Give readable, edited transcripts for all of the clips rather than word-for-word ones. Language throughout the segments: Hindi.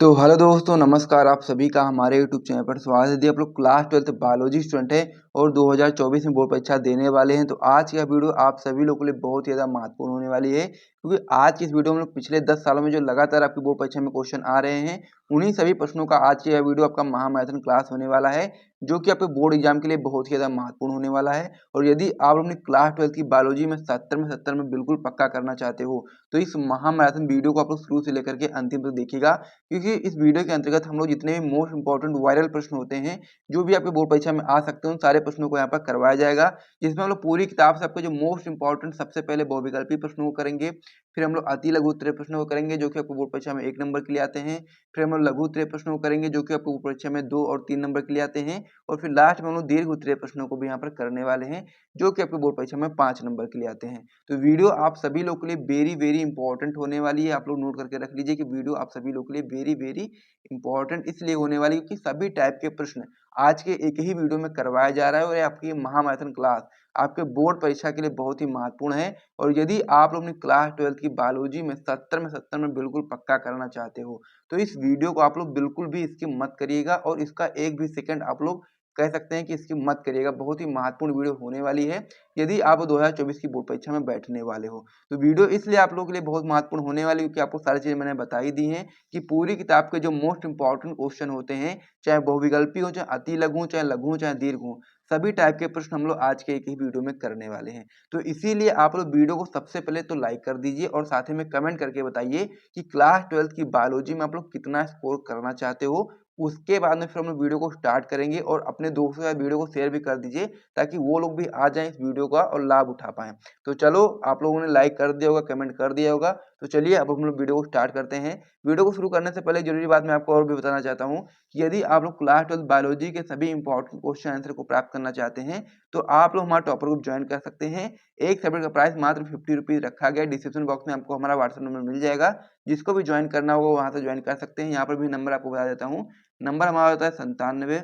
तो हेलो दोस्तों, नमस्कार। आप सभी का हमारे यूट्यूब चैनल पर स्वागत है। यदि आप लोग क्लास 12th बायोलॉजी स्टूडेंट हैं और 2024 में बोर्ड परीक्षा देने वाले हैं, तो आज का वीडियो आप सभी लोगों के लिए बहुत ही ज़्यादा महत्वपूर्ण होने वाली है, क्योंकि आज की इस वीडियो में पिछले 10 सालों में जो लगातार आपकी बोर्ड परीक्षा में क्वेश्चन आ रहे हैं, उन्हीं सभी प्रश्नों का आज का यह वीडियो आपका महामैराथन क्लास होने वाला है, जो कि आपके बोर्ड एग्जाम के लिए बहुत ही ज़्यादा महत्वपूर्ण होने वाला है। और यदि आप अपनी क्लास 12th की बायोलॉजी में 70 में बिल्कुल पक्का करना चाहते हो, तो इस महामैराथन वीडियो को आप लोग शुरू से लेकर के अंतिम तक देखिएगा, क्योंकि इस वीडियो के अंतर्गत हम लोग जितने भी मोस्ट इंपॉर्टेंट वायरल प्रश्न होते हैं, जो भी आपके बोर्ड परीक्षा में आ सकते हैं, उन सारे प्रश्नों को यहाँ पर करवाया जाएगा, जिसमें हम लोग पूरी किताब से आपको जो मोस्ट इंपॉर्टेंट सबसे पहले बहुविकल्पी प्रश्नों को करेंगे, फिर हम लोग अति लघु उत्तरीय प्रश्नों को करेंगे, जो कि आपको बोर्ड परीक्षा में 1 नंबर के लिए आते हैं, फिर हम लोग लघु उत्तरीय प्रश्नों को करेंगे, जो कि आपको बोर्ड परीक्षा में 2 और 3 नंबर के लिए आते हैं, और फिर लास्ट में हम लोग दीर्घ उत्तरीय प्रश्नों को भी यहाँ पर करने वाले हैं, जो कि आपके बोर्ड परीक्षा में 5 नंबर के लिए आते हैं। तो वीडियो आप सभी लोग के लिए वेरी इंपॉर्टेंट होने वाली है। आप लोग नोट करके रख लीजिए कि वीडियो आप सभी लोग के लिए वेरी इंपॉर्टेंट इसलिए होने वाली है, क्योंकि सभी टाइप के प्रश्न आज के एक ही वीडियो में करवाया जा रहा है, और ये आपकी महामैराथन क्लास आपके बोर्ड परीक्षा के लिए बहुत ही महत्वपूर्ण है। और यदि आप लोग अपनी क्लास 12th की बायोलॉजी में 70 में बिल्कुल पक्का करना चाहते हो, तो इस वीडियो को आप लोग बिल्कुल भी स्किप मत करिएगा, और इसका एक भी सेकंड आप लोग कह सकते हैं कि स्किप मत करिएगा। बहुत ही महत्वपूर्ण वीडियो होने वाली है, यदि आप 2024 की बोर्ड परीक्षा में बैठने वाले हो। तो वीडियो इसलिए आप लोगों के लिए बहुत महत्वपूर्ण होने वाली है, क्योंकि आपको सारी चीजें मैंने बताई दी हैं कि पूरी किताब के जो मोस्ट इंपॉर्टेंट क्वेश्चन होते हैं, चाहे बहुविकल्पी हो, चाहे अति लघु हो, चाहे लघु हो, चाहे दीर्घ हो, सभी टाइप के प्रश्न हम लोग आज के एक ही वीडियो में करने वाले हैं। तो इसीलिए आप लोग वीडियो को सबसे पहले तो लाइक कर दीजिए, और साथ ही में कमेंट करके बताइए कि क्लास 12th की बायोलॉजी में आप लोग कितना स्कोर करना चाहते हो। उसके बाद में फिर हम लोग वीडियो को स्टार्ट करेंगे, और अपने दोस्तों के साथ वीडियो को शेयर भी कर दीजिए, ताकि वो लोग भी आ जाएं इस वीडियो का और लाभ उठा पाएं। तो चलो, आप लोगों ने लाइक कर दिया होगा, कमेंट कर दिया होगा, तो चलिए अब हम लोग वीडियो को स्टार्ट करते हैं। वीडियो को शुरू करने से पहले जरूरी बात मैं आपको और भी बताना चाहता हूँ कि यदि आप लोग क्लास 12th बायोलॉजी के सभी इंपॉर्टेंट क्वेश्चन आंसर को प्राप्त करना चाहते हैं, तो आप लोग हमारा टॉपर ग्रुप ज्वाइन कर सकते हैं। एक सब्जेक्ट का प्राइस मात्र 50 रुपीज रखा गया है। डिस्क्रिप्शन बॉक्स में आपको हमारा व्हाट्सएप नंबर मिल जाएगा, जिसको भी ज्वाइन करना होगा वहां से ज्वाइन कर सकते हैं। यहाँ पर भी नंबर आपको बता देता हूँ। नंबर हमारा होता है 97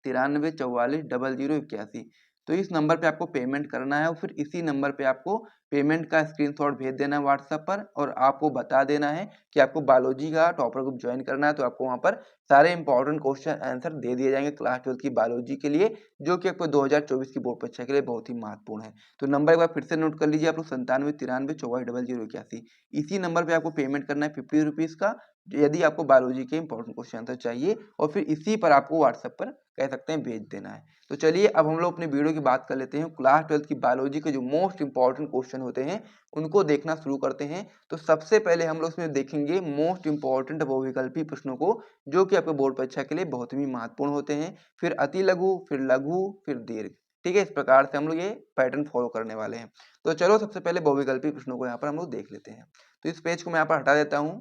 93 44 0081। तो इस नंबर पे आपको पेमेंट करना है, और फिर इसी नंबर पे आपको पेमेंट का स्क्रीनशॉट भेज देना है व्हाट्सएप पर, और आपको बता देना है कि आपको बायोलॉजी का टॉपर ग्रुप ज्वाइन करना है। तो आपको वहां पर सारे इंपॉर्टेंट क्वेश्चन आंसर दे दिए जाएंगे क्लास 12th की बायोलॉजी के लिए, जो कि आपको 2024 की बोर्ड परीक्षा के लिए बहुत ही महत्वपूर्ण है। तो नंबर एक बार फिर से नोट कर लीजिए आप लोग, 97 93 44 0081। इसी नंबर पे आपको पेमेंट करना है 50 रुपीज का, यदि आपको बायोलॉजी के इंपॉर्टेंट क्वेश्चन आंसर चाहिए, और फिर इसी पर आपको व्हाट्सएप पर कह सकते हैं भेज देना है। तो चलिए अब हम लोग अपने वीडियो की बात कर लेते हैं। क्लास 12th की बायोलॉजी के जो मोस्ट इंपॉर्टेंट क्वेश्चन होते हैं, उनको देखना शुरू करते हैं। तो सबसे पहले हम लोग इसमें देखेंगे मोस्ट इंपॉर्टेंट बहुविकल्पी प्रश्नों को, जो कि आपके बोर्ड परीक्षा के लिए बहुत ही महत्वपूर्ण होते हैं, फिर अति लघु, फिर लघु, फिर दीर्घ। ठीक है, इस प्रकार से हम लोग ये पैटर्न फॉलो करने वाले हैं। तो चलो सबसे पहले बहुविकल्पी प्रश्नों को यहाँ पर हम लोग देख लेते हैं। तो इस पेज को मैं यहाँ पर हटा देता हूँ,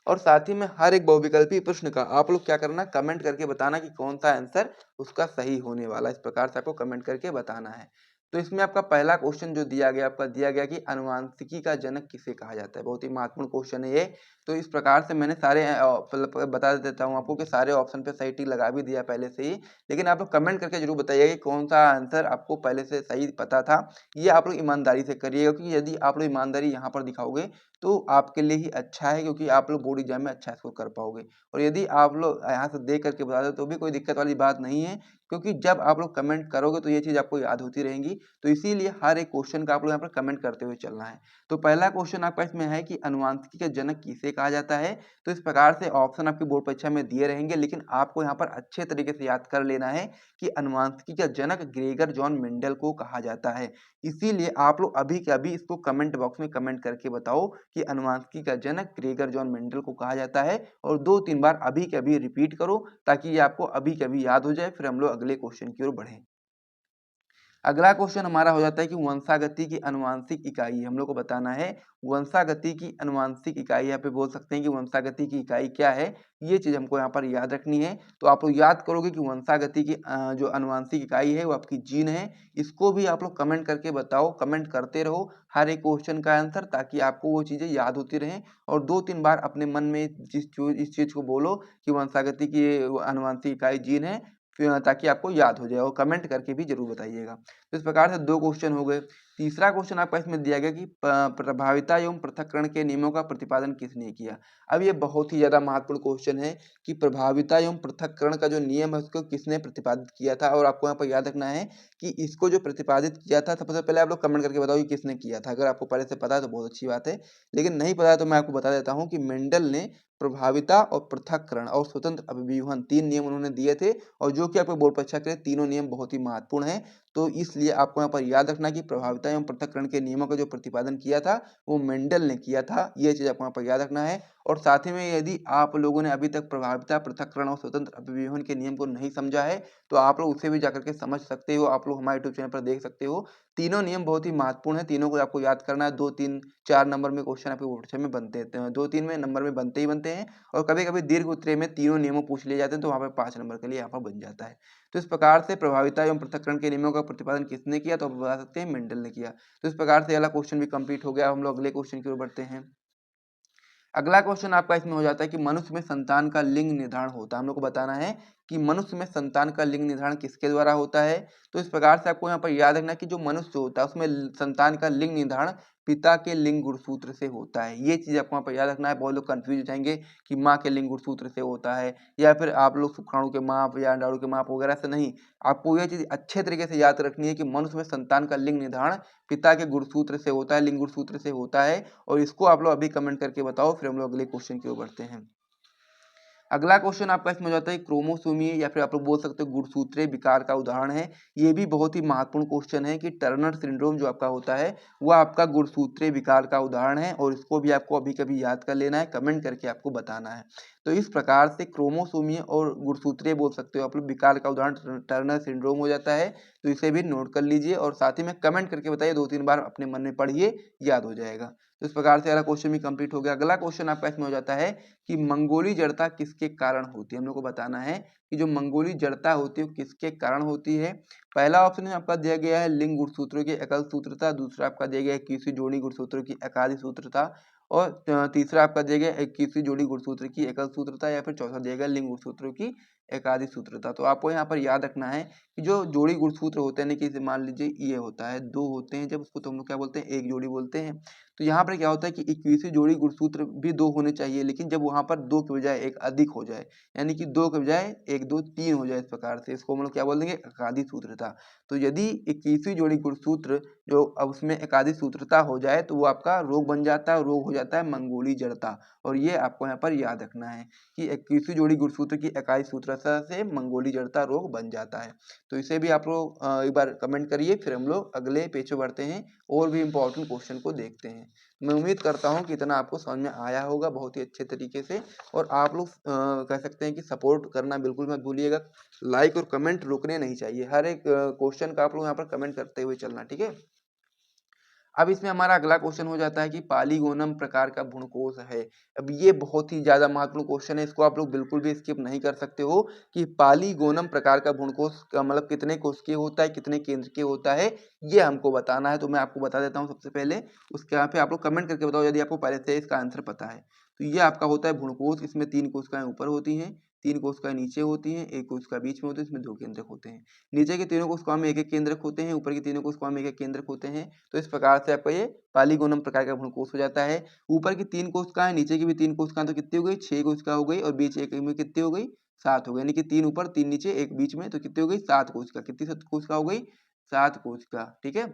और साथ ही में हर एक बहुविकल्पी प्रश्न का आप लोग क्या करना, कमेंट करके बताना कि कौन सा आंसर उसका सही होने वाला है। इस प्रकार से आपको कमेंट करके बताना है। तो इसमें आपका पहला क्वेश्चन जो दिया गया, आपका दिया गया कि अनुवांशिकी का जनक किसे कहा जाता है। बहुत ही महत्वपूर्ण क्वेश्चन है ये। तो इस प्रकार से मैंने सारे बता देता हूँ आपको कि सारे ऑप्शन पे सही टिक लगा भी दिया पहले से ही, लेकिन आप लोग कमेंट करके जरूर बताइएगा कि कौन सा आंसर आपको पहले से सही पता था। ये आप लोग ईमानदारी से करिएगा, क्योंकि यदि आप लोग ईमानदारी यहाँ पर दिखाओगे तो आपके लिए ही अच्छा है, क्योंकि आप लोग बोर्ड एग्जाम में अच्छा स्कोर कर पाओगे। और यदि आप लोग यहाँ से देख करके बता दो तो भी कोई दिक्कत वाली बात नहीं है, क्योंकि जब आप लोग कमेंट करोगे तो ये चीज़ आपको याद होती रहेंगी। तो इसीलिए हर एक क्वेश्चन का आप लोग यहाँ पर कमेंट करते हुए चलना है। तो पहला क्वेश्चन आपका इसमें है कि अनुवांशिकी का जनक किसे कहा जाता है। तो इस प्रकार से ऑप्शन आपकी बोर्ड परीक्षा में दिए रहेंगे, लेकिन आपको यहाँ पर अच्छे तरीके से याद कर लेना है कि अनुवांशिकी का जनक ग्रेगर जॉन मेंडल को कहा जाता है। इसीलिए आप लोग अभी के अभी इसको कमेंट बॉक्स में कमेंट करके बताओ कि अनुवांशिकी का जनक ग्रेगर जॉन मेंडल को कहा जाता है, और 2-3 बार अभी के अभी रिपीट करो, ताकि ये आपको अभी के अभी याद हो जाए। फिर हम लोग अगले क्वेश्चन की ओर बढ़ें। अगला क्वेश्चन हमारा हो जाता है कि वंशागति की अनुवांशिक इकाई हम लोग को बताना है। वंशागति की अनुवांशिक इकाई, यहाँ पे बोल सकते हैं कि वंशागति की इकाई क्या है, ये चीज हमको यहाँ पर याद रखनी है। तो आप लोग याद करोगे कि वंशागति की जो अनुवांशिक इकाई है वो आपकी जीन है। इसको भी आप लोग कमेंट करके बताओ, कमेंट करते रहो हर एक क्वेश्चन का आंसर, ताकि आपको वो चीजें याद होती रहें। और 2-3 बार अपने मन में इस चीज को बोलो कि वंशागति की अनुवांशिक इकाई जीन है, ताकि आपको याद हो जाए, और कमेंट करके भी जरूर बताइएगा। तो इस प्रकार से 2 क्वेश्चन हो गए। तीसरा क्वेश्चन आपका इसमें दिया गया कि प्रभाविता एवं पृथक्करण के नियमों का प्रतिपादन किसने किया। अब ये बहुत ही ज़्यादा महत्वपूर्ण क्वेश्चन है कि प्रभाविता एवं पृथक्करण का जो नियम है उसको किसने प्रतिपादित किया था, और आपको यहाँ पर याद रखना है कि इसको जो प्रतिपादित किया था, सबसे पहले आप लोग कमेंट करके बताओ कि किसने किया था। अगर आपको पहले से पता है तो बहुत अच्छी बात है, लेकिन नहीं पता है तो मैं आपको बता देता हूँ कि मेंडल ने प्रभाविता और पृथक्करण और स्वतंत्र अभिव्यूहन 3 नियम उन्होंने दिए थे, और जो कि आपको बोर्ड परीक्षा के लिए तीनों नियम बहुत ही महत्वपूर्ण हैं। तो इसलिए आपको यहाँ पर याद रखना कि प्रभाविता एवं पृथक्करण के नियमों का जो प्रतिपादन किया था वो मेंडल ने किया था, ये चीज़ आपको यहाँ पर याद रखना है। और साथ ही में यदि आप लोगों ने अभी तक प्रभाविता, पृथक्करण और स्वतंत्र अभिव्यूहन के नियम को नहीं समझा है तो आप लोग उसे भी जाकर के समझ सकते हो, आप लोग हमारे यूट्यूब चैनल पर देख सकते हो। तीनों नियम बहुत ही महत्वपूर्ण है, तीनों को आपको याद करना है। 2, 3, 4 नंबर में क्वेश्चन आपके परीक्षा में बनते हैं, 2-3 में नंबर में बनते ही बनते हैं, और कभी-कभी दीर्घ उत्तरीय में तीनों नियमों पूछ लिए जाते हैं, तो वहाँ पे 5 नंबर के लिए यहाँ पर बन जाता है। तो इस प्रकार से प्रभाविता एवं पृथक्करण के नियमों का प्रतिपादन किसने किया, तो आप बता सकते हैं मेंडल ने किया। तो इस प्रकार से अगला क्वेश्चन भी कंप्लीट हो गया। हम लोग अगले क्वेश्चन की ओर बढ़ते हैं। अगला क्वेश्चन आपका इसमें हो जाता है कि मनुष्य में संतान का लिंग निर्धारण होता है। हम लोग को बताना है कि मनुष्य में संतान का लिंग निर्धारण किसके द्वारा होता है। तो इस प्रकार से आपको यहाँ पर याद रखना कि जो मनुष्य होता है उसमें संतान का लिंग निर्धारण पिता के लिंग गुणसूत्र से होता है। ये चीज आपको यहाँ पर याद रखना है। बहुत लोग कंफ्यूज हो जाएंगे कि माँ के लिंग गुणसूत्र से होता है, या फिर आप लोग शुक्राणु के माप या अंडाणु के माप वगैरह से नहीं। आपको यह चीज अच्छे तरीके से याद रखनी है कि मनुष्य में संतान का लिंग निर्धारण पिता के गुणसूत्र से होता है, लिंग गुणसूत्र से होता है। और इसको आप लोग अभी कमेंट करके बताओ, फिर हम लोग अगले क्वेश्चन की ओर बढ़ते हैं। अगला क्वेश्चन आपका इसमें हो जाता है क्रोमोसोमीय या फिर आप लोग बोल सकते हो गुणसूत्रीय विकार का उदाहरण है। ये भी बहुत ही महत्वपूर्ण क्वेश्चन है कि टर्नर सिंड्रोम जो आपका होता है वह आपका गुणसूत्रीय विकार का उदाहरण है, और इसको भी आपको अभी कभी याद कर लेना है, कमेंट करके आपको बताना है। तो इस प्रकार से क्रोमोसोमीय और गुणसूत्रीय बोल सकते हो आप लोग विकार का उदाहरण टर्नर सिंड्रोम हो जाता है। तो इसे भी नोट कर लीजिए, और साथ ही में कमेंट करके बताइए, 2-3 बार अपने मन में पढ़िए, याद हो जाएगा। तो इस प्रकार से अगला क्वेश्चन भी कंप्लीट हो गया। अगला क्वेश्चन आपका इसमें हो जाता है कि मंगोली जड़ता किसके कारण होती है। हम लोग को बताना है कि जो मंगोली जड़ता होती है वो किसके कारण होती है। पहला ऑप्शन में आपका दिया गया है लिंग गुणसूत्रों की एकल सूत्रता, दूसरा आपका दिया गया है 21वीं जोड़ी गुणसूत्रों की एकाधिक सूत्रता, और तीसरा आपका दिया गया 21वीं जोड़ी गुणसूत्र की एकल सूत्रता, या फिर चौथा दिया गया लिंग गुणसूत्रों की एकाधिक सूत्रता। तो आपको यहाँ पर याद रखना है कि जो जोड़ी गुणसूत्र होते हैं, यानी कि मान लीजिए ये होता है 2 होते हैं, जब उसको तो हम लोग क्या बोलते हैं, एक जोड़ी बोलते हैं। तो यहाँ पर क्या होता है कि 21वीं जोड़ी गुणसूत्र भी 2 होने चाहिए, लेकिन जब वहाँ पर 2 के बजाय एक अधिक हो जाए, यानी कि 2 के बजाय 1, 2, 3 हो जाए, इस प्रकार से इसको हम लोग क्या बोल देंगे, एकाधिक सूत्रता। तो यदि 21वीं जोड़ी गुणसूत्र जो अब उसमें एकाधिक सूत्रता हो जाए तो वो आपका रोग बन जाता है, रोग हो जाता है मंगोली जड़ता। और ये आपको यहाँ पर याद रखना है कि 21वीं जोड़ी गुणसूत्र की एकाधिक सूत्रता से मंगोली जड़ता रोग बन जाता है। तो इसे भी आप लोग एक बार कमेंट करिए, फिर हम लोग अगले पेज पे बढ़ते हैं और भी इम्पोर्टेंट क्वेश्चन को देखते हैं। मैं उम्मीद करता हूँ कि इतना आपको समझ में आया होगा बहुत ही अच्छे तरीके से, और आप लोग कह सकते हैं कि सपोर्ट करना बिल्कुल मत भूलिएगा। लाइक और कमेंट रुकने नहीं चाहिए, हर एक क्वेश्चन का आप लोग यहाँ पर कमेंट करते हुए चलना, ठीक है। अब इसमें हमारा अगला क्वेश्चन हो जाता है कि पालीगोनम प्रकार का भ्रूणकोश है। अब ये बहुत ही ज्यादा महत्वपूर्ण क्वेश्चन है, इसको आप लोग बिल्कुल भी स्किप नहीं कर सकते हो कि पालीगोनम प्रकार का भ्रूणकोश का मतलब कितने कोशिकीय होता है, कितने केंद्रकीय होता है, ये हमको बताना है। तो मैं आपको बता देता हूँ सबसे पहले, उसके यहाँ पे आप लोग कमेंट करके बताओ यदि आपको पहले से इसका आंसर पता है। तो ये आपका होता है भ्रूणकोश, इसमें 3 कोशिकाएं ऊपर होती हैं, 3 कोशिकाएं नीचे होती हैं, 1 कोशिका बीच में होती है, इसमें 2 केंद्रक होते हैं। नीचे के तीनों कोशिकाओं में 1-1 केंद्रक होते हैं, ऊपर की तीनों कोशिकाओं में 1-1 केंद्रक होते हैं। तो इस प्रकार से आपका ये पालीगोनम प्रकार का भ्रूणकोश हो जाता है। ऊपर की 3 कोशिकाएं, नीचे की भी 3 कोशिकाएं, तो कितनी हो गई, 6 कोशिका हो गई, और बीच एक में कितनी हो गई, 7 हो गई, यानी कि 3 ऊपर 3 नीचे 1 बीच में, तो कितनी हो गई, 7 कोशिका। कितनी कोशिका हो गई, 7 कोशिका, ठीक है।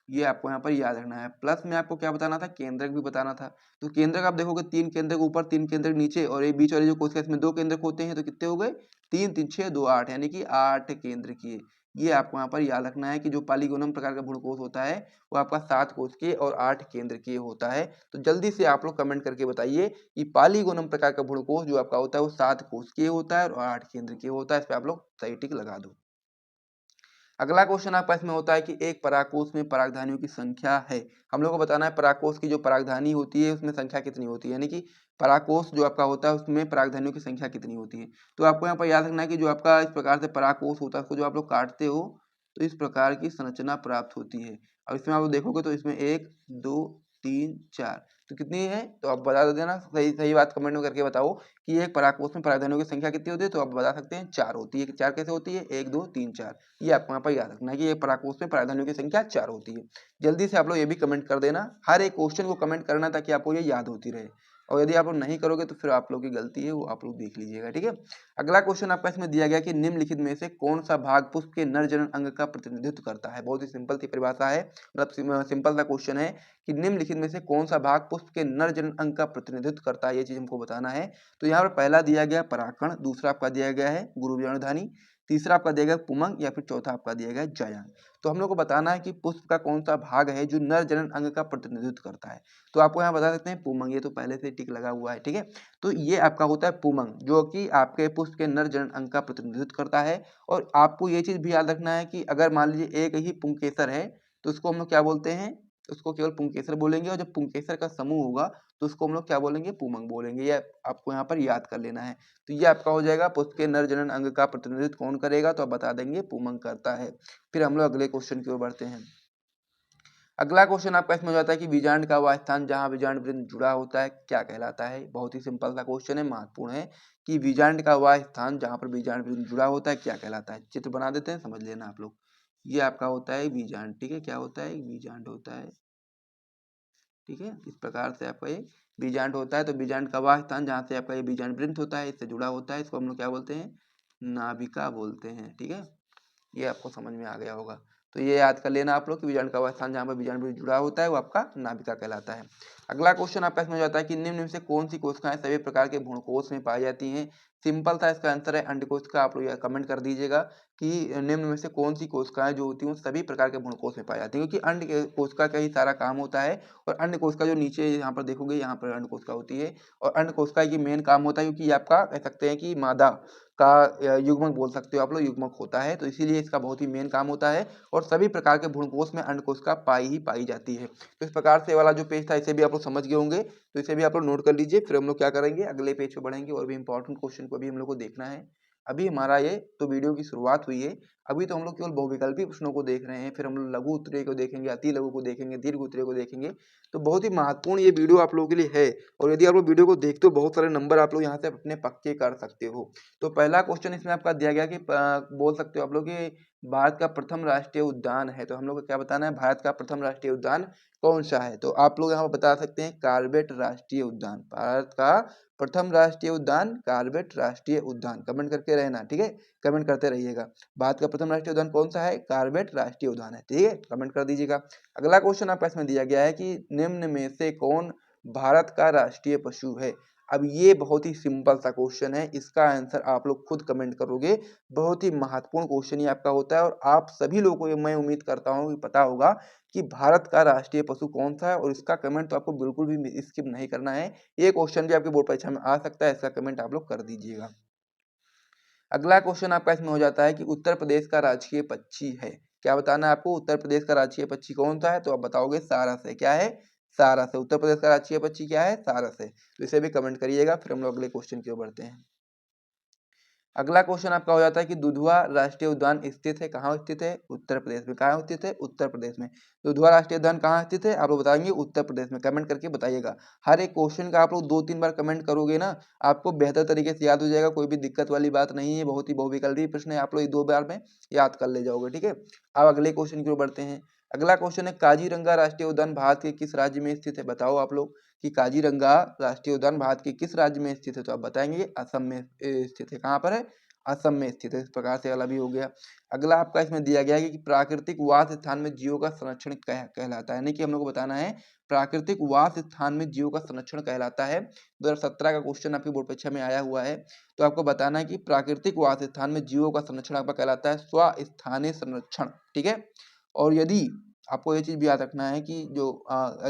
ये आपको यहाँ पर याद रखना है। प्लस में आपको क्या बताना था, केंद्रक भी बताना था। तो केंद्रक आप देखोगे 3 केंद्रक ऊपर, 3 केंद्रक नीचे, और ये बीच वाली जो कोशिका इसमें 2 केंद्रक होते हैं, तो कितने हो गए, 3 3 6 2 8, यानी कि 8 केंद्रकीय। ये आपको यहाँ पर याद रखना है कि जो पालीगोनम प्रकार का भ्रूणकोश होता है वो आपका 7 कोशिकीय और 8 केंद्रकीय होता है। तो जल्दी से आप लोग कमेंट करके बताइए कि पालीगोनम प्रकार का भ्रूणकोश जो आपका होता है वो 7 कोशिकीय होता है और 8 केंद्रकीय होता है। इस पर आप लोग सही टिक लगा दो। अगला क्वेश्चन आपका इसमें होता है कि एक परागकोश में परागधानियों की संख्या है। हम लोग को बताना है परागकोश की जो परागधानी होती है उसमें संख्या कितनी होती है, यानी कि परागकोश जो आपका होता है उसमें परागधानियों की संख्या कितनी होती है। तो आपको यहाँ पर याद रखना है कि जो आपका इस प्रकार से परागकोश होता है उसको जो आप लोग काटते हो तो इस प्रकार की संरचना प्राप्त होती है। अब इसमें आप लोग देखोगे तो इसमें 1 2 3 4। तो कितनी है तो आप बता देना, सही सही बात कमेंट में करके बताओ कि एक परागकोश में परागधनियों की संख्या कितनी होती है। तो आप बता सकते हैं 4 होती है। 4 कैसे होती है, 1 2 3 4। ये आपको यहाँ पर याद रखना है कि एक परागकोश में परागधनियों की संख्या 4 होती है। जल्दी से आप लोग ये भी कमेंट कर देना, हर एक क्वेश्चन को कमेंट करना ताकि आपको ये याद होती रहे। और यदि आप लोग नहीं करोगे तो फिर आप लोग की गलती है, वो आप लोग देख लीजिएगा, ठीक है। अगला क्वेश्चन आपका इसमें दिया गया कि निम्नलिखित में से कौन सा भाग पुष्प के नर जनन अंग का प्रतिनिधित्व करता है। बहुत ही सिंपल सी परिभाषा है, मतलब सिंपल सा क्वेश्चन है कि निम्नलिखित में से कौन सा भाग पुष्प के नर जनन अंग का प्रतिनिधित्व करता है, ये चीज हमको बताना है। तो यहाँ पर पहला दिया गया परागकण, दूसरा आपका दिया गया है गुरुवीणाणुधानी, तीसरा आपका दिया गया पुमंग, या फिर चौथा आपका दिया गया जायांग। तो हम लोग को बताना है कि पुष्प का कौन सा भाग है जो नर जनन अंग का प्रतिनिधित्व करता है। तो आपको यहाँ बता सकते हैं पुमंग, ये तो पहले से टिक लगा हुआ है, ठीक है। तो ये आपका होता है पुमंग, जो कि आपके पुष्प के नर जनन अंग का प्रतिनिधित्व करता है। और आपको ये चीज भी याद रखना है कि अगर मान लीजिए एक ही पुंकेसर है तो उसको हम लोग क्या बोलते हैं, उसको केवल पुंकेसर बोलेंगे। और जब पुंकेसर का समूह होगा तो उसको हम लोग क्या बोलेंगे, पुमंग बोलेंगे। ये आपको यहाँ पर याद कर लेना है। तो ये आपका हो जाएगा पुष्प के नर जनन अंग का प्रतिनिधित्व कौन करेगा, तो आप बता देंगे पुमंग करता है। फिर हम लोग अगले क्वेश्चन की ओर बढ़ते हैं। अगला क्वेश्चन आपका इसमें हो जाता है कि बीजांड का वह स्थान जहां बीजांड वृंद जुड़ा होता है क्या कहलाता है। बहुत ही सिंपल सा क्वेश्चन है, महत्वपूर्ण है कि बीजांड का वह स्थान जहां पर बीजांड वृंद जुड़ा होता है क्या कहलाता है। चित्र बना देते हैं, समझ लेना आप लोग। ये आपका होता है बीजांड, ठीक है। क्या होता है, बीजांड होता है, ठीक है। इस प्रकार से आपका ये बीजांड होता है। तो बीजांड का वह स्थान जहाँ से आपका ये बीजांड वृंत होता है, इससे जुड़ा होता है, इसको हम लोग क्या बोलते हैं, नाभिका बोलते हैं, ठीक है। ये आपको समझ में आ गया होगा। तो ये याद कर लेना आप लोग कि बीजांड का वह स्थान जहाँ पर बीजांड जुड़ा होता है वो आपका नाभिका कहलाता है। अगला क्वेश्चन आपका इसमें हो जाता है कि निम्न में से कौन सी कोशिकाएं सभी प्रकार के भ्रूणकोश में पाई जाती हैं। सिंपल था इसका आंसर है अंडकोश का। आप लोग कमेंट कर दीजिएगा कि निम्न में से कौन सी कोशिकाएं जो होती हैं सभी प्रकार के भ्रूणकोश में पाई जाती हैं, क्योंकि अंड कोशिका का ही सारा काम होता है। और अंड कोशिका जो नीचे यहाँ पर देखोगे, यहाँ पर अंड कोशिका होती है और अंड कोशिका की मेन काम होता है, क्योंकि ये आपका कह सकते हैं कि मादा का युग्मक बोल सकते हो आप लोग, युग्मक होता है। तो इसीलिए इसका बहुत ही मेन काम होता है। और सभी प्रकार के भ्रूणकोश में अंडकोशिका पाई जाती है। तो इस प्रकार से वाला जो पेज था इसे भी आप लोग समझ गए होंगे, तो इसे भी आप लोग नोट कर लीजिए। फिर हम लोग क्या करेंगे, अगले पेज पे बढ़ेंगे और भी इंपॉर्टेंट क्वेश्चन को भी हम लोग को देखना है। अभी हमारा ये तो वीडियो की शुरुआत हुई है, अभी तो हम लोग केवल बहुविकल्पी प्रश्नों को देख रहे हैं। फिर हम लोग लघु उत्तरीय को देखेंगे, अति लघु को देखेंगे, दीर्घ उत्तरीय को देखेंगे। तो बहुत ही महत्वपूर्ण ये वीडियो आप लोगों के लिए है। और यदि आप लोग वीडियो को देखते हो, बहुत सारे नंबर आप लोग यहाँ से अपने पक्के कर सकते हो। तो पहला क्वेश्चन इसमें आपका दिया गया कि बोल सकते हो आप लोग कि भारत का प्रथम राष्ट्रीय उद्यान है। तो हम लोग को क्या बताना है, भारत का प्रथम राष्ट्रीय उद्यान कौन सा है। तो आप लोग यहाँ पर बता सकते हैं कार्बेट राष्ट्रीय उद्यान। भारत का प्रथम राष्ट्रीय उद्यान कार्बेट राष्ट्रीय उद्यान। कमेंट करके रहना, ठीक है, कमेंट करते रहिएगा। भारत का प्रथम राष्ट्रीय उद्यान कौन सा है, कार्बेट राष्ट्रीय उद्यान है, ठीक है, कमेंट कर दीजिएगा। अगला क्वेश्चन आपका इसमें दिया गया है कि निम्न में से कौन भारत का राष्ट्रीय पशु है। अब ये बहुत ही सिंपल सा क्वेश्चन है, इसका आंसर आप लोग खुद कमेंट करोगे। बहुत ही महत्वपूर्ण क्वेश्चन ये आपका होता है और आप सभी लोगों को मैं उम्मीद करता हूँ कि पता होगा कि भारत का राष्ट्रीय पशु कौन सा है। और इसका कमेंट तो आपको बिल्कुल भी स्किप नहीं करना है। ये क्वेश्चन भी आपके बोर्ड परीक्षा में आ सकता है, इसका कमेंट आप लोग कर दीजिएगा। अगला क्वेश्चन आपका इसमें हो जाता है कि उत्तर प्रदेश का राजकीय पक्षी है। क्या बताना है आपको, उत्तर प्रदेश का राजकीय पक्षी कौन सा है। तो आप बताओगे सारस है। क्या है, सारस है। उत्तर प्रदेश का राजकीय पक्षी क्या है, सारस है। तो इसे भी कमेंट करिएगा। फिर हम लोग अगले क्वेश्चन की ओर बढ़ते हैं। अगला क्वेश्चन आपका हो जाता है कि दुधवा राष्ट्रीय उद्यान स्थित है, कहाँ स्थित है, उत्तर प्रदेश में। कहाँ स्थित है, उत्तर प्रदेश में। दुधवा राष्ट्रीय उद्यान कहाँ स्थित है, आप लोग बताएंगे उत्तर प्रदेश में। कमेंट करके बताइएगा। हर एक क्वेश्चन का आप लोग 2-3 बार कमेंट करोगे ना, आपको बेहतर तरीके से याद हो जाएगा। कोई भी दिक्कत वाली बात नहीं है, बहुत ही बहुविकल्पी प्रश्न है, आप लोग 2 बार में याद कर ले जाओगे, ठीक है। अब अगले क्वेश्चन की ओर बढ़ते हैं। अगला क्वेश्चन है काजीरंगा राष्ट्रीय उद्यान भारत के किस राज्य में स्थित है। बताओ आप लोग कि काजीरंगा राष्ट्रीय उद्यान भारत के किस राज्य में स्थित है। तो आप बताएंगे असम में स्थित है। कहाँ पर है, असम में स्थित है। इस प्रकार से वाला भी हो गया। अगला आपका इसमें दिया गया है कि प्राकृतिक वास स्थान में जीवों का संरक्षण कहलाता है, यानी कि हम लोग को बताना है प्राकृतिक वास स्थान में जीवों का संरक्षण कहलाता है। 2017 का क्वेश्चन आपकी बोर्ड परीक्षा में आया हुआ है। तो आपको बताना है कि प्राकृतिक वास स्थान में जीवों का संरक्षण आपका कहलाता है स्वस्थानीय संरक्षण, ठीक है। और यदि आपको ये चीज भी याद रखना है कि जो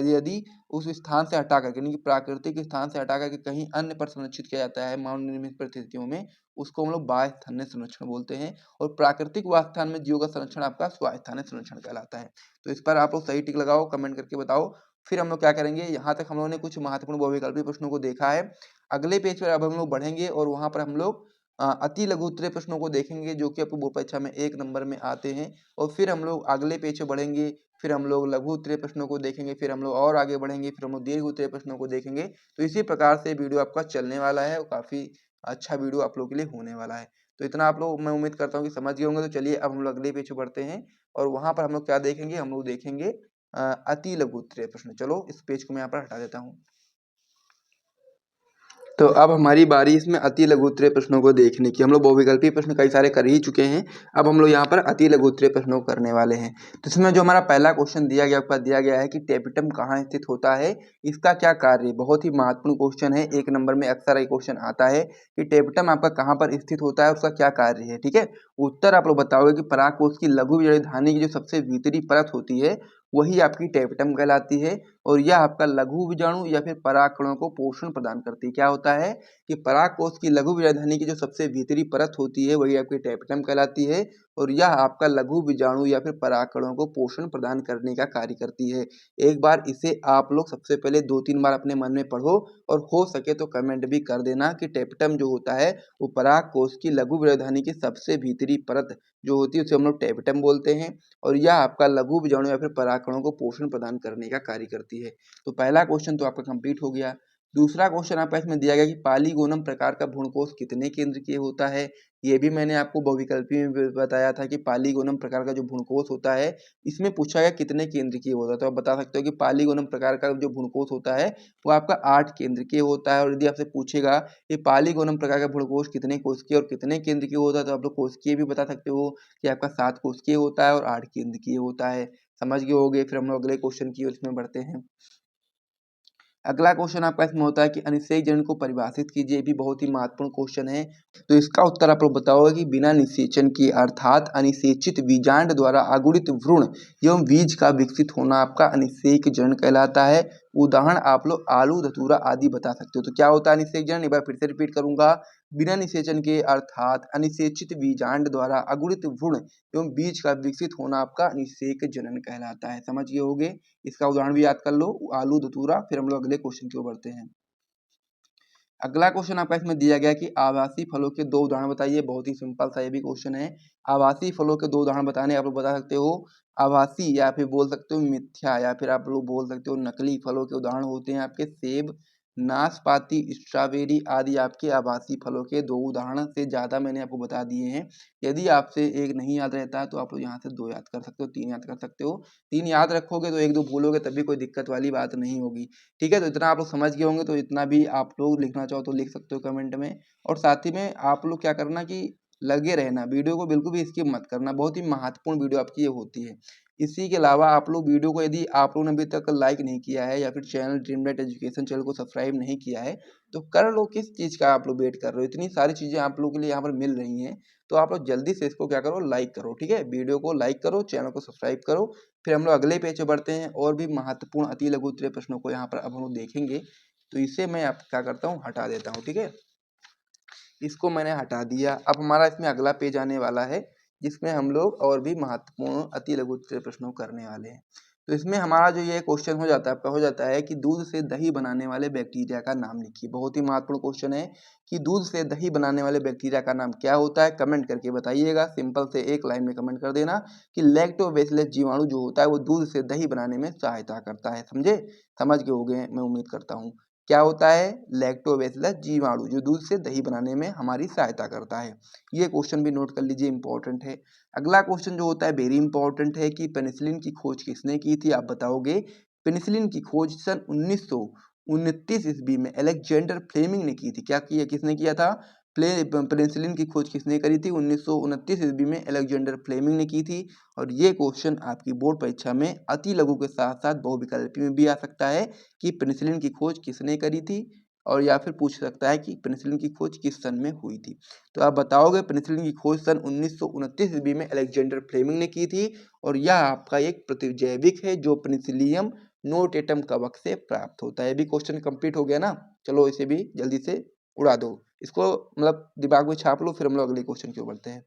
यदि उस स्थान से हटा करके, यानी कि प्राकृतिक स्थान से हटा करके कहीं अन्य पर संरक्षित किया जाता है मानव निर्मित परिस्थितियों में, उसको हम लोग बाह्यस्थानीय संरक्षण बोलते हैं। और प्राकृतिक वासस्थान में जीवों का संरक्षण आपका स्वास्थानीय संरक्षण कहलाता है। तो इस पर आप लोग सही टिक लगाओ, कमेंट करके बताओ। फिर हम लोग क्या करेंगे, यहाँ तक हम लोगों ने कुछ महत्वपूर्ण बहुविकल्पी प्रश्नों को देखा है। अगले पेज पर अब हम लोग बढ़ेंगे और वहां पर हम लोग अति लघु उत्तरीय प्रश्नों को देखेंगे, जो कि आपको बोर्ड परीक्षा में 1 नंबर में आते हैं। और फिर हम लोग अगले पेज पे बढ़ेंगे, फिर हम लोग लघु उत्तरीय प्रश्नों को देखेंगे, फिर हम लोग और आगे बढ़ेंगे, फिर हम लोग दीर्घ उत्तरीय प्रश्नों को देखेंगे। तो इसी प्रकार से वीडियो आपका चलने वाला है और काफ़ी अच्छा वीडियो आप लोगों के लिए होने वाला है। तो इतना आप लोग मैं उम्मीद करता हूँ कि समझ गए होंगे। तो चलिए अब हम लोग अगले पेज पे बढ़ते हैं और वहाँ पर हम लोग क्या देखेंगे, हम लोग देखेंगे अति लघु उत्तरीय प्रश्न। चलो इस पेज को मैं यहाँ पर हटा देता हूँ। तो अब हमारी बारी इसमें अति लघु उत्तरीय प्रश्नों को देखने की। हम लोग बहुविकल्पीय प्रश्न कई सारे कर ही चुके हैं, अब हम लोग यहाँ पर अति लघु उत्तरीय प्रश्नों को करने वाले हैं। तो इसमें जो हमारा पहला क्वेश्चन दिया गया है कि टेपिटम कहाँ स्थित होता है, इसका क्या कार्य है। बहुत ही महत्वपूर्ण क्वेश्चन है, 1 नंबर में अक्सर ये क्वेश्चन आता है कि टेपिटम आपका कहाँ पर स्थित होता है, उसका क्या कार्य है। ठीक है, उत्तर आप लोग बताओगे कि परागकोश की लघु विजयधानी की जो सबसे भीतरी परत होती है वही आपकी टेपिटम कहलाती है और यह आपका लघु बीजाणु या फिर परागकणों को पोषण प्रदान करती है। क्या होता है कि परागकोश की लघु बीजाणु की जो सबसे भीतरी परत होती है वही आपकी टेपिटम कहलाती है और यह आपका लघु बीजाणु या फिर परागकणों को पोषण प्रदान करने का कार्य करती है। एक बार इसे आप लोग सबसे पहले 2-3 बार अपने मन में पढ़ो और हो सके तो कमेंट भी कर देना कि टेपिटम जो होता है वो परागकोश की लघु बीजाणु की सबसे भीतरी परत जो होती है उसे हम लोग टेपिटम बोलते हैं और यह आपका लघु बीजाणु या फिर परागकणों को पोषण प्रदान करने का कार्य करती है। तो पहला क्वेश्चन तो आपका कंप्लीट हो गया। दूसरा क्वेश्चन आपका इसमें दिया गया कि पालीगोनम प्रकार का भ्रूणकोश कितने केंद्रकीय होता है। ये भी मैंने आपको बहुविकल्पी में बताया था कि पालीगोनम प्रकार का जो भ्रूणकोश होता है इसमें पूछा गया कितने केंद्रकीय होता है। तो आप बता सकते हो कि पालीगोनम प्रकार का जो भ्रूणकोश होता है वो आपका 8 केंद्रकीय होता है। और यदि आपसे पूछेगा कि पालीगोनम प्रकार का भ्रूणकोश कितने कोशिकीय और कितने केंद्रकीय होता है तो आप लोग कोशिकीय भी बता सकते हो कि आपका 7 कोशिकीय होता है और 8 केंद्रकीय होता है। समझ गए होगे। फिर हम लोग अगले क्वेश्चन की ओर इसमें बढ़ते हैं। अगला क्वेश्चन आपका इसमें होता है कि अनिषेक जनन को परिभाषित कीजिए। भी बहुत ही महत्वपूर्ण क्वेश्चन है। तो इसका उत्तर आप लोग बताओगे कि बिना निषेचन की अर्थात अनिषेचित बीजांड द्वारा अगुणित भ्रूण एवं बीज का विकसित होना आपका अनिषेक जनन कहलाता है। उदाहरण आप लोग आलू, धतूरा आदि बता सकते हो। तो क्या होता है अनिषेक जनन, एक बार फिर से रिपीट करूंगा। बिना निषेचन के अर्थात अनिषेचित बीजांड द्वारा अगुणित भ्रूण एवं बीज का विकसित होना आपका अनिषेक जनन कहलाता है। समझ गए होगे। इसका उदाहरण भी याद कर लो, आलू, धतूरा। फिर हम लोग अगले क्वेश्चन की ओर बढ़ते हैं। अगला क्वेश्चन आपका इसमें दिया गया कि आभासी फलों के 2 उदाहरण बताइए। बहुत ही सिंपल सा ये भी क्वेश्चन है। आभासी फलों के 2 उदाहरण बताने आप लोग बता सकते हो। आभासी या फिर बोल सकते हो मिथ्या या फिर आप लोग बोल सकते हो नकली फलों के उदाहरण होते हैं आपके सेब, नाशपाती, स्ट्रॉबेरी आदि आपके आभासी फलों के 2 उदाहरण। से ज़्यादा मैंने आपको बता दिए हैं। यदि आपसे एक नहीं याद रहता है तो आप लोग यहाँ से 2 याद कर सकते हो, 3 याद कर सकते हो। 3 याद रखोगे तो 1-2 भूलोगे तब भी कोई दिक्कत वाली बात नहीं होगी। ठीक है, तो इतना आप लोग समझ गए होंगे। तो इतना भी आप लोग लिखना चाहो तो लिख सकते हो कमेंट में। और साथ ही में आप लोग क्या करना कि लगे रहना, वीडियो को बिल्कुल भी स्किप मत करना। बहुत ही महत्वपूर्ण वीडियो आपकी ये होती है। इसी के अलावा आप लोग वीडियो को यदि आप लोगों ने अभी तक लाइक नहीं किया है या फिर चैनल ड्रीमलाइट एजुकेशन चैनल को सब्सक्राइब नहीं किया है तो कर लो। किस चीज़ का आप लोग वेट कर रहे हो, इतनी सारी चीज़ें आप लोगों के लिए यहाँ पर मिल रही हैं। तो आप लोग जल्दी से इसको क्या करो, लाइक करो। ठीक है, वीडियो को लाइक करो, चैनल को सब्सक्राइब करो। फिर हम लोग अगले पेज पे बढ़ते हैं और भी महत्वपूर्ण अति लघु उत्तरीय प्रश्नों को यहाँ पर अब हम लोग देखेंगे। तो इसे मैं आप क्या करता हूँ, हटा देता हूँ। ठीक है, इसको मैंने हटा दिया। अब हमारा इसमें अगला पेज आने वाला है जिसमें हम लोग और भी महत्वपूर्ण अति लघु उत्तरीय प्रश्नों करने वाले हैं। तो इसमें हमारा जो ये क्वेश्चन हो जाता है कि दूध से दही बनाने वाले बैक्टीरिया का नाम लिखिए। बहुत ही महत्वपूर्ण क्वेश्चन है कि दूध से दही बनाने वाले बैक्टीरिया का नाम क्या होता है। कमेंट करके बताइएगा। सिंपल से एक लाइन में कमेंट कर देना कि लैक्टोबैसिलस जीवाणु जो होता है वो दूध से दही बनाने में सहायता करता है। समझे, समझ के हो गए मैं उम्मीद करता हूँ। क्या होता है, लैक्टोबैसिलस जीवाणु जो दूध से दही बनाने में हमारी सहायता करता है। ये क्वेश्चन भी नोट कर लीजिए, इंपॉर्टेंट है। अगला क्वेश्चन जो होता है वेरी इंपॉर्टेंट है कि पेनिसिलिन की खोज किसने की थी। आप बताओगे पेनिसिलिन की खोज सन 1929 ईस्वी में अलेक्जेंडर फ्लेमिंग ने की थी। क्या किया, किसने किया था, पेनिसिलिन की खोज किसने करी थी, 1929 ईस्वी में अलेक्जेंडर फ्लेमिंग ने की थी। और ये क्वेश्चन आपकी बोर्ड परीक्षा में अति लघु के साथ साथ बहुविकल्पी में भी आ सकता है कि पेनिसिलिन की खोज किसने करी थी, और या फिर पूछ सकता है कि पेनिसिलिन की खोज किस सन में हुई थी। तो आप बताओगे पेनिसिलिन की खोज सन 1929 ईस्वी में अलेक्जेंडर फ्लेमिंग ने की थी और यह आपका एक प्रतिजैविक है जो पेनिसिलियम नोटेटम कवक से प्राप्त होता है। ये भी क्वेश्चन कंप्लीट हो गया ना। चलो इसे भी जल्दी से उड़ा दो, इसको मतलब दिमाग में छाप लो। फिर हम लोग अगले क्वेश्चन की ओर बढ़ते हैं।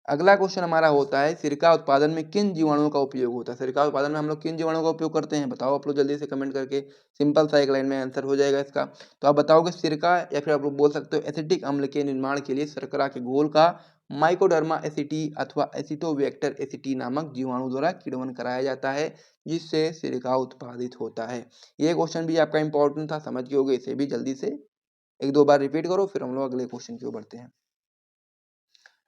अगला क्वेश्चन हमारा होता है सिरका उत्पादन में किन जीवाणुओं का उपयोग होता है। सिरका उत्पादन में हम लोग किन जीवाणुओं का उपयोग करते हैं, बताओ आप लोग जल्दी से कमेंट करके। सिंपल सा एक लाइन में आंसर हो जाएगा इसका। तो आप बताओगे सिरका या फिर आप लोग बोल सकते हो एसिटिक अम्ल के निर्माण के लिए शर्करा के घोल का माइकोडर्मा एसिटी अथवा एसिटोबैक्टर एसिटी नामक जीवाणु द्वारा किण्वन कराया जाता है, जिससे सिलिका उत्पादित होता है। ये क्वेश्चन भी आपका इंपॉर्टेंट था, समझ गए होगे। इसे भी जल्दी से एक दो बार रिपीट करो, फिर हम लोग अगले क्वेश्चन की ओर बढ़ते हैं।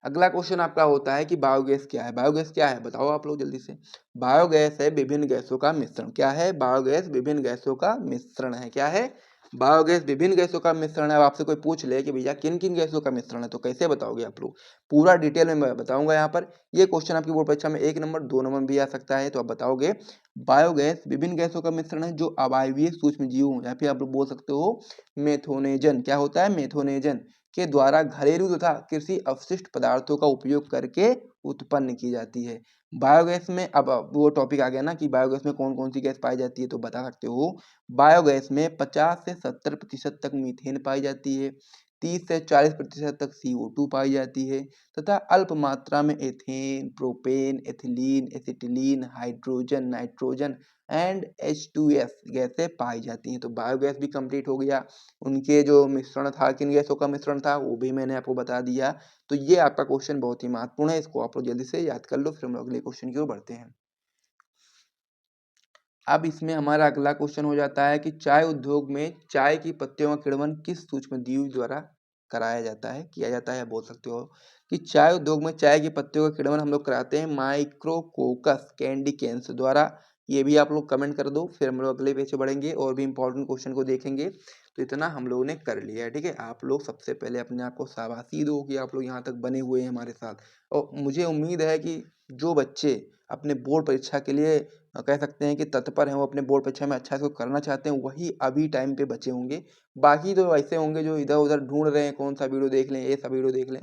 अगला क्वेश्चन आपका होता है कि बायोगैस क्या है। बायोगैस क्या है बताओ आप लोग जल्दी से। बायोगैस है विभिन्न गैसों का मिश्रण। क्या है? बायोगैस विभिन्न गैसों का मिश्रण है। क्या है? बायोगैस विभिन्न गैसों का मिश्रण है। अब आपसे कोई पूछ ले कि भैया किन किन गैसों का मिश्रण है, तो कैसे बताओगे आप लोग? पूरा डिटेल में मैं बताऊंगा यहाँ पर। ये क्वेश्चन आपकी बोर्ड परीक्षा में 1 नंबर 2 नंबर भी आ सकता है। तो आप बताओगे बायोगैस विभिन्न गैसों का मिश्रण है जो अवायवीय सूक्ष्म जीव या फिर आप लोग बोल सकते हो मेथोनेजन। क्या होता है? मेथोनेजन के द्वारा घरेलू तथा कृषि अवशिष्ट पदार्थों का उपयोग करके उत्पन्न की जाती है। बायोगैस में अब वो टॉपिक आ गया ना कि बायोगैस में कौन कौन सी गैस पाई जाती है, तो बता सकते हो बायोगैस में 50 से 70% तक मीथेन पाई जाती है, 30 से 40% तक CO2 पाई जाती है तथा अल्प मात्रा में ethane, propane, ethylene, acetylene, hydrogen, nitrogen and H2S गैसें पाई जाती हैं। तो बायोगैस भी कंप्लीट हो गया। उनके जो मिश्रण था, किन गैसों का मिश्रण था, वो भी मैंने आपको बता दिया। तो ये आपका क्वेश्चन बहुत ही महत्वपूर्ण है, इसको आप लोग जल्दी से याद कर लो, फिर हम लोग अगले क्वेश्चन की ओर बढ़ते हैं। अब इसमें हमारा अगला क्वेश्चन हो जाता है कि चाय उद्योग में चाय की पत्तियों का किण्वन किस सूक्ष्मजीव द्वारा कराया जाता है, किया जाता है। बोल सकते हो कि चाय उद्योग में चाय की पत्तियों का किण्वन हम लोग कराते हैं माइक्रोकोकस कैंडिकेंस द्वारा। ये भी आप लोग कमेंट कर दो, फिर हम लोग अगले पेज पे बढ़ेंगे और भी इंपॉर्टेंट क्वेश्चन को देखेंगे। तो इतना हम लोगों ने कर लिया है, ठीक है। आप लोग सबसे पहले अपने आप को शाबाशी दो कि आप लोग यहाँ तक बने हुए हैं हमारे साथ। और मुझे उम्मीद है कि जो बच्चे अपने बोर्ड परीक्षा के लिए कह सकते हैं कि तत्पर हैं, वो अपने बोर्ड परीक्षा में अच्छा से करना चाहते हैं, वही अभी टाइम पे बचे होंगे। बाकी तो ऐसे होंगे जो इधर उधर ढूंढ रहे हैं कौन सा वीडियो देख लें, ये सब वीडियो देख लें।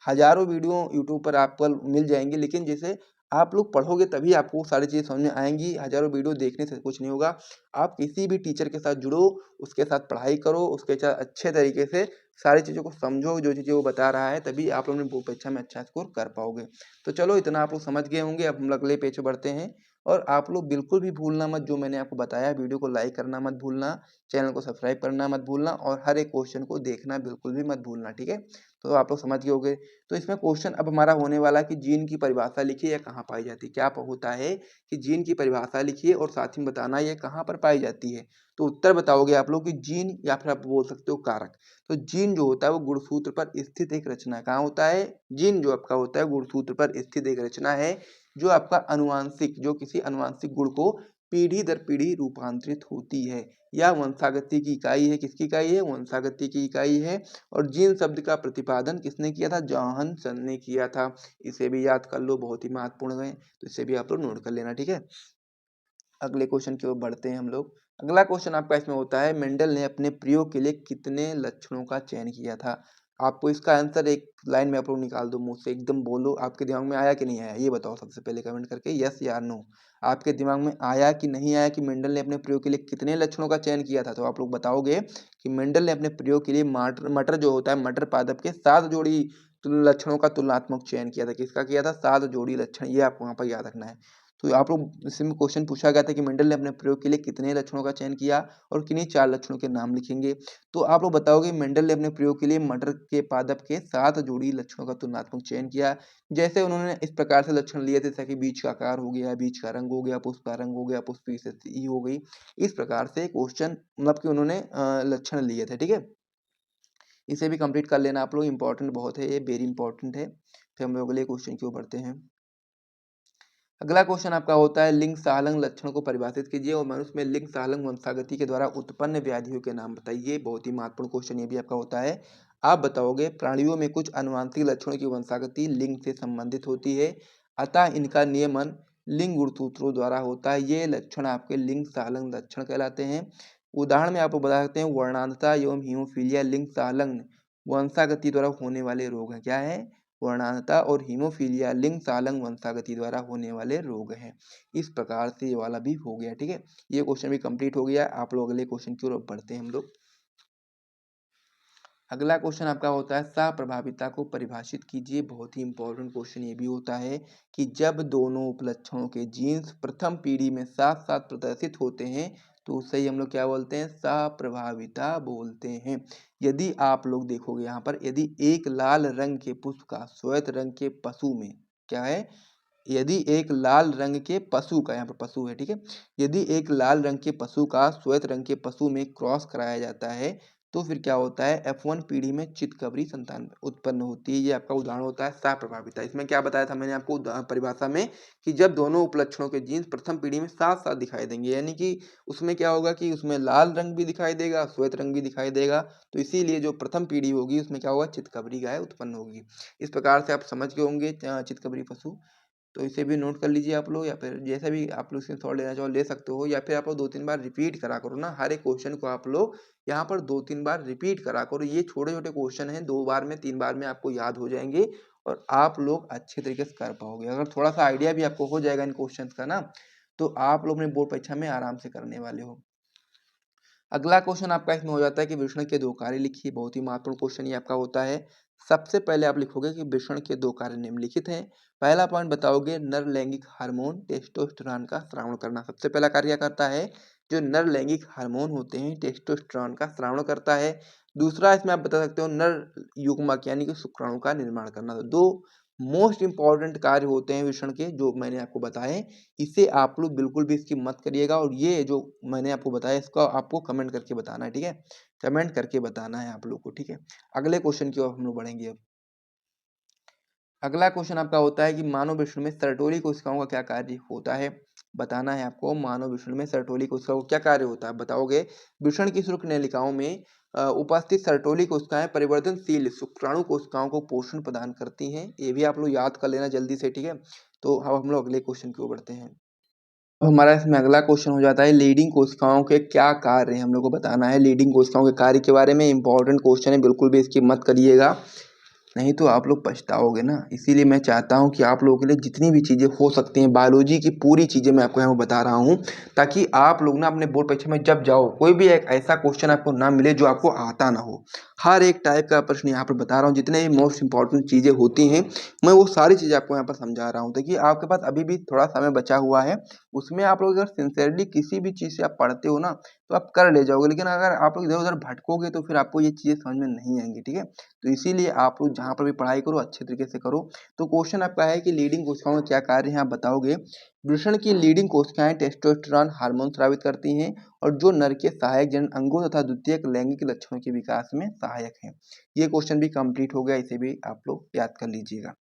हजारों वीडियो यूट्यूब पर आपको मिल जाएंगे, लेकिन जैसे आप लोग पढ़ोगे तभी आपको सारी चीज़ें समझ में आएंगी। हजारों वीडियो देखने से कुछ नहीं होगा। आप किसी भी टीचर के साथ जुड़ो, उसके साथ पढ़ाई करो, उसके साथ अच्छे तरीके से सारी चीज़ों को समझो, जो चीज़ें वो बता रहा है, तभी आप लोग अपनी बोर्ड परीक्षा में अच्छा स्कोर कर पाओगे। तो चलो इतना आप लोग समझ गए होंगे। अब हम अगले पेज पे बढ़ते हैं। और आप लोग बिल्कुल भी भूलना मत, जो मैंने आपको बताया, वीडियो को लाइक करना मत भूलना, चैनल को सब्सक्राइब करना मत भूलना और हर एक क्वेश्चन को देखना बिल्कुल भी मत भूलना, ठीक है। तो आप लोग समझ गए होंगे। तो इसमें क्वेश्चन अब हमारा होने वाला है कि जीन की परिभाषा लिखिए, या कहाँ पाई जाती है। क्या होता है कि जीन की परिभाषा लिखिए और साथ ही में बताना ये कहाँ पर पाई जाती है। तो उत्तर बताओगे आप लोग कि जीन, या फिर आप बोल सकते हो कारक। तो जीन जो होता है वो गुणसूत्र पर स्थित एक रचना। कहाँ होता है? जीन जो आपका होता है गुणसूत्र पर स्थित एक रचना है, जो आपका अनुवांशिक, जो किसी अनुवांशिक गुण को पीढ़ी दर पीढ़ी रूपांतरित होती है, या वंशागति की इकाई है। किसकी इकाई है? वंशागति की इकाई है। और जीन शब्द का प्रतिपादन किसने किया था? जॉनसन ने किया था। इसे भी याद कर लो, बहुत ही महत्वपूर्ण है, तो इसे भी आप लोग नोट कर लेना, ठीक है। अगले क्वेश्चन की ओर बढ़ते हैं हम लोग। अगला क्वेश्चन आपका इसमें होता है मेंडल ने अपने प्रयोग के लिए कितने लक्षणों का चयन किया था। आपको इसका आंसर एक लाइन में आप लोग निकाल दो, मुंह से एकदम बोलो। आपके दिमाग में आया कि नहीं आया, ये बताओ सबसे पहले कमेंट करके, यस या नो। आपके दिमाग में आया कि नहीं आया कि मेंडल ने अपने प्रयोग के लिए कितने लक्षणों का चयन किया था। तो आप लोग बताओगे कि मेंडल ने अपने प्रयोग के लिए मटर जो होता है, मटर पादप के 7 जोड़ी लक्षणों का तुलनात्मक चयन किया था। किसका किया था? 7 जोड़ी लक्षण। ये आपको वहां पर याद रखना है। तो आप लोग, इसमें क्वेश्चन पूछा गया था कि मेंडल ने अपने प्रयोग के लिए कितने लक्षणों का चयन किया और किन्हीं 4 लक्षणों के नाम लिखेंगे। तो आप लोग बताओगे मेंडल ने अपने प्रयोग के लिए मटर के पादप के 7 जोड़ी लक्षणों का तुलनात्मक चयन किया। जैसे उन्होंने इस प्रकार से लक्षण लिए थे, जैसे कि बीज का आकार हो गया, बीज का रंग हो गया, पुष्प का रंग हो गया, पुष्प की स्थिति हो गई। इस प्रकार से क्वेश्चन मतलब कि उन्होंने लक्षण लिए थे, ठीक है। इसे भी कंप्लीट कर लेना आप लोग, इंपॉर्टेंट बहुत है, ये वेरी इंपॉर्टेंट है। फिर हम लोग अगले क्वेश्चन की ओर बढ़ते हैं। अगला क्वेश्चन आपका होता है लिंग सालंग लक्षण को परिभाषित कीजिए और मनुष्य में लिंग सालंग वंशागति के द्वारा उत्पन्न व्याधियों के नाम बताइए। बहुत ही महत्वपूर्ण क्वेश्चन ये भी आपका होता है। आप बताओगे प्राणियों में कुछ अनुवांशिक लक्षणों की वंशागति लिंग से संबंधित होती है, अतः इनका नियमन लिंग गुणसूत्रों द्वारा होता है। ये लक्षण आपके लिंग सालंग लक्षण कहलाते हैं। उदाहरण में आपको बता सकते हैं वर्णांधता एवं हीमोफीलिया लिंग सालंग वंशागति द्वारा होने वाले रोग हैं। क्या है? वर्णांधता और हीमोफीलिया लिंग सालंग वंशागति द्वारा होने वाले रोग हैं। इस प्रकार से ये वाला भी हो गया, ठीक है। ये क्वेश्चन भी कंप्लीट हो गया। आप लोग अगले क्वेश्चन की ओर बढ़ते हैं हम लोग। अगला क्वेश्चन आपका होता है सहप्रभाविता को परिभाषित कीजिए। बहुत ही इंपॉर्टेंट क्वेश्चन ये भी होता है कि जब दोनों उपलक्षणों के जीन्स प्रथम पीढ़ी में साथ साथ प्रदर्शित होते हैं तो उससे ही हम लोग क्या बोलते हैं, सप्रभाविता बोलते हैं। यदि आप लोग देखोगे यहाँ पर, यदि एक लाल रंग के पुष्प का श्वेत रंग के पशु में, क्या है, यदि एक लाल रंग के पशु का, यहाँ पर पशु है, ठीक है, यदि एक लाल रंग के पशु का श्वेत रंग के पशु में क्रॉस कराया जाता है तो फिर क्या होता है, F1 पीढ़ी में चितकबरी संतान उत्पन्न होती है। ये आपका उदाहरण होता है सप्रभाविता। इसमें क्या बताया था मैंने आपको परिभाषा में, कि जब दोनों उपलक्षणों के जीन्स प्रथम पीढ़ी में साथ साथ दिखाई देंगे, यानी कि उसमें क्या होगा कि उसमें लाल रंग भी दिखाई देगा, श्वेत रंग भी दिखाई देगा, तो इसीलिए जो प्रथम पीढ़ी होगी उसमें क्या होगा, चितकबरी गाय उत्पन्न होगी। इस प्रकार से आप समझ गए होंगे चितकबरी पशु। तो इसे भी नोट कर लीजिए आप लोग, या फिर जैसा भी आप लोग स्क्रीनशॉट लेना चाहो ले सकते हो, या फिर आप लोग 2-3 बार रिपीट करा करो ना, हर एक क्वेश्चन को आप लोग यहाँ पर 2-3 बार रिपीट करा करो। ये छोटे छोटे क्वेश्चन हैं, 2 बार में 3 बार में आपको याद हो जाएंगे और आप लोग अच्छे तरीके से कर पाओगे। अगर थोड़ा सा आइडिया भी आपको हो जाएगा इन क्वेश्चन का ना, तो आप लोग अपने बोर्ड परीक्षा में आराम से करने वाले हो। अगला क्वेश्चन आपका इसमें हो जाता है कि वृषण के 2 कार्य लिखिए। बहुत ही महत्वपूर्ण क्वेश्चन ये आपका होता है। सबसे पहले आप लिखोगे कि वृषण के 2 कार्य निम्नलिखित हैं। पहला पॉइंट बताओगे, नर लैंगिक हार्मोन टेस्टोस्टेरोन का स्रावण करना। सबसे पहला कार्य क्या करता है, जो नर लैंगिक हार्मोन होते हैं टेस्टोस्टेरोन का स्रावण करता है। दूसरा इसमें आप बता सकते हो नर युग्मक यानी कि शुक्राणु का निर्माण करना। तो 2 मोस्ट इंपॉर्टेंट कार्य होते हैं वृषण के, जो मैंने आपको बताए। इसे आप लोग बिल्कुल भी स्किप मत करिएगा, और ये जो मैंने आपको बताया इसका आपको कमेंट करके बताना है, ठीक है, कमेंट करके बताना है आप लोग को, ठीक है। अगले क्वेश्चन की ओर हम लोग बढ़ेंगे अब। अगला क्वेश्चन आपका होता है कि मानव वृषण में सर्टोली कोशिकाओं का क्या कार्य होता है, बताना है आपको। मानव वृषण में सर्टोली कोशिकाओं का क्या कार्य होता है बताओगे। वृषण की शुक्र नलिकाओं में उपस्थित सर्टोली कोशिकाएं परिवर्तनशील शुक्राणु कोशिकाओं को पोषण प्रदान करती हैं। ये भी आप लोग याद कर लेना जल्दी से, ठीक है। तो अब हम लोग अगले क्वेश्चन की ओर बढ़ते हैं। हमारा इसमें अगला क्वेश्चन हो जाता है, लीडिंग कोशिकाओं के क्या कार्य हैं, हम लोग को बताना है। लीडिंग कोशिकाओं के कार्य के बारे में इंपॉर्टेंट क्वेश्चन है, बिल्कुल भी इसकी मत करिएगा, नहीं तो आप लोग पछताओगे ना। इसीलिए मैं चाहता हूं कि आप लोगों के लिए जितनी भी चीज़ें हो सकती हैं, बायोलॉजी की पूरी चीज़ें मैं आपको यहाँ पर बता रहा हूं, ताकि आप लोग ना अपने बोर्ड परीक्षा में जब जाओ, कोई भी एक ऐसा क्वेश्चन आपको ना मिले जो आपको आता ना हो। हर एक टाइप का प्रश्न यहाँ पर बता रहा हूँ, जितने भी मोस्ट इंपॉर्टेंट चीज़ें होती हैं मैं वो सारी चीज़ें आपको यहाँ पर समझा रहा हूँ। देखिए आपके पास अभी भी थोड़ा समय बचा हुआ है, उसमें आप लोग अगर सिंसियरली किसी भी चीज़ से आप पढ़ते हो ना तो आप कर ले जाओगे, लेकिन अगर आप लोग इधर उधर भटकोगे तो फिर आपको ये चीज़ें समझ में नहीं आएंगी, ठीक है। तो इसीलिए आप लोग जहाँ पर भी पढ़ाई करो अच्छे तरीके से करो। तो क्वेश्चन आपका है कि लीडिंग कोशिकाओं में क्या कार्य है, आप बताओगे। वृषण की लीडिंग कोशिकाएं टेस्टोस्टेरोन हार्मोन स्रावित करती हैं और जो नर के सहायक जनन अंगों तथा द्वितीयक लैंगिक लक्षणों के विकास में सहायक हैं। ये क्वेश्चन भी कंप्लीट हो गया, इसे भी आप लोग याद कर लीजिएगा।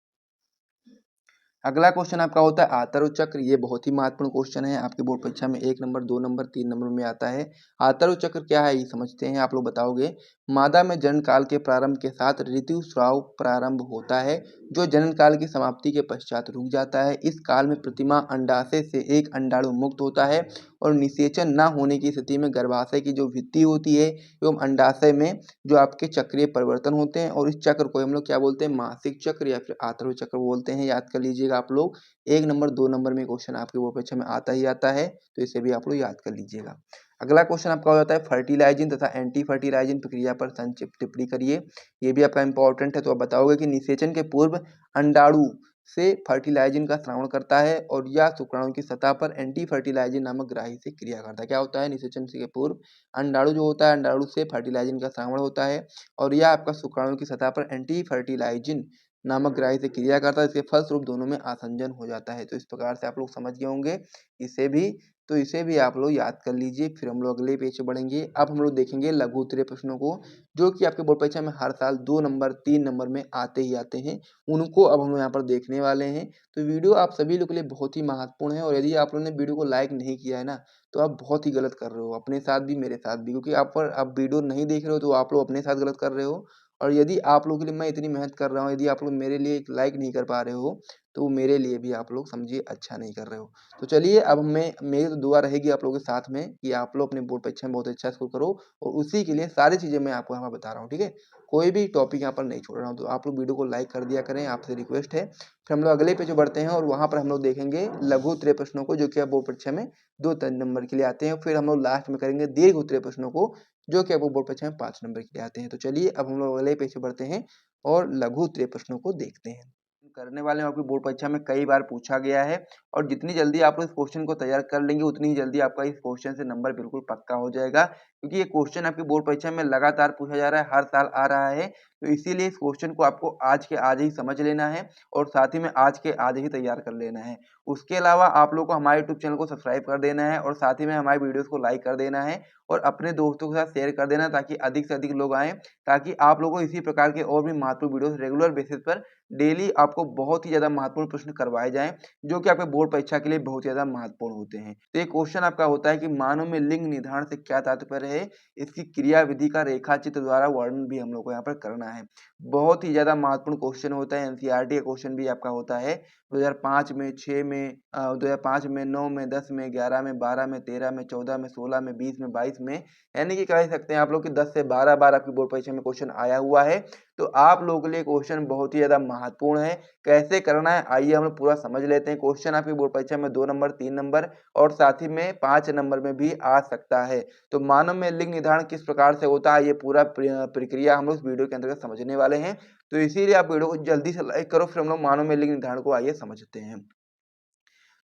अगला क्वेश्चन आपका होता है आतर्व चक्र। ये बहुत ही महत्वपूर्ण क्वेश्चन है, आपके बोर्ड परीक्षा में 1 नंबर 2 नंबर 3 नंबर में आता है। आतर्व चक्र क्या है ये समझते हैं, आप लोग बताओगे। मादा में जनन काल के प्रारंभ के साथ ऋतुस्राव प्रारंभ होता है, जो जनन काल की समाप्ति के पश्चात रुक जाता है। इस काल में प्रतिमा अंडाशय से एक अंडाणु मुक्त होता है और निषेचन न होने की स्थिति में गर्भाशय की जो भित्ति होती है एवं अंडाशय में जो आपके चक्रीय परिवर्तन होते हैं, और इस चक्र को हम लोग क्या बोलते हैं, मासिक चक्र या फिर आतर्व चक्र बोलते हैं। याद कर लीजिएगा आप लोग, 1 नंबर 2 नंबर में क्वेश्चन आपके बोर्ड परीक्षा में आता ही आता है, तो इसे भी आप लोग याद कर लीजिएगा। अगला क्वेश्चन आपका हो जाता है फर्टिलाइजिंग तथा एंटी फर्टिलाइजिंग प्रक्रिया पर संक्षिप्त टिप्पणी करिए। ये भी आपका इंपॉर्टेंट है। तो आप बताओगे कि निषेचन के पूर्व अंडाणु से फर्टिलाइजिन का स्रावण करता है और यह शुक्राणु की सतह पर एंटी फर्टिलाइजिन नामक ग्राही से क्रिया करता है। क्या होता है, निषेचन के पूर्व अंडाणु जो होता है, अंडाणु से फर्टिलाइजिन का स्रावण होता है और यह आपका शुक्राणु की सतह पर एंटी फर्टिलाइजिन नामक ग्राही से क्रिया करता है। इसके फलस्वरूप दोनों में आसंजन हो जाता है। तो इस प्रकार से आप लोग समझ गए होंगे इसे भी, तो इसे भी आप लोग याद कर लीजिए। फिर हम लोग अगले पेज पे बढ़ेंगे। अब हम लोग देखेंगे लघु उत्तरीय प्रश्नों को, जो कि आपके बोर्ड परीक्षा में हर साल 2 नंबर 3 नंबर में आते ही आते हैं, उनको अब हम लोग यहाँ पर देखने वाले हैं। तो वीडियो आप सभी लोग के लिए बहुत ही महत्वपूर्ण है, और यदि आप लोगों ने वीडियो को लाइक नहीं किया है ना, तो आप बहुत ही गलत कर रहे हो, अपने साथ भी मेरे साथ भी, क्योंकि आप वीडियो नहीं देख रहे हो तो आप लोग अपने साथ गलत कर रहे हो। और यदि आप लोगों के लिए मैं इतनी मेहनत कर रहा हूँ, यदि आप लोग मेरे लिए एक लाइक नहीं कर पा रहे हो, तो मेरे लिए भी आप लोग समझिए अच्छा नहीं कर रहे हो। तो चलिए अब मैं मेरी तो दुआ रहेगी आप लोगों के साथ में कि आप लोग अपने बोर्ड परीक्षा में बहुत अच्छा स्कोर करो, और उसी के लिए सारी चीज़ें मैं आपको यहाँ पर बता रहा हूँ, ठीक है। कोई भी टॉपिक यहाँ पर नहीं छोड़ रहा हूँ, तो आप लोग वीडियो को लाइक कर दिया करें, आपसे रिक्वेस्ट है। फिर हम लोग अगले पेज पे बढ़ते हैं और वहाँ पर हम लोग देखेंगे लघु उत्तरीय प्रश्नों को, जो कि आप बोर्ड परीक्षा में 2 नंबर के लिए आते हैं। फिर हम लोग लास्ट में करेंगे दीर्घ उत्तरीय प्रश्नों को, जो कि आपको बोर्ड परीक्षा में 5 नंबर के लिए आते हैं। तो चलिए अब हम लोग अगले पेज पे बढ़ते हैं और लघु उत्तरीय प्रश्नों को देखते हैं। करने वाले हैं आपकी बोर्ड परीक्षा में कई बार पूछा गया है और जितनी जल्दी आप लोग इस क्वेश्चन को तैयार कर लेंगे उतनी ही जल्दी आपका इस क्वेश्चन से नंबर बिल्कुल पक्का हो जाएगा, क्योंकि ये क्वेश्चन आपकी बोर्ड परीक्षा में लगातार पूछा जा रहा है, हर साल आ रहा है। तो इसीलिए इस क्वेश्चन को आपको आज के आज ही समझ लेना है और साथ ही में आज के आज ही तैयार कर लेना है। उसके अलावा आप लोग को हमारे यूट्यूब चैनल को सब्सक्राइब कर देना है और साथ ही में हमारे वीडियोस को लाइक कर देना है और अपने दोस्तों के साथ शेयर कर देना, ताकि अधिक से अधिक लोग आएँ, ताकि आप लोगों को इसी प्रकार के और भी महत्वपूर्ण वीडियोस रेगुलर बेसिस पर डेली आपको बहुत ही ज़्यादा महत्वपूर्ण प्रश्न करवाए जाएँ, जो कि आपके बोर्ड परीक्षा के लिए बहुत ज़्यादा महत्वपूर्ण होते हैं। तो ये क्वेश्चन आपका होता है कि मानव में लिंग निर्धारण से क्या तात्पर्य है? इसकी क्रिया विधि का रेखाचित्र द्वारा वर्णन भी हम लोग को यहाँ पर करना है। बहुत ही ज़्यादा महत्वपूर्ण क्वेश्चन होता है, एनसीईआरटी का क्वेश्चन भी आपका होता है 2005 में, 6 में 2005 में, 9 में, 10 में, 11 में, 12 में, 13 में, 14 में, 16 में, 20 में, 22 में, यानी कि कह सकते हैं आप लोग कि 10 से 12 बार आपकी बोर्ड परीक्षा में क्वेश्चन आया हुआ है। तो आप लोगों के लिए क्वेश्चन बहुत ही ज़्यादा महत्वपूर्ण है। कैसे करना है आइए हम लोग पूरा समझ लेते हैं। क्वेश्चन आपकी बोर्ड परीक्षा में 2 नंबर, 3 नंबर और साथ ही में 5 नंबर में भी आ सकता है। तो मानव में लिंग निर्धारण किस प्रकार से होता है, ये पूरा प्रक्रिया हम लोग इस वीडियो के अंतर्गत समझने वाले हैं। तो इसीलिए आप वीडियो को जल्दी से लाइक करो, फिर हम लोग मानव में लिंग निर्धारण को आइए समझते हैं।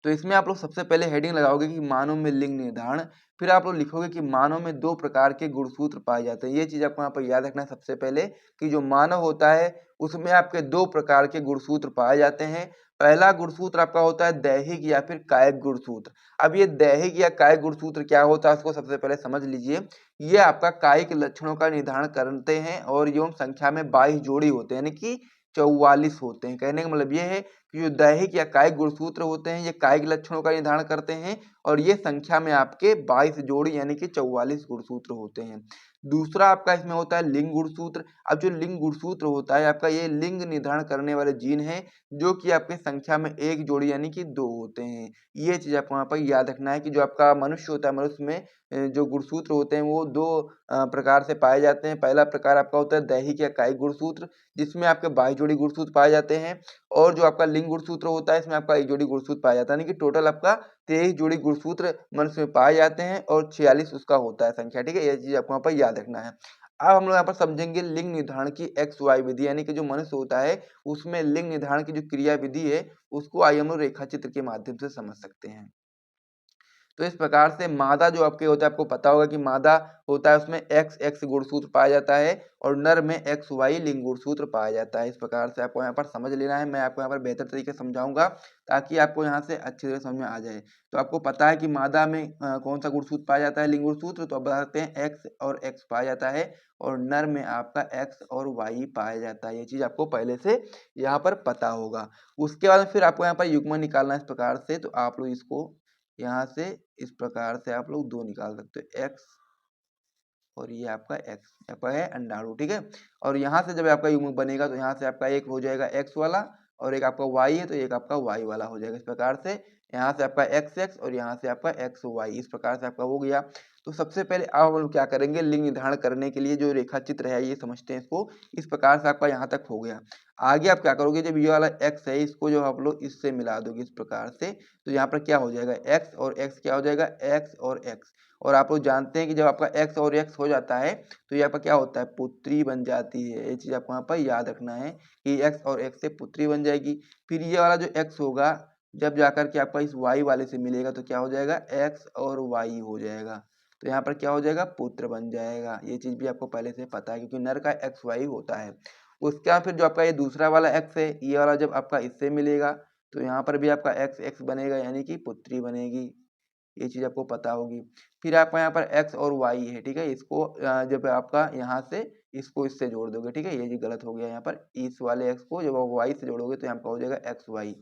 तो इसमें आप लोग सबसे पहले हेडिंग लगाओगे कि मानव में लिंग निर्धारण, फिर आप लोग लिखोगे कि मानव में 2 प्रकार के गुणसूत्र पाए जाते हैं। ये चीज़ आपको यहाँ पर याद रखना है सबसे पहले कि जो मानव होता है उसमें आपके 2 प्रकार के गुणसूत्र पाए जाते हैं। पहला गुणसूत्र आपका होता है दैहिक या फिर कायिक गुणसूत्र। अब ये दैहिक या कायिक गुणसूत्र क्या होता है उसको सबसे पहले समझ लीजिए। ये आपका कायिक लक्षणों का निर्धारण करते हैं और एवं संख्या में 22 जोड़ी होते हैं, यानी कि 44 होते हैं। कहने का मतलब ये है कि जो दैहिक या कायिक गुणसूत्र होते हैं ये कायिक लक्षणों का निर्धारण करते हैं और ये संख्या में आपके 22 जोड़ी यानी कि 44 गुणसूत्र होते हैं। दूसरा आपका इसमें होता है लिंग गुणसूत्र। अब जो लिंग गुणसूत्र होता है आपका ये लिंग निर्धारण करने वाले जीन है, जो कि आपके संख्या में 1 जोड़ी यानी कि 2 होते हैं। ये चीज आपको यहाँ पर याद रखना है कि जो आपका मनुष्य होता है, मनुष्य में जो गुणसूत्र होते हैं वो 2 प्रकार से पाए जाते हैं। पहला प्रकार आपका होता है दैहिक या कायिक गुणसूत्र, जिसमें आपके 22 जोड़ी गुणसूत्र पाए जाते हैं और जो आपका लिंग गुणसूत्र होता है इसमें आपका 1 जोड़ी गुणसूत्र पाया जाता है, यानी कि टोटल आपका 23 जोड़ी गुणसूत्र मनुष्य में पाए जाते हैं और 46 उसका होता है संख्या। ठीक है, ये चीज आपको यहाँ पर याद रखना है। अब हम लोग यहाँ पर समझेंगे लिंग निर्धारण की XY विधि, यानी कि जो मनुष्य होता है उसमें लिंग निर्धारण की जो क्रिया विधि है उसको आइए हम लोग रेखा चित्र के माध्यम से समझ सकते हैं। तो इस प्रकार से मादा जो आपके होता है, आपको पता होगा कि मादा होता है उसमें XX गुणसूत्र पाया जाता है और नर में XY लिंग गुणसूत्र पाया जाता है। इस प्रकार से आपको यहाँ पर समझ लेना है। मैं आपको यहाँ पर बेहतर तरीके से समझाऊंगा ताकि आपको यहाँ से अच्छी तरह समझ में आ जाए। तो आपको पता है कि मादा में कौन सा गुणसूत्र पाया जाता है, लिंग गुणसूत्र, तो आप बता सकते हैं X और X पाया जाता है और नर में आपका X और Y पाया जाता है। ये चीज आपको पहले से यहाँ पर पता होगा। उसके बाद फिर आपको यहाँ पर युग्म निकालना है इस प्रकार से। तो आप लोग इसको यहाँ से इस प्रकार से आप लोग 2 निकाल सकते हो, x और ये आपका x आपका है अंडाणु। ठीक है, और यहाँ से जब आपका युग्म बनेगा तो यहाँ से आपका एक हो जाएगा x वाला और एक आपका y है तो एक आपका y वाला हो जाएगा। इस प्रकार से यहाँ से आपका x और यहाँ से आपका xy, इस प्रकार से आपका हो गया। तो सबसे पहले अब हम लोग क्या करेंगे, लिंग निर्धारण करने के लिए जो रेखा चित्र है ये समझते हैं इसको। इस प्रकार से आपका यहाँ तक हो गया। आगे आप क्या करोगे, जब ये वाला x है इसको जो आप लोग इससे मिला दोगे इस प्रकार से, तो यहाँ पर क्या हो जाएगा, x और x क्या हो जाएगा, x और x। और आप लोग जानते हैं कि जब आपका x और x हो जाता है तो ये आपका क्या होता है, पुत्री बन जाती है। ये चीज आपको यहाँ पर याद रखना है कि x और x से पुत्री बन जाएगी। फिर ये वाला जो x होगा जब जाकर के आपका इस y वाले से मिलेगा तो क्या हो जाएगा, x और y हो जाएगा। तो यहाँ पर क्या हो जाएगा, पुत्र बन जाएगा। ये चीज भी आपको पहले से पता है क्योंकि नर का XY होता है। उसके बाद फिर जो आपका ये दूसरा वाला x है, ये वाला जब आपका इससे मिलेगा तो यहाँ पर भी आपका x बनेगा यानी कि पुत्री बनेगी। ये चीज आपको पता होगी। फिर आपका यहाँ पर x और y है, ठीक है, इसको जब आपका यहाँ से इसको इससे जोड़ दोगे, ठीक है, ये जी गलत हो गया, यहाँ पर इस वाले x को जब आप y से जोड़ोगे तो यहाँ पर हो जाएगा XY,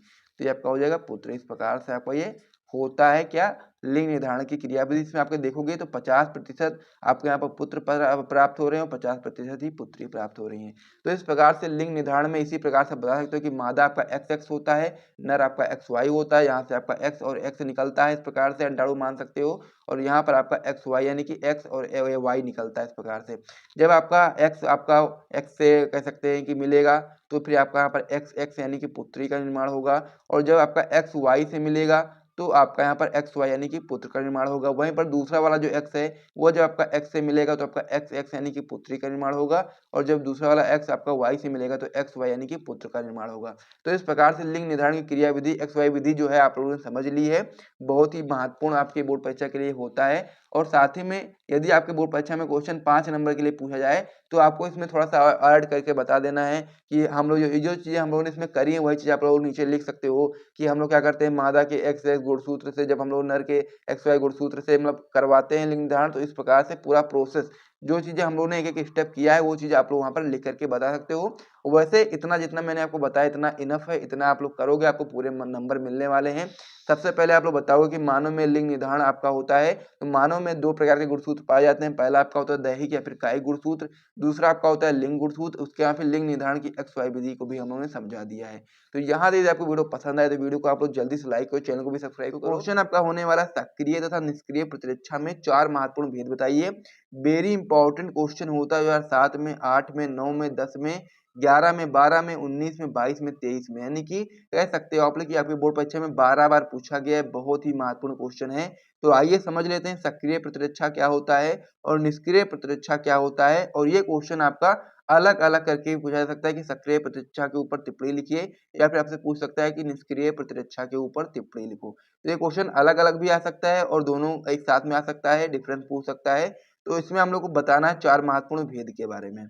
तो ये आपका हो जाएगा पुत्र। इस प्रकार से आपका ये होता है क्या, लिंग निर्धारण की क्रियाविधि। इसमें आपके देखोगे तो 50% आपको यहाँ पर पुत्र प्राप्त हो रहे हैं और 50% ही पुत्री प्राप्त हो रही हैं। तो इस प्रकार से लिंग निर्धारण में इसी प्रकार से बता सकते हो कि मादा आपका XX होता है, नर आपका XY होता है। यहाँ से आपका x और x निकलता है, इस प्रकार से अंडाणु मान सकते हो। और यहाँ पर आपका XY यानी कि x और y निकलता है। इस प्रकार से जब आपका x से कह सकते हैं कि मिलेगा तो फिर आपका यहाँ पर x यानी कि पुत्री का निर्माण होगा। और जब आपका x y से मिलेगा तो आपका यहाँ पर एक्स वाई यानी कि पुत्र का निर्माण होगा। वहीं पर दूसरा वाला जो एक्स है वो जब आपका एक्स से मिलेगा तो आपका एक्स एक्स यानी कि पुत्री का निर्माण होगा, और जब दूसरा वाला एक्स आपका वाई से मिलेगा तो एक्स वाई यानी कि पुत्र का निर्माण होगा। तो इस प्रकार से लिंग निर्धारण की क्रिया विधि एक्स वाई विधि जो है आप लोगों ने समझ ली है, बहुत ही महत्वपूर्ण आपके बोर्ड परीक्षा के लिए होता है। और साथ ही में यदि आपके बोर्ड परीक्षा में क्वेश्चन 5 नंबर के लिए पूछा जाए तो आपको इसमें थोड़ा सा ऐड करके बता देना है कि हम लोग जो चीज़ें हम लोगों ने इसमें करी है वही चीज़ आप लोग नीचे लिख सकते हो कि हम लोग क्या करते हैं, मादा के एक्स एक्स गुणसूत्र से जब हम लोग नर के एक्स वाई गुणसूत्र से मतलब करवाते हैं लिंग निर्धारण, तो इस प्रकार से पूरा प्रोसेस जो चीज़ें हम लोगों ने एक एक स्टेप किया है वो चीज़ आप लोग वहाँ पर लिख करके बता सकते हो। वैसे इतना जितना मैंने आपको बताया इतना इनफ है, इतना आप लोग करोगे आपको पूरे नंबर मिलने वाले हैं। सबसे पहले आप लोग बताओगे कि मानव में लिंग निर्धारण आपका होता है, तो मानव में 2 प्रकार के गुणसूत्र पाए जाते हैं। पहला आपका होता है दैहिक या फिर कायिक गुणसूत्र, दूसरा आपका होता है लिंग गुणसूत्र। उसके बाद फिर लिंग निर्धारण की एक्स वाई विधि को भी हम लोगों ने समझा दिया है। तो यहाँ यदि आपको वीडियो पसंद आए तो वीडियो को आप लोग जल्दी से लाइक करो, चैनल को भी सब्सक्राइब करो। क्वेश्चन आपका होने वाला सक्रिय तथा निष्क्रिय प्रतिरक्षा में 4 महत्वपूर्ण भेद बताइए। वेरी इंपॉर्टेंट क्वेश्चन होता है 2007 में, 8 में, 9 में, 10 में, 11 में, 12 में, 19 में, 22 में, 23 में, यानी कि कह सकते हो आप लोग कि आपके बोर्ड परीक्षा में 12 बार पूछा गया है। बहुत ही महत्वपूर्ण क्वेश्चन है। तो आइए समझ लेते हैं सक्रिय प्रतिरक्षा क्या होता है और निष्क्रिय प्रतिरक्षा क्या होता है। और ये क्वेश्चन आपका अलग अलग करके पूछा जा सकता है कि सक्रिय प्रतिरक्षा के ऊपर टिप्पणी लिखिए, या फिर आपसे पूछ सकता है कि निष्क्रिय प्रतिरक्षा के ऊपर टिप्पणी लिखो। तो ये क्वेश्चन अलग अलग भी आ सकता है और दोनों एक साथ में आ सकता है, डिफरेंस पूछ सकता है। तो इसमें हम लोग को बताना है 4 महत्वपूर्ण भेद के बारे में।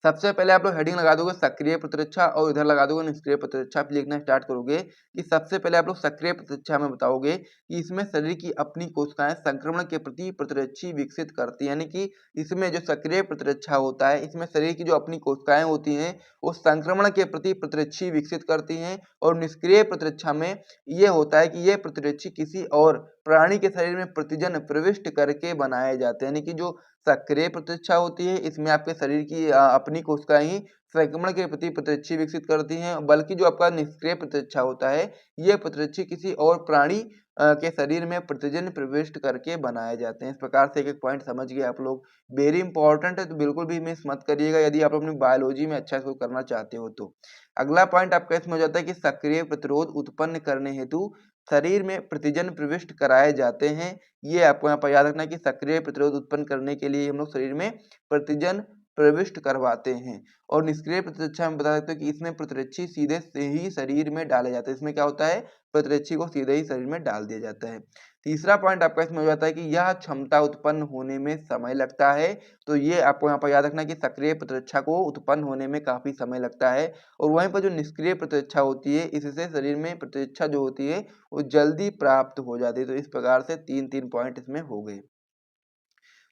सबसे पहले आप लोग हेडिंग लगा दोगे सक्रिय प्रतिरक्षा और इधर लगा दोगे निष्क्रिय प्रतिरक्षा। फिर लिखना स्टार्ट करोगे कि सबसे पहले आप लोग सक्रिय प्रतिरक्षा में बताओगे कि इसमें शरीर की अपनी कोशिकाएं संक्रमण के प्रति प्रतिरक्षी विकसित करती है, यानी कि इसमें जो सक्रिय प्रतिरक्षा होता है इसमें शरीर की जो अपनी कोशिकाएं होती हैं वो संक्रमण के प्रति प्रतिरक्षी विकसित करती हैं। और निष्क्रिय प्रतिरक्षा में ये होता है कि ये प्रतिरक्षी किसी और प्राणी के शरीर में प्रतिजन प्रविष्ट करके बनाए जाते हैं, यानी कि जो सक्रिय प्रतिरक्षा होती है इसमें आपके शरीर की अपनी कोशिकाएं ही संक्रमण के प्रति प्रतिरक्षी विकसित करती हैं, बल्कि जो आपका निष्क्रिय प्रतिरक्षा होता है ये प्रतिरक्षी किसी और प्राणी के शरीर में प्रतिजन प्रविष्ट करके बनाए जाते हैं। इस प्रकार से एक एक पॉइंट समझ गए आप लोग, वेरी इंपॉर्टेंट है, तो बिल्कुल भी मिस मत करिएगा यदि आप अपनी बायोलॉजी में अच्छा इसको करना चाहते हो तो। अगला पॉइंट आपका इसमें हो जाता है कि सक्रिय प्रतिरोध उत्पन्न करने हेतु शरीर में प्रतिजन प्रविष्ट कराए जाते हैं। ये आपको यहाँ पर याद रखना है कि सक्रिय प्रतिरोध उत्पन्न करने के लिए हम लोग शरीर में प्रतिजन प्रविष्ट करवाते हैं। और निष्क्रिय प्रतिरक्षा में बता सकते हो कि इसमें प्रतिरक्षी सीधे से ही शरीर में डाले जाते हैं। इसमें क्या होता है, प्रतिरक्षी को सीधे ही शरीर में डाल दिया जाता है। तीसरा पॉइंट आपका इसमें हो जाता है कि यह क्षमता उत्पन्न होने में समय लगता है। तो ये आपको यहाँ पर याद रखना है कि सक्रिय प्रतिरक्षा को उत्पन्न होने में काफी समय लगता है। और वहीं पर जो निष्क्रिय प्रतिरक्षा होती है इससे शरीर में प्रतिरक्षा जो होती है वो जल्दी प्राप्त हो जाती है। तो इस प्रकार से 3-3 पॉइंट इसमें हो गए।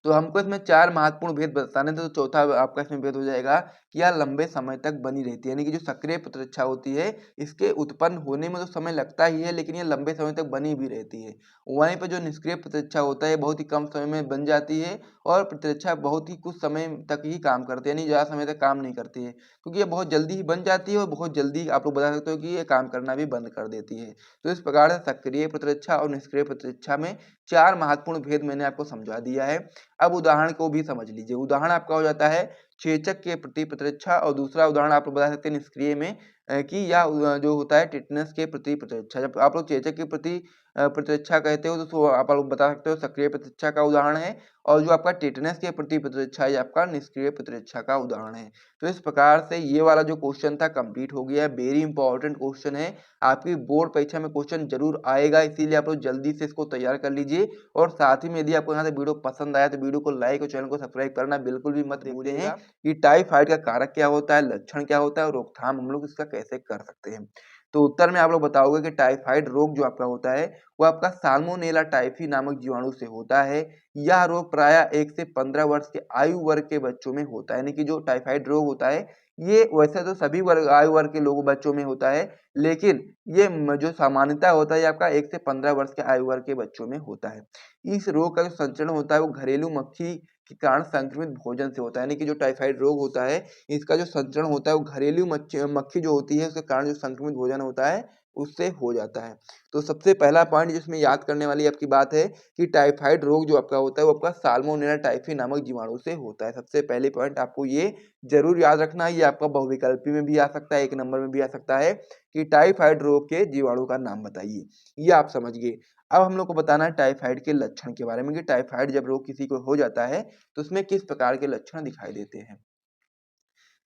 तो हमको इसमें 4 महत्वपूर्ण भेद बताने थे, तो चौथा आपका इसमें भेद हो जाएगा कि यह लंबे समय तक बनी रहती है, यानी कि जो सक्रिय प्रतिरक्षा होती है इसके उत्पन्न होने में तो समय लगता ही है लेकिन ये लंबे समय तक बनी भी रहती है। वहीं पर जो निष्क्रिय प्रतिरक्षा होता है बहुत ही कम समय में बन जाती है और प्रतिरक्षा बहुत ही कुछ समय तक ही काम करती है, यानी ज़्यादा समय तक काम नहीं करती है, क्योंकि ये बहुत जल्दी ही बन जाती है और बहुत जल्दी आप लोग बता सकते हो कि ये काम करना भी बंद कर देती है। तो इस प्रकार से सक्रिय प्रतिरक्षा और निष्क्रिय प्रतिरक्षा में 4 महत्वपूर्ण भेद मैंने आपको समझा दिया है। अब उदाहरण को भी समझ लीजिए। उदाहरण आपका हो जाता है चेचक के प्रति प्रतिरक्षा, और दूसरा उदाहरण आप लोग बता सकते हैं निष्क्रिय में कि यह जो होता है टिटनेस के प्रति प्रतिरक्षा। जब आप लोग चेचक के प्रति प्रतिरक्षा कहते हो तो आप लोग बता सकते हो सक्रिय प्रतिरक्षा का उदाहरण है, और जो आपका टिटनेस के प्रति प्रतिरक्षा है आपका निष्क्रिय प्रतिरक्षा का उदाहरण है। तो इस प्रकार से ये वाला जो क्वेश्चन था कंप्लीट हो गया है। वेरी इंपॉर्टेंट क्वेश्चन है, आपकी बोर्ड परीक्षा में क्वेश्चन जरूर आएगा, इसीलिए आप लोग जल्दी से इसको तैयार कर लीजिए। और साथ ही में यदि आपको यहाँ से वीडियो पसंद आया तो वीडियो को लाइक और चैनल को सब्सक्राइब करना बिल्कुल भी मत भूलिए कि टाइफाइड का कारक क्या होता है, लक्षण क्या होता है और रोकथाम हम लोग इसका कैसे कर सकते हैं। तो उत्तर में आप लोग बताओगे कि टाइफाइड रोग जो आपका होता है वो आपका साल्मोनेला टाइफी नामक जीवाणु से होता है। यह रोग प्रायः 1 से 15 वर्ष के आयु वर्ग के बच्चों में होता है, यानी कि जो टाइफाइड रोग होता है ये वैसे तो सभी आयु वर्ग के लोगों बच्चों में होता है, लेकिन ये जो सामान्यता होता है आपका 1 से 15 वर्ष के आयु वर्ग के बच्चों में होता है। इस रोग का जो संचरण होता है वो घरेलू मक्खी के कारण संक्रमित भोजन से होता है, यानी कि जो टाइफाइड रोग होता है इसका जो संचरण होता है वो घरेलू मक्खी जो होती है उसके कारण जो संक्रमित भोजन होता है उससे हो जाता है। तो सबसे पहला पॉइंट जिसमें याद करने वाली आपकी बात है कि टाइफाइड रोग जो आपका होता है वो आपका साल्मोनेला टाइफी नामक जीवाणु से होता है। सबसे पहले पॉइंट आपको ये जरूर याद रखना है, ये आपका बहुविकल्पी में भी आ सकता है, 1 नंबर में भी आ सकता है कि टाइफाइड रोग के जीवाणु का नाम बताइए, ये आप समझ गए। अब हम लोग को बताना है टाइफाइड के लक्षण के बारे में कि टाइफाइड जब रोग किसी को हो जाता है तो उसमें किस प्रकार के लक्षण दिखाई देते हैं।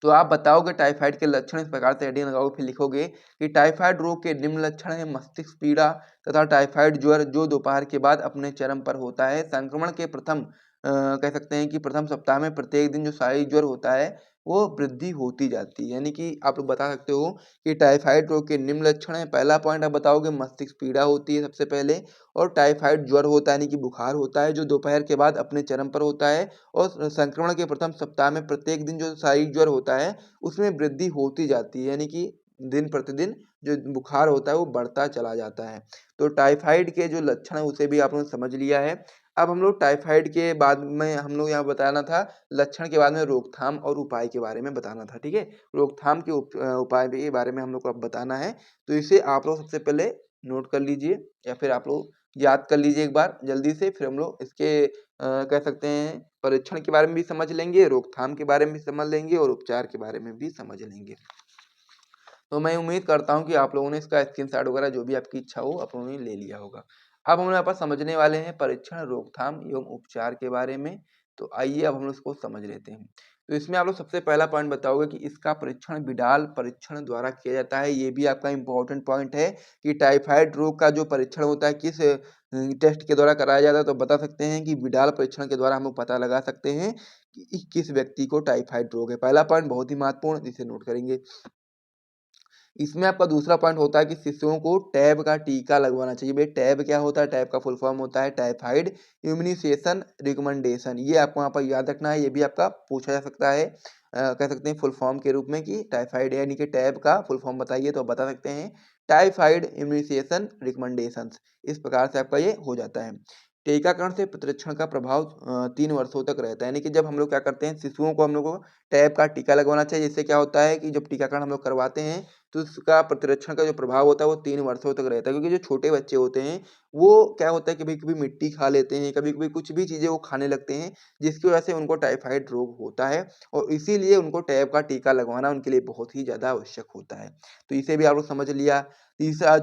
तो आप बताओगे टाइफाइड के लक्षण इस प्रकार से हेडिंग लगाओगे, फिर लिखोगे कि टाइफाइड रोग के निम्न लक्षण है मस्तिष्क पीड़ा तथा टाइफाइड ज्वर जो दोपहर के बाद अपने चरम पर होता है। संक्रमण के प्रथम कह सकते हैं कि प्रथम सप्ताह में प्रत्येक दिन जो शारीरिक ज्वर होता है वो वृद्धि होती जाती है। यानी कि आप लोग बता सकते हो कि टाइफाइड रोग के निम्न लक्षण है। पहला पॉइंट आप बताओगे मस्तिष्क पीड़ा होती है सबसे पहले, और टाइफाइड ज्वर होता है यानी कि बुखार होता है जो दोपहर के बाद अपने चरम पर होता है, और संक्रमण के प्रथम सप्ताह में प्रत्येक दिन जो शारीरिक ज्वर होता है उसमें वृद्धि होती जाती है, यानी कि दिन प्रतिदिन जो बुखार होता है वो बढ़ता चला जाता है। तो टाइफाइड के जो लक्षण है उसे भी आप लोगों ने समझ लिया है। अब हम लोग टाइफाइड के बाद में हम लोग यहाँ बताना था लक्षण के बाद में रोकथाम और उपाय के बारे में बताना था, ठीक है। रोकथाम के उपाय के बारे में हम लोग को अब बताना है, तो इसे आप लोग सबसे पहले नोट कर लीजिए या फिर आप लोग याद कर लीजिए एक बार जल्दी से, फिर हम लोग इसके कह सकते हैं परीक्षण के बारे में भी समझ लेंगे, रोकथाम के बारे में भी समझ लेंगे और उपचार के बारे में भी समझ लेंगे। तो मैं उम्मीद करता हूँ कि आप लोगों ने इसका स्क्रीनशॉट वगैरह जो भी आपकी इच्छा हो आप लोगों ने ले लिया होगा। अब हम यहाँ पर समझने वाले हैं परीक्षण, रोकथाम एवं उपचार के बारे में। तो आइए अब हम लोग इसको समझ लेते हैं। तो इसमें आप लोग सबसे पहला पॉइंट बताओगे कि इसका परीक्षण विडाल परीक्षण द्वारा किया जाता है। ये भी आपका इम्पोर्टेंट पॉइंट है कि टाइफाइड रोग का जो परीक्षण होता है किस टेस्ट के द्वारा कराया जाता है। तो बता सकते हैं कि विडाल परीक्षण के द्वारा हम लोग पता लगा सकते हैं कि किस व्यक्ति को टाइफाइड रोग है। पहला पॉइंट बहुत ही महत्वपूर्ण, इसे नोट करेंगे। इसमें आपका दूसरा पॉइंट होता है कि शिशुओं को टैब का टीका लगवाना चाहिए। भाई टैब क्या होता है? टैब का फुल फॉर्म होता है टाइफाइड इम्यूनाइजेशन रिकमेंडेशन। ये आपको यहाँ पर याद रखना है, ये भी आपका पूछा जा सकता है कह सकते हैं फुल फॉर्म के रूप में कि टाइफाइड यानी कि टैब का फुल फॉर्म बताइए, तो आप बता सकते हैं टाइफाइड इम्यूनाइजेशन रिकमेंडेशंस। इस प्रकार से आपका ये हो जाता है। टीकाकरण से प्रतिरक्षण का प्रभाव 3 वर्षों तक रहता है, यानी कि जब हम लोग क्या करते हैं शिशुओं को हम लोग को टैब का टीका लगवाना चाहिए। इससे क्या होता है कि जब टीकाकरण हम लोग करवाते हैं तो उसका प्रतिरक्षण का जो प्रभाव होता है वो 3 वर्षों तक रहता है, क्योंकि जो छोटे बच्चे होते हैं वो क्या होता है कभी-कभी मिट्टी खा लेते हैं, कभी-कभी कुछ भी चीज़ें वो खाने लगते हैं जिसकी वजह से उनको टाइफाइड रोग होता है, और इसीलिए उनको टैब का टीका लगवाना उनके लिए बहुत ही ज़्यादा आवश्यक होता है। तो इसे भी आप लोग समझ लिया। तीसरा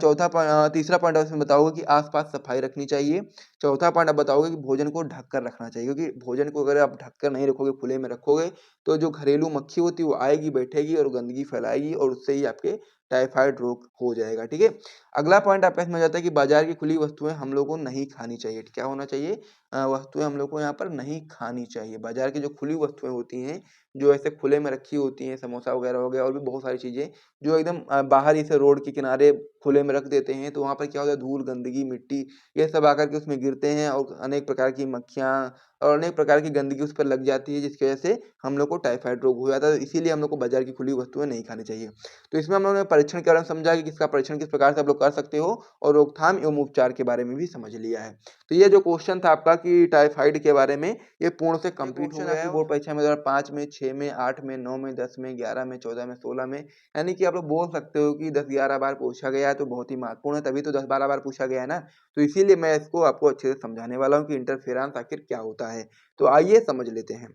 पॉइंट आप इसमें बताओगे कि आस-पास सफाई रखनी चाहिए। चौथा पॉइंट आप बताओगे कि भोजन को ढक कर रखना चाहिए, क्योंकि भोजन को अगर आप ढक कर नहीं रखोगे, खुले में रखोगे तो जो घरेलू मक्खी होती है वो आएगी, बैठेगी और गंदगी फैलाएगी और उससे ही आपके टाइफाइड रोग हो जाएगा, ठीक है। अगला पॉइंट आपका इसमें आ जाता है कि बाजार की खुली वस्तुएं हम लोग को नहीं खानी चाहिए। क्या होना चाहिए? वस्तुएं हम लोग को यहाँ पर नहीं खानी चाहिए। बाजार की जो खुली वस्तुएं होती हैं जो ऐसे खुले में रखी होती हैं, समोसा वगैरह हो गया और भी बहुत सारी चीजें जो एकदम बाहर ही से रोड के किनारे खुले में रख देते हैं, तो वहाँ पर क्या होता है धूल, गंदगी, मिट्टी ये सब आकर के उसमें गिरते हैं और अनेक प्रकार की मक्खियाँ और अनेक प्रकार की गंदगी उस पर लग जाती है, जिसकी वजह से हम लोग को टाइफाइड रोग हो जाता है। तो इसीलिए हम लोग को बाजार की खुली वस्तुएं नहीं खानी चाहिए। तो इसमें हम लोगों ने परीक्षण के बारे में समझा कि किसका परीक्षण किस प्रकार से आप लोग कर सकते हो, और रोकथाम एवं उपचार के बारे में भी समझ लिया है। तो ये जो क्वेश्चन था आपका कि टाइफाइड के बारे में, ये पूर्ण से कंप्लीट हो गया है। बोर्ड परीक्षा में 2005 में, 6 में, 8 में, 9 में, 10 में, 11 में, 14 में, 16 में, यानी कि आप लोग बोल सकते हो कि 10-11 बार पूछा गया है, तो बहुत ही महत्वपूर्ण है, तभी तो 10-12 बार पूछा गया है ना। तो इसीलिए मैं इसको आपको अच्छे से समझाने वाला हूँ कि इंटरफेरेंस आखिर क्या होता है। तो आइए समझ लेते हैं।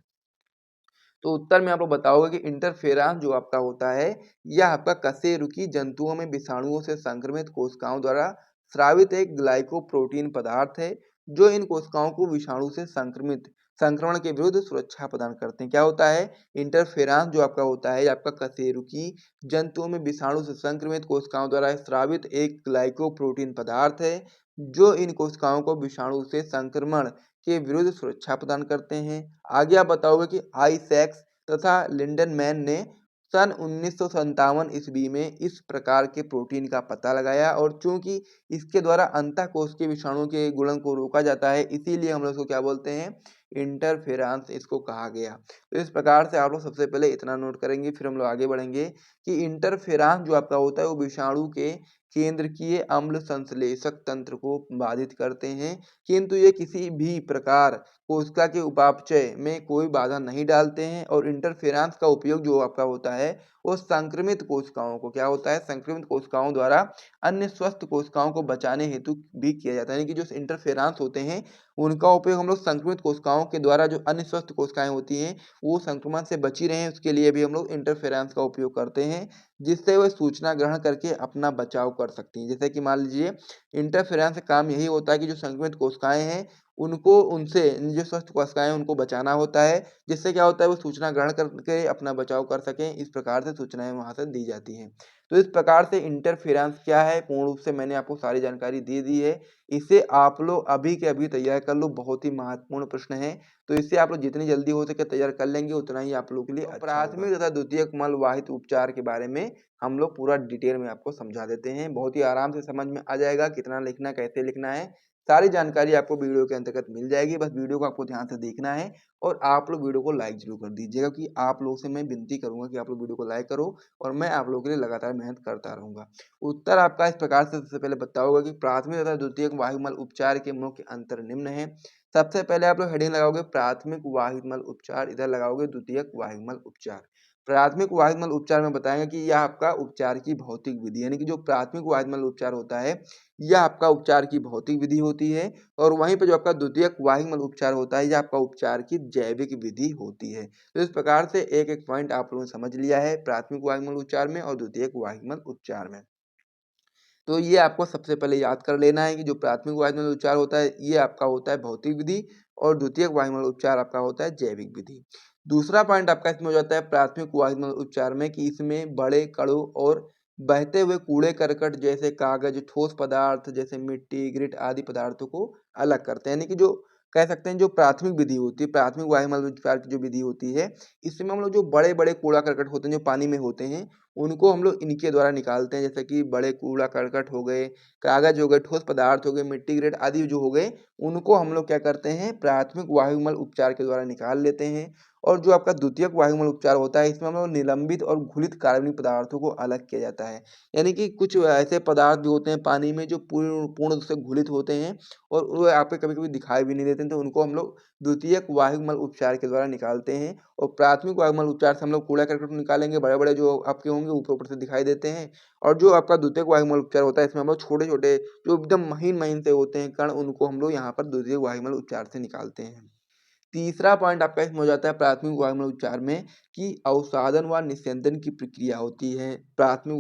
तो उत्तर में आप लोग बताओगे कि इंटरफेरॉन जो आपका होता है यह आपका कशेरुकी जंतुओं में विषाणुओं से संक्रमित कोशिकाओं द्वारा स्रावित एक ग्लाइकोप्रोटीन पदार्थ है जो इन कोशिकाओं को विषाणु से संक्रमण के विरुद्ध सुरक्षा प्रदान करते हैं। क्या होता है? इंटरफेरॉन जो आपका होता है, आपका कशेरुकी जंतुओं में विषाणु से संक्रमित कोशिकाओं द्वारा स्रावित एक ग्लाइकोप्रोटीन पदार्थ है जो इन कोशिकाओं को विषाणु से संक्रमण के विरुद्ध सुरक्षा प्रदान करते हैं। आगे आप बताओगे कि आइसैक्स तथा लिंडनमैन ने सन 1957 ईस्वी में इस प्रकार के प्रोटीन का पता लगाया, और चूंकि इसके द्वारा अंतःकोशिकीय विषाणु के गुणन को रोका जाता है, इसीलिए हम लोग इसको क्या बोलते हैं? इंटरफेरेंस इसको कहा गया। तो इस प्रकार से आप लोग सबसे पहले इतना नोट करेंगे, फिर हम लोग आगे बढ़ेंगे कि इंटरफेरेंस जो आपका होता है वो विषाणु के केंद्रकीय अम्ल संश्लेषक तंत्र को बाधित करते हैं, किंतु ये किसी भी प्रकार कोशिका के उपापचय में कोई बाधा नहीं डालते हैं। और इंटरफेरेंस का उपयोग जो आपका होता है वो संक्रमित कोशिकाओं को क्या होता है, संक्रमित कोशिकाओं द्वारा अन्य स्वस्थ कोशिकाओं को बचाने हेतु भी किया जाता है। यानी कि जो इंटरफेरेंस होते हैं उनका उपयोग हम लोग संक्रमित कोशिकाओं के द्वारा, जो अन्य स्वस्थ कोशिकाएं होती हैं वो संक्रमण से बची रहें उसके लिए भी हम लोग इंटरफेरेंस का उपयोग करते हैं, जिससे वह सूचना ग्रहण करके अपना बचाव कर सकती हैं। जैसे कि मान लीजिए इंटरफेरेंस का काम यही होता है कि जो संक्रमित कोशिकाएं हैं उनको, उनसे जो स्वस्थ कोशिकाएं हैं उनको बचाना होता है, जिससे क्या होता है वो सूचना ग्रहण करके अपना बचाव कर सकें। इस प्रकार से सूचनाएं वहां से दी जाती हैं। तो इस प्रकार से इंटरफेरेंस क्या है पूर्ण रूप से मैंने आपको सारी जानकारी दे दी है। इसे आप लोग अभी के अभी तैयार कर लो, बहुत ही महत्वपूर्ण प्रश्न है। तो इससे आप लोग जितनी जल्दी हो सके तैयार कर लेंगे उतना ही आप लोगों के लिए अच्छा होगा। प्राथमिक तथा द्वितीयक मलवाहित उपचार के बारे में हम लोग पूरा डिटेल में आपको समझा देते हैं, बहुत ही आराम से समझ में आ जाएगा कितना लिखना, कैसे लिखना है, सारी जानकारी आपको वीडियो के अंतर्गत मिल जाएगी। बस वीडियो को आपको ध्यान से देखना है और आप लोग वीडियो को लाइक जरूर कर दीजिएगा, कि आप लोगों से मैं विनती करूंगा कि आप लोग वीडियो को लाइक करो और मैं आप लोगों के लिए लगातार मेहनत करता रहूंगा। उत्तर आपका इस प्रकार से सबसे पहले बताऊंगा कि प्राथमिक तथा द्वितीयक वायुमल उपचार के मुख्य अंतर निम्न है। सबसे पहले आप लोग हेडिंग लगाओगे प्राथमिक वायुमल उपचार, इधर लगाओगे द्वितीयक वायुमल उपचार। प्राथमिक वायुमल उपचार में बताएंगे कि यह आपका उपचार की भौतिक विधि, यानी कि जो प्राथमिक वायुमल उपचार होता है यह आपका उपचार की भौतिक विधि होती है। और वहीं पर जो आपका द्वितीयक वायुमल उपचार होता है यह आपका उपचार की जैविक विधि होती है। तो इस प्रकार से एक एक पॉइंट आप लोगों ने समझ लिया है प्राथमिक वायुमल उपचार में और द्वितीयक वायुमल उपचार में। तो ये आपको सबसे पहले याद कर लेना है कि जो प्राथमिक वायुमल उपचार होता है ये आपका होता है भौतिक विधि और द्वितीयक वायुमल उपचार आपका होता है जैविक विधि। दूसरा पॉइंट आपका इसमें हो जाता है प्राथमिक वायुमल उपचार में कि इसमें बड़े कणों और बहते हुए कूड़े करकट जैसे कागज, ठोस पदार्थ जैसे मिट्टी, ग्रिट आदि पदार्थों को अलग करते हैं। यानी कि जो कह सकते हैं जो प्राथमिक विधि होती है, प्राथमिक वायुमल उपचार की जो विधि होती है, इसमें हम लोग जो बड़े बड़े कूड़ा करकट होते हैं जो पानी में होते हैं उनको हम लोग इनके द्वारा निकालते हैं। जैसे कि बड़े कूड़ा करकट हो गए, कागज हो गए, ठोस पदार्थ हो गए, मिट्टी ग्रेड आदि जो हो गए, उनको हम लोग क्या करते हैं प्राथमिक वायुमल उपचार के द्वारा निकाल लेते हैं। और जो आपका द्वितीयक वायुमल उपचार होता है इसमें हम लोग निलंबित और घुलित कार्बनिक पदार्थों को अलग किया जाता है। यानी कि कुछ ऐसे पदार्थ भी होते हैं पानी में जो पूर्ण पूर्ण रूप से घुलित होते हैं और वो आपको कभी कभी दिखाई भी नहीं देते हैं, तो उनको हम लोग द्वितीयक वायुमल उपचार के द्वारा निकालते हैं। और प्राथमिक वायुमल उपचार से हम लोग कूड़ा करकट को निकालेंगे, बड़े बड़े जो आपके होंगे ऊपर ऊपर से दिखाई देते हैं। और जो आपका द्वितीयक वायुमल उपचार होता है इसमें हम लोग छोटे छोटे जो एकदम महीन महीन से होते हैं कण, उनको हम लोग यहाँ पर द्वितीयक वायुमल उपचार से निकालते हैं। तीसरा पॉइंट आपका इसमें हो जाता है प्राथमिक वायुमल उपचार में कि अवसादन व निस्यंदन की प्रक्रिया होती है। प्राथमिक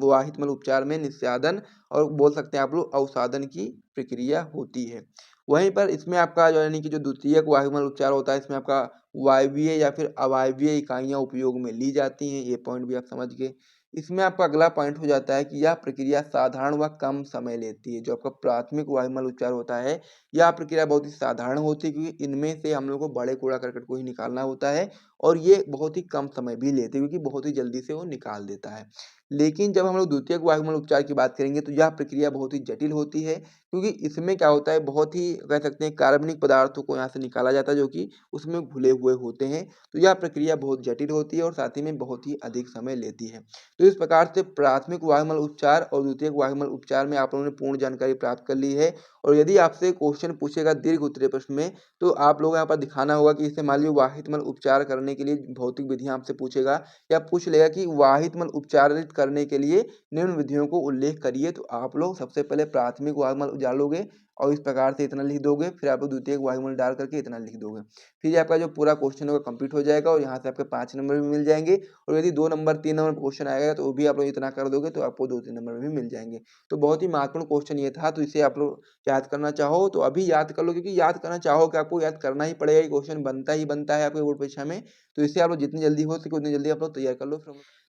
वायुमल उपचार में निस्यादन और बोल सकते हैं आप लोग अवसादन की प्रक्रिया होती है। वहीं पर इसमें आपका जो यानी कि जो द्वितीयक वायुमल उपचार होता है इसमें आपका वायवीय या फिर अवायवीय इकाइयाँ उपयोग में ली जाती हैं, ये पॉइंट भी आप समझ गए। इसमें आपका अगला पॉइंट हो जाता है कि यह प्रक्रिया साधारण व कम समय लेती है। जो आपका प्राथमिक वायुमल उपचार होता है यह प्रक्रिया बहुत ही साधारण होती है, क्योंकि इनमें से हम लोग को बड़े कूड़ा करकट को ही निकालना होता है और ये बहुत ही कम समय भी लेते हैं, क्योंकि बहुत ही जल्दी से वो निकाल देता है। लेकिन जब हम लोग द्वितीयक वायुमल उपचार की बात करेंगे तो यह प्रक्रिया बहुत ही जटिल होती है, क्योंकि इसमें क्या होता है बहुत ही कह सकते हैं कार्बनिक पदार्थों को यहाँ से निकाला जाता है जो कि उसमें घुले हुए होते हैं। तो यह प्रक्रिया बहुत जटिल होती है और साथ ही में बहुत ही अधिक समय लेती है। तो इस प्रकार से प्राथमिक वायुमल उपचार और द्वितीयक वायुमल उपचार में आप लोगों ने पूर्ण जानकारी प्राप्त कर ली है। और यदि आपसे क्वेश्चन पूछेगा दीर्घ उत्तरीय प्रश्न में तो आप लोग यहाँ पर दिखाना होगा कि इसे मान लीजिए वाहितमल उपचार करने के लिए भौतिक विधियां आपसे पूछेगा या पूछ लेगा कि वाहितमल उपचारित करने के लिए निम्न विधियों को उल्लेख करिए, तो आप लोग सबसे पहले प्राथमिक वायुमल डालोगे और इस प्रकार से इतना लिख दोगे, फिर आप लोग द्वितीयक वायुमल डाल करके इतना लिख दोगे। फिर आपका जो पूरा क्वेश्चन होगा कंप्लीट हो जाएगा और यहाँ से आपके 5 नंबर भी मिल जाएंगे। और यदि 2 नंबर 3 नंबर क्वेश्चन आएगा तो वो भी आप लोग इतना कर दोगे तो आपको 2-3 नंबर भी मिल जाएंगे। तो बहुत ही महत्वपूर्ण क्वेश्चन ये था, तो इसे आप लोग याद करना चाहो तो अभी याद कर लो, क्योंकि याद करना चाहो कि आपको याद करना ही पड़ेगा, ये क्वेश्चन बनता ही बनता है आपके बोर्ड परीक्षा में। तो इसे आप लोग जितनी जल्दी हो सके उतनी जल्दी आप लोग तैयार कर लो।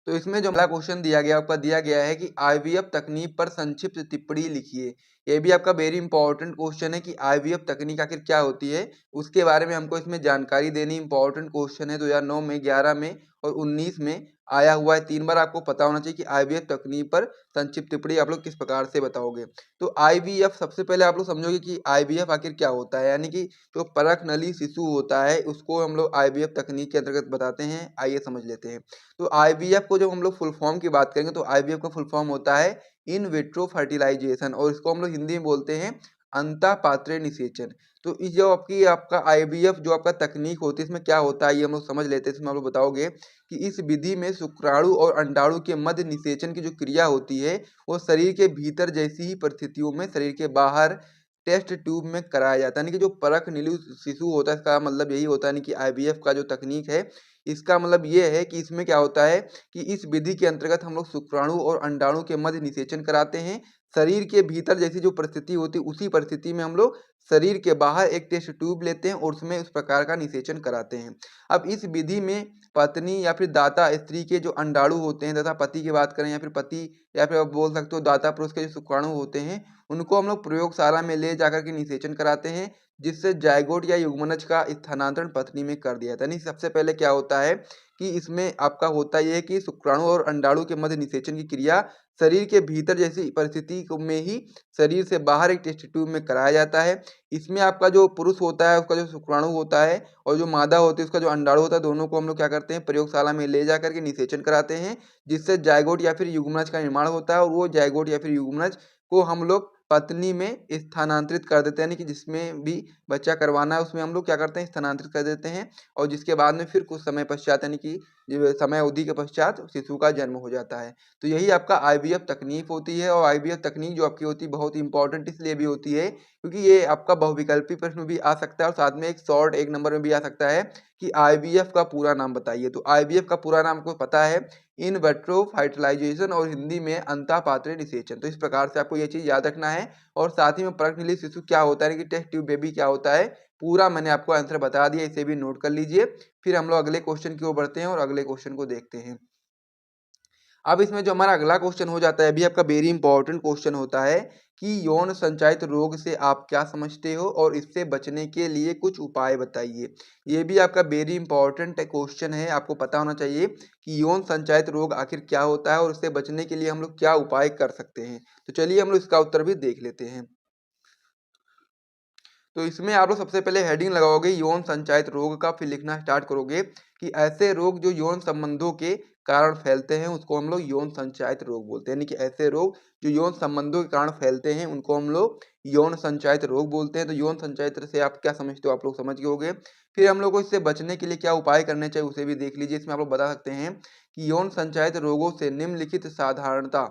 तो इसमें जो पहला क्वेश्चन दिया गया आपका दिया गया है कि आईवीएफ तकनीक पर संक्षिप्त टिप्पणी लिखिए। ये भी आपका वेरी इंपॉर्टेंट क्वेश्चन है कि आईवीएफ तकनीक आखिर क्या होती है, उसके बारे में हमको इसमें जानकारी देनी इंपॉर्टेंट क्वेश्चन है 2009 में 11 में। और 19 में आया हुआ है। 3 बार आपको पता होना चाहिए कि आईवीएफ तकनीक पर संक्षिप्त टिप्पणी आप लोग किस प्रकार से बताओगे। तो आईवीएफ सबसे पहले आप लोग समझोगे कि आईवीएफ आखिर क्या होता है, यानी कि जो परख नली शिशु होता है उसको हम लोग आईवीएफ तकनीक के अंतर्गत बताते हैं। आइए समझ लेते हैं। तो आईवीएफ को जब हम लोग फुल फॉर्म की बात करेंगे तो आईवीएफ का फुल फॉर्म होता है इन विट्रो फर्टिलाइजेशन, और इसको हम लोग हिंदी में बोलते हैं अंतःपात्रीय निषेचन। तो इस जो आपका आईवीएफ जो आपका तकनीक होती है इसमें क्या होता है ये हम लोग समझ लेते हैं। इसमें आप लोग बताओगे कि इस विधि में शुक्राणु और अंडाणु के मध्य निषेचन की जो क्रिया होती है वो शरीर के भीतर जैसी ही परिस्थितियों में शरीर के बाहर टेस्ट ट्यूब में कराया जाता है। यानी कि जो परख नीलू शिशु होता है इसका मतलब यही होता है, यानी कि आईवीएफ का जो तकनीक है इसका मतलब ये है कि इसमें क्या होता है कि इस विधि के अंतर्गत हम लोग शुक्राणु और अंडाणु के मध्य निषेचन कराते हैं। शरीर के भीतर जैसी जो परिस्थिति होती है उसी परिस्थिति में हम लोग शरीर के बाहर एक टेस्ट ट्यूब लेते हैं और उसमें उस प्रकार का निषेचन कराते हैं। अब इस विधि में पत्नी या फिर दाता स्त्री के जो अंडाणु होते हैं तथा पति की बात करें या फिर पति या फिर आप बोल सकते हो दाता पुरुष के जो शुक्राणु होते हैं उनको हम लोग प्रयोगशाला में ले जाकर के निषेचन कराते हैं, जिससे जायगोट या युग्मनज का स्थानांतरण पत्नी में कर दिया जाता है। यानी सबसे पहले क्या होता है कि इसमें आपका होता यह है कि शुक्राणु और अंडाणु के मध्य निषेचन की क्रिया शरीर के भीतर जैसी परिस्थिति में ही शरीर से बाहर एक टेस्ट ट्यूब में कराया जाता है। इसमें आपका जो पुरुष होता है उसका जो शुक्राणु होता है और जो मादा होती है उसका जो अंडाणु होता है दोनों को हम लोग क्या करते हैं प्रयोगशाला में ले जाकर के निषेचन कराते हैं, जिससे जायगोट या फिर युग्मनज का निर्माण होता है और वो जायगोट या फिर युग्मनज को हम लोग पत्नी में स्थानांतरित कर देते हैं। यानी कि जिसमें भी बच्चा करवाना है उसमें हम लोग क्या करते हैं स्थानांतरित कर देते हैं और जिसके बाद में फिर कुछ समय पश्चात यानी कि समय अवधि के पश्चात शिशु का जन्म हो जाता है। तो यही आपका आईवीएफ तकनीक होती है और आईवीएफ तकनीक जो आपकी होती है बहुत इंपॉर्टेंट इसलिए भी होती है क्योंकि ये आपका बहुविकल्पी प्रश्न में भी आ सकता है और साथ में एक शॉर्ट एक नंबर में भी आ सकता है कि आईवीएफ का पूरा नाम बताइए। तो आईवीएफ का पूरा नाम आपको पता है इन विट्रो फर्टिलाइजेशन और हिंदी में अंतःपात्रीय निषेचन। तो इस प्रकार से आपको ये चीज याद रखना है और साथ ही में परख निषेचित शिशु क्या होता है कि टेस्ट ट्यूब बेबी क्या होता है पूरा मैंने आपको आंसर बता दिया, इसे भी नोट कर लीजिए। फिर हम लोग अगले क्वेश्चन की ओर बढ़ते हैं और अगले क्वेश्चन को देखते हैं। अब इसमें जो हमारा अगला क्वेश्चन हो जाता है अभी आपका वेरी इंपॉर्टेंट क्वेश्चन होता है कि यौन संचारित रोग से आप क्या समझते हो और इससे बचने के लिए कुछ उपाय बताइए। ये भी आपका वेरी इंपॉर्टेंट क्वेश्चन है, आपको पता होना चाहिए कि यौन संचारित रोग आखिर क्या होता है और इससे बचने के लिए हम लोग क्या उपाय कर सकते हैं। तो चलिए हम लोग इसका उत्तर भी देख लेते हैं। तो इसमें आप लोग सबसे पहले हेडिंग लगाओगे यौन संचारित रोग का, फिर लिखना स्टार्ट करोगे कि ऐसे रोग जो यौन संबंधों के कारण फैलते हैं उसको हम लोग यौन संचारित रोग बोलते हैं। यानी कि ऐसे रोग जो यौन संबंधों के कारण फैलते हैं उनको हम लोग यौन संचारित रोग बोलते हैं। तो यौन संचारित से आप क्या समझते हो आप लोग समझ गए होंगे। फिर हम लोग को इससे बचने के लिए क्या उपाय करने चाहिए उसे भी देख लीजिए। इसमें आप लोग बता सकते हैं कि यौन संचारित रोगों से निम्नलिखित साधारणता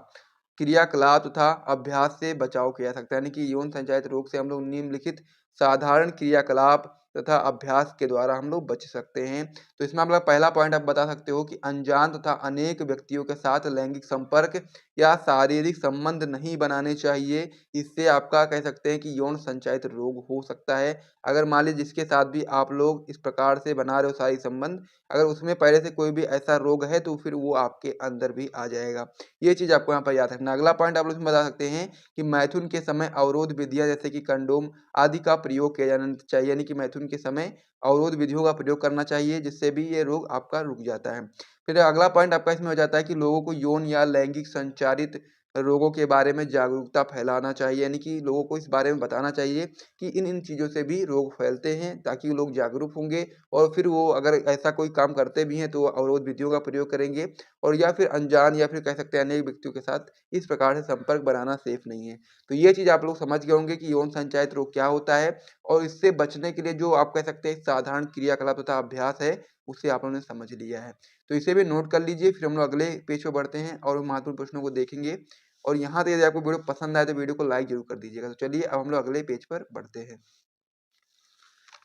क्रियाकलाप तथा अभ्यास से बचाव किया जा सकता है। यानी कि यौन संचारित रोग से हम लोग निम्नलिखित साधारण क्रियाकलाप तथा अभ्यास के द्वारा हम लोग बच सकते हैं। तो इसमें आप लोग पहला पॉइंट आप बता सकते हो कि अनजान तथा अनेक व्यक्तियों के साथ लैंगिक संपर्क या शारीरिक संबंध नहीं बनाने चाहिए। इससे आपका कह सकते हैं कि यौन संचारित रोग हो सकता है। अगर मान लीजिए जिसके साथ भी आप लोग इस प्रकार से बना रहे हो शारीरिक संबंध, अगर उसमें पहले से कोई भी ऐसा रोग है तो फिर वो आपके अंदर भी आ जाएगा। ये चीज आपको यहाँ पर याद रखना। अगला पॉइंट आप लोग इसमें बता सकते हैं कि मैथुन के समय अवरोध विधियां जैसे कि कंडोम आदि का प्रयोग किया जाना चाहिए। यानी कि मैथुन के समय अवरोध विधियों का प्रयोग करना चाहिए जिससे भी ये रोग आपका रुक जाता है। फिर अगला पॉइंट आपका इसमें हो जाता है कि लोगों को यौन या लैंगिक संचारित रोगों के बारे में जागरूकता फैलाना चाहिए। यानी कि लोगों को इस बारे में बताना चाहिए कि इन इन चीज़ों से भी रोग फैलते हैं ताकि लोग जागरूक होंगे और फिर वो अगर ऐसा कोई काम करते भी हैं तो वो अवरोध विधियों का प्रयोग करेंगे और या फिर अनजान या फिर कह सकते हैं अनेक व्यक्तियों के साथ इस प्रकार से संपर्क बनाना सेफ नहीं है। तो ये चीज़ आप लोग समझ गए होंगे कि यौन संचारित रोग क्या होता है और इससे बचने के लिए जो आप कह सकते हैं साधारण क्रियाकलाप तथा अभ्यास है उसे आप लोगों ने समझ लिया है। तो इसे भी नोट कर लीजिए। फिर हम लोग अगले पेज पर बढ़ते हैं और महत्वपूर्ण प्रश्नों को देखेंगे। और यहाँ तक यदि आपको वीडियो पसंद आए तो वीडियो को लाइक जरूर कर दीजिएगा। तो चलिए अब हम लोग अगले पेज पर बढ़ते हैं।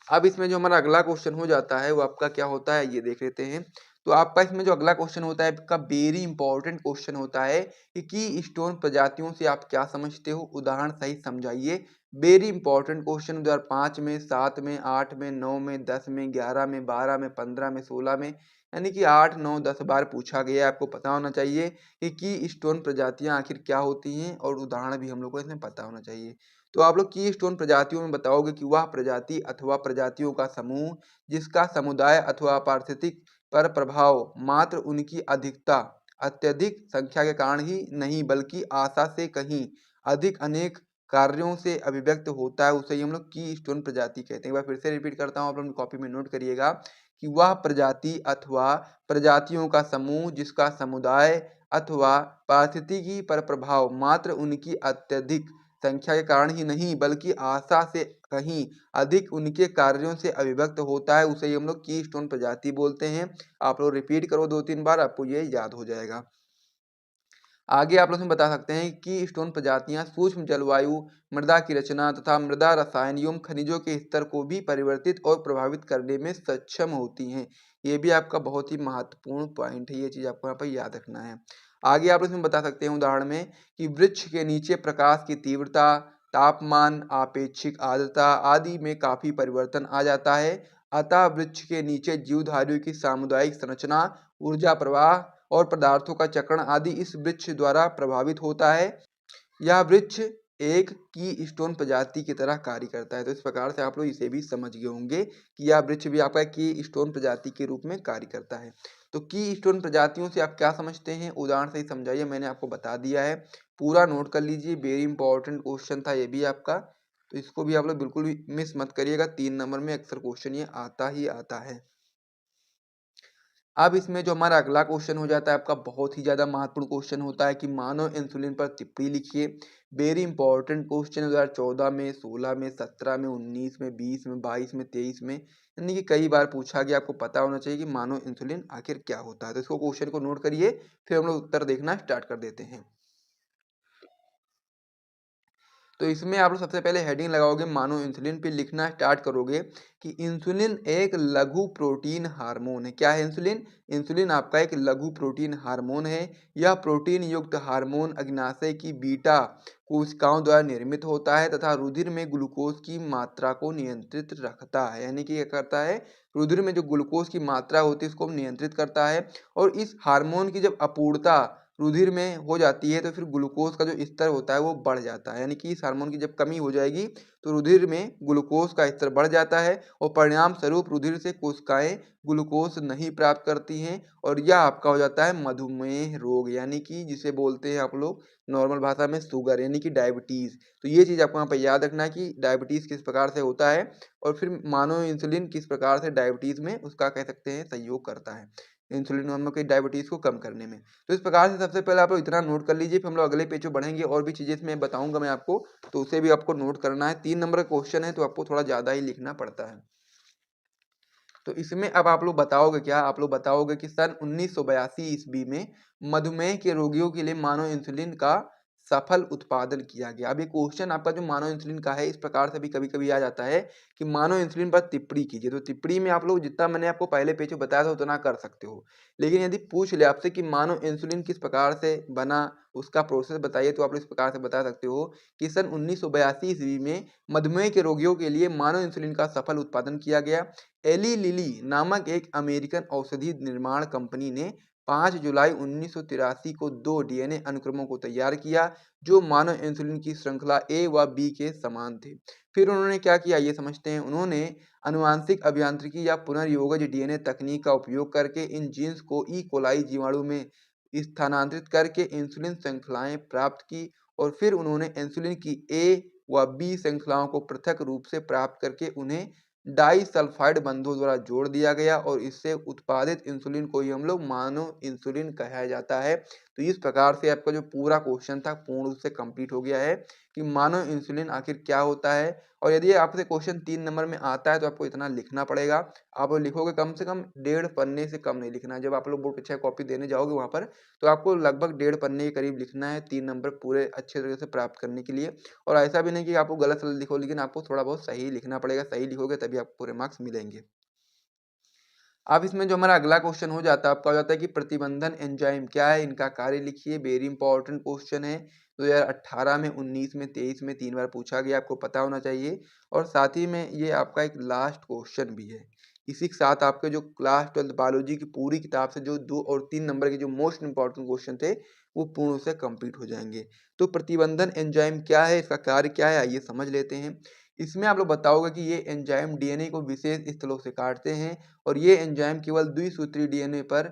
अब इसमें जो हमारा अगला क्वेश्चन हो जाता है वो आपका क्या होता है ये देख लेते हैं। तो आपका इसमें जो अगला क्वेश्चन होता है आपका वेरी इंपॉर्टेंट क्वेश्चन होता है कि की स्टोन प्रजातियों से आप क्या समझते हो, उदाहरण सहित समझाइए। वेरी इंपॉर्टेंट क्वेश्चन 2005 में, 7 में, 8 में, 9 में, 10 में, 11 में, 12 में, 15 में, 16 में, यानी कि 8, 9, 10 बार पूछा गया है। आपको पता होना चाहिए कि की स्टोन प्रजातियां आखिर क्या होती हैं और उदाहरण भी हम लोग को इसमें पता होना चाहिए। तो आप लोग की स्टोन प्रजातियों में बताओगे कि वह प्रजाति अथवा प्रजातियों का समूह जिसका समुदाय अथवा पारिस्थितिक पर प्रभाव मात्र उनकी अधिकता अत्यधिक संख्या के कारण ही नहीं बल्कि आशा से कहीं अधिक अनेक कार्यों से अभिव्यक्त होता है, उसे ही हम लोग की स्टोन प्रजाति कहते हैं। एक बार फिर से रिपीट करता हूँ, आप लोग कॉपी में नोट करिएगा कि वह प्रजाति अथवा प्रजातियों का समूह जिसका समुदाय अथवा पारिस्थितिकी पर प्रभाव मात्र उनकी अत्यधिक संख्या के कारण ही नहीं बल्कि आशा से कहीं अधिक उनके कार्यों से अभिव्यक्त होता है, उसे ही हम लोग की स्टोन प्रजाति बोलते हैं। आप लोग रिपीट करो 2-3 बार, आपको ये याद हो जाएगा। आगे आप लोग बता सकते हैं कि स्टोन प्रजातियां सूक्ष्म जलवायु, मृदा की रचना तथा मृदा रसायन एवं खनिजों के स्तर को भी परिवर्तित और प्रभावित करने में सक्षम होती हैं। ये भी आपका बहुत ही महत्वपूर्ण पॉइंट है, ये चीज आपको यहाँ पर याद रखना है। आगे आप लोग बता सकते हैं उदाहरण में कि वृक्ष के नीचे प्रकाश की तीव्रता, तापमान, आपेक्षिक आर्द्रता आदि में काफी परिवर्तन आ जाता है। अतः वृक्ष के नीचे जीवधारियों की सामुदायिक संरचना, ऊर्जा प्रवाह और पदार्थों का चक्रण आदि इस वृक्ष द्वारा प्रभावित होता है। यह वृक्ष एक की स्टोन प्रजाति की तरह कार्य करता है। तो इस प्रकार से आप लोग इसे भी समझ गए होंगे कि यह वृक्ष भी आपका की स्टोन प्रजाति के रूप में कार्य करता है। तो की स्टोन प्रजातियों से आप क्या समझते हैं, उदाहरण से ही समझाइए, मैंने आपको बता दिया है, पूरा नोट कर लीजिए, वेरी इंपॉर्टेंट क्वेश्चन था ये भी आपका। तो इसको भी आप लोग बिल्कुल भी मिस मत करिएगा, 3 नंबर में अक्सर क्वेश्चन ये आता ही आता है। अब इसमें जो हमारा अगला क्वेश्चन हो जाता है आपका, बहुत ही ज्यादा महत्वपूर्ण क्वेश्चन होता है कि मानव इंसुलिन पर टिप्पणी लिखिए। वेरी इंपॉर्टेंट क्वेश्चन 2014 में, 16 में, 17 में, 19 में, 20 में, 22 में, 23 में, यानी कि कई बार पूछा गया। आपको पता होना चाहिए कि मानव इंसुलिन आखिर क्या होता है। तो इसको क्वेश्चन को नोट करिए, फिर हम लोग उत्तर देखना स्टार्ट कर देते हैं। तो इसमें आप लोग सबसे पहले हेडिंग लगाओगे मानो इंसुलिन, पे लिखना स्टार्ट करोगे कि इंसुलिन एक लघु प्रोटीन हार्मोन है। क्या है इंसुलिन? इंसुलिन आपका एक लघु प्रोटीन हार्मोन है। यह प्रोटीन युक्त हार्मोन अग्नाशय की बीटा कोशिकाओं द्वारा निर्मित होता है तथा रुधिर में ग्लूकोज की मात्रा को नियंत्रित रखता है। यानी कि क्या करता है, रुधिर में जो ग्लूकोज की मात्रा होती है उसको नियंत्रित करता है। और इस हार्मोन की जब अपूर्णता रुधिर में हो जाती है तो फिर ग्लूकोज का जो स्तर होता है वो बढ़ जाता है। यानी कि इस हार्मोन की जब कमी हो जाएगी तो रुधिर में ग्लूकोज का स्तर बढ़ जाता है और परिणाम स्वरूप रुधिर से कोशिकाएं ग्लूकोज नहीं प्राप्त करती हैं और यह आपका हो जाता है मधुमेह रोग, यानी कि जिसे बोलते हैं आप लोग नॉर्मल भाषा में शुगर, यानी कि डायबिटीज। तो ये चीज आपको यहाँ पर याद रखना है कि डायबिटीज किस प्रकार से होता है और फिर मानो इंसुलिन किस प्रकार से डायबिटीज में उसका कह सकते हैं सहयोग करता है, इंसुलिन हम लोग की डायबिटीज को कम करने में। तो इस प्रकार से सबसे पहले आप लोग इतना नोट कर लीजिए, फिर हम लोग अगले पेज पे बढ़ेंगे और भी चीजें इसमें बताऊंगा मैं आपको, तो उसे भी आपको नोट करना है। 3 नंबर का क्वेश्चन है तो आपको थोड़ा ज्यादा ही लिखना पड़ता है। तो इसमें अब आप लोग बताओगे क्या, आप लोग बताओगे कि सन 1982 ईस्वी में मधुमेह के रोगियों के लिए मानव इंसुलिन का सफल उत्पादन किया गया। अब ये क्वेश्चन आपका जो मानव इंसुलिन का है इस प्रकार से भी कभी कभी आ जाता है कि मानव इंसुलिन पर टिप्पणी कीजिए। तो टिप्पणी में आप लोग जितना मैंने आपको पहले पेज में बताया था उतना कर सकते हो, लेकिन यदि पूछ ले आपसे कि मानव इंसुलिन किस प्रकार से बना उसका प्रोसेस बताइए तो आप लोग इस प्रकार से बता सकते हो कि सन 1982 ईस्वी में मधुमेह के रोगियों के लिए मानव इंसुलिन का सफल उत्पादन किया गया। एली लिली नामक एक अमेरिकन औषधि निर्माण कंपनी ने 5 जुलाई 1983 को 2 डीएनए अनुक्रमों को तैयार किया जो मानव इंसुलिन की श्रृंखला ए व बी के समान थे। फिर उन्होंने क्या किया ये समझते हैं। उन्होंने अनुवांशिक अभियांत्रिकी या पुनर्योगज डीएनए तकनीक का उपयोग करके इन जीन्स को ई कोलाई जीवाणु में स्थानांतरित करके इंसुलिन श्रृंखलाएं प्राप्त की और फिर उन्होंने इंसुलिन की ए व बी श्रृंखलाओं को पृथक रूप से प्राप्त करके उन्हें डाई सल्फाइड बंधों द्वारा जोड़ दिया गया और इससे उत्पादित इंसुलिन को ही हम लोग मानव इंसुलिन कहा जाता है। तो इस प्रकार से आपका जो पूरा क्वेश्चन था पूर्ण रूप से कंप्लीट हो गया है कि मानव इंसुलिन आखिर क्या होता है। और यदि आपसे क्वेश्चन 3 नंबर में आता है तो आपको इतना लिखना पड़ेगा। आप लिखोगे कम से कम 1.5 पन्ने से कम नहीं लिखना है। जब आप लोग बोर्ड परीक्षा कॉपी देने जाओगे वहां पर तो आपको लगभग 1.5 पन्ने के करीब लिखना है 3 नंबर पूरे अच्छे तरीके से प्राप्त करने के लिए। और ऐसा भी नहीं कि आपको गलत लिखो, लेकिन आपको थोड़ा बहुत सही लिखना पड़ेगा। सही लिखोगे तभी आपको पूरे मार्क्स मिलेंगे। अब इसमें जो हमारा अगला क्वेश्चन हो जाता है आपका हो जाता है कि प्रतिबंधन एंजाइम क्या है, इनका कार्य लिखिए। वेरी इंपॉर्टेंट क्वेश्चन है। 2018 में, 19 में, 23 में 3 बार पूछा गया, आपको पता होना चाहिए। और साथ ही में ये आपका एक लास्ट क्वेश्चन भी है। इसी के साथ आपके जो क्लास 12 बायोलॉजी की पूरी किताब से जो 2 और 3 नंबर के जो मोस्ट इंपॉर्टेंट क्वेश्चन थे वो पूर्ण से कंप्लीट हो जाएंगे। तो प्रतिबंधन एंजाइम क्या है, इसका कार्य क्या है, आइए समझ लेते हैं। इसमें आप लोग बताओगे कि ये एंजाइम डीएनए को विशेष स्थलों से काटते हैं और ये एंजाइम केवल द्विसूत्री डीएनए पर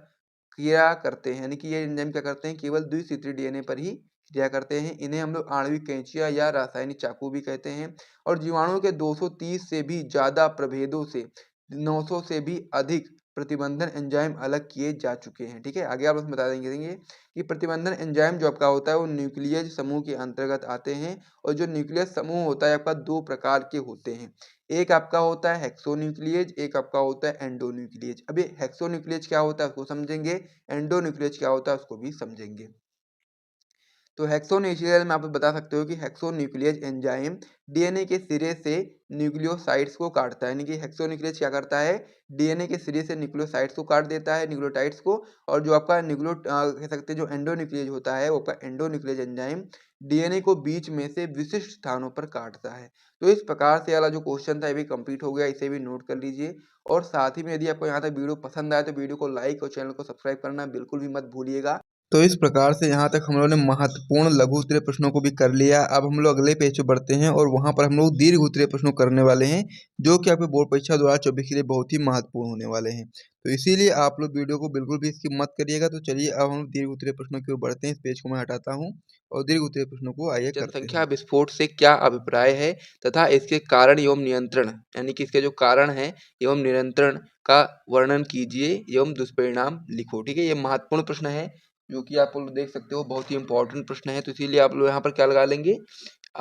क्रिया करते हैं, यानी कि ये एंजाइम क्या करते हैं, केवल द्विसूत्री डीएनए पर ही क्रिया करते हैं। इन्हें हम लोग आणविक कैंचिया या रासायनिक चाकू भी कहते हैं और जीवाणु के 230 से भी ज़्यादा प्रभेदों से 900 से भी अधिक प्रतिबंधन एंजाइम अलग किए जा चुके हैं। ठीक है, आगे आप लोग बता देंगे कि प्रतिबंधन एंजाइम जो आपका होता है वो न्यूक्लियस समूह के अंतर्गत आते हैं और जो न्यूक्लियस समूह होता है आपका दो प्रकार के होते हैं। एक आपका होता है हेक्सोन्यूक्लियेज, एक आपका होता है एंडोन्यूक्लियेज। अभी हेक्सोन्यूक्लियेज क्या होता है उसको समझेंगे, एंडोन्यूक्लियेज क्या होता है उसको भी समझेंगे। तो हेक्सोन्यूक्लियस में आप बता सकते हो कि हेक्सोन्यूक्लियस एंजाइम डीएनए के सिरे से न्यूक्लियोसाइड्स को काटता है, यानी कि हेक्सोन्यूक्लियस क्या करता है, डीएनए के सिरे से न्यूक्लियोसाइड्स को काट देता है, न्यूक्लियोटाइड्स को। और जो आपका कह सकते हैं जो एंडोन्यूक्लियस होता है वो आपका एंडोन्यूक्लियस एंजाइम डीएनए को बीच में से विशिष्ट स्थानों पर काटता है। तो इस प्रकार से वाला जो क्वेश्चन था ये भी कंप्लीट हो गया, इसे भी नोट कर लीजिए। और साथ ही में यदि आपको यहाँ तक वीडियो पसंद आए तो वीडियो को लाइक और चैनल को सब्सक्राइब करना बिल्कुल भी मत भूलिएगा। तो इस प्रकार से यहाँ तक हम लोगों ने महत्वपूर्ण लघु उत्तरीय प्रश्नों को भी कर लिया। अब हम लोग अगले पेज पे बढ़ते हैं और वहाँ पर हम लोग दीर्घ उत्तरीय प्रश्नों करने वाले हैं, जो कि आपके बोर्ड परीक्षा 2024 के लिए बहुत ही महत्वपूर्ण होने वाले हैं। तो इसीलिए आप लोग वीडियो को बिल्कुल भी स्किप मत करिएगा। तो चलिए अब हम दीर्घ उत्तरीय प्रश्नों की ओर बढ़ते हैं। इस पेज को मैं हटाता हूँ और दीर्घ उत्तरीय प्रश्नों को आइए करते हैं। जनसंख्या विस्फोट से क्या अभिप्राय है तथा इसके कारण एवं नियंत्रण, यानी कि इसके जो कारण है एवं नियंत्रण का वर्णन कीजिए एवं दुष्परिणाम लिखो। ठीक है, ये महत्वपूर्ण प्रश्न है जो कि आप लोग देख सकते हो, बहुत ही इंपॉर्टेंट प्रश्न है। तो इसीलिए आप लोग यहाँ पर क्या लगा लेंगे,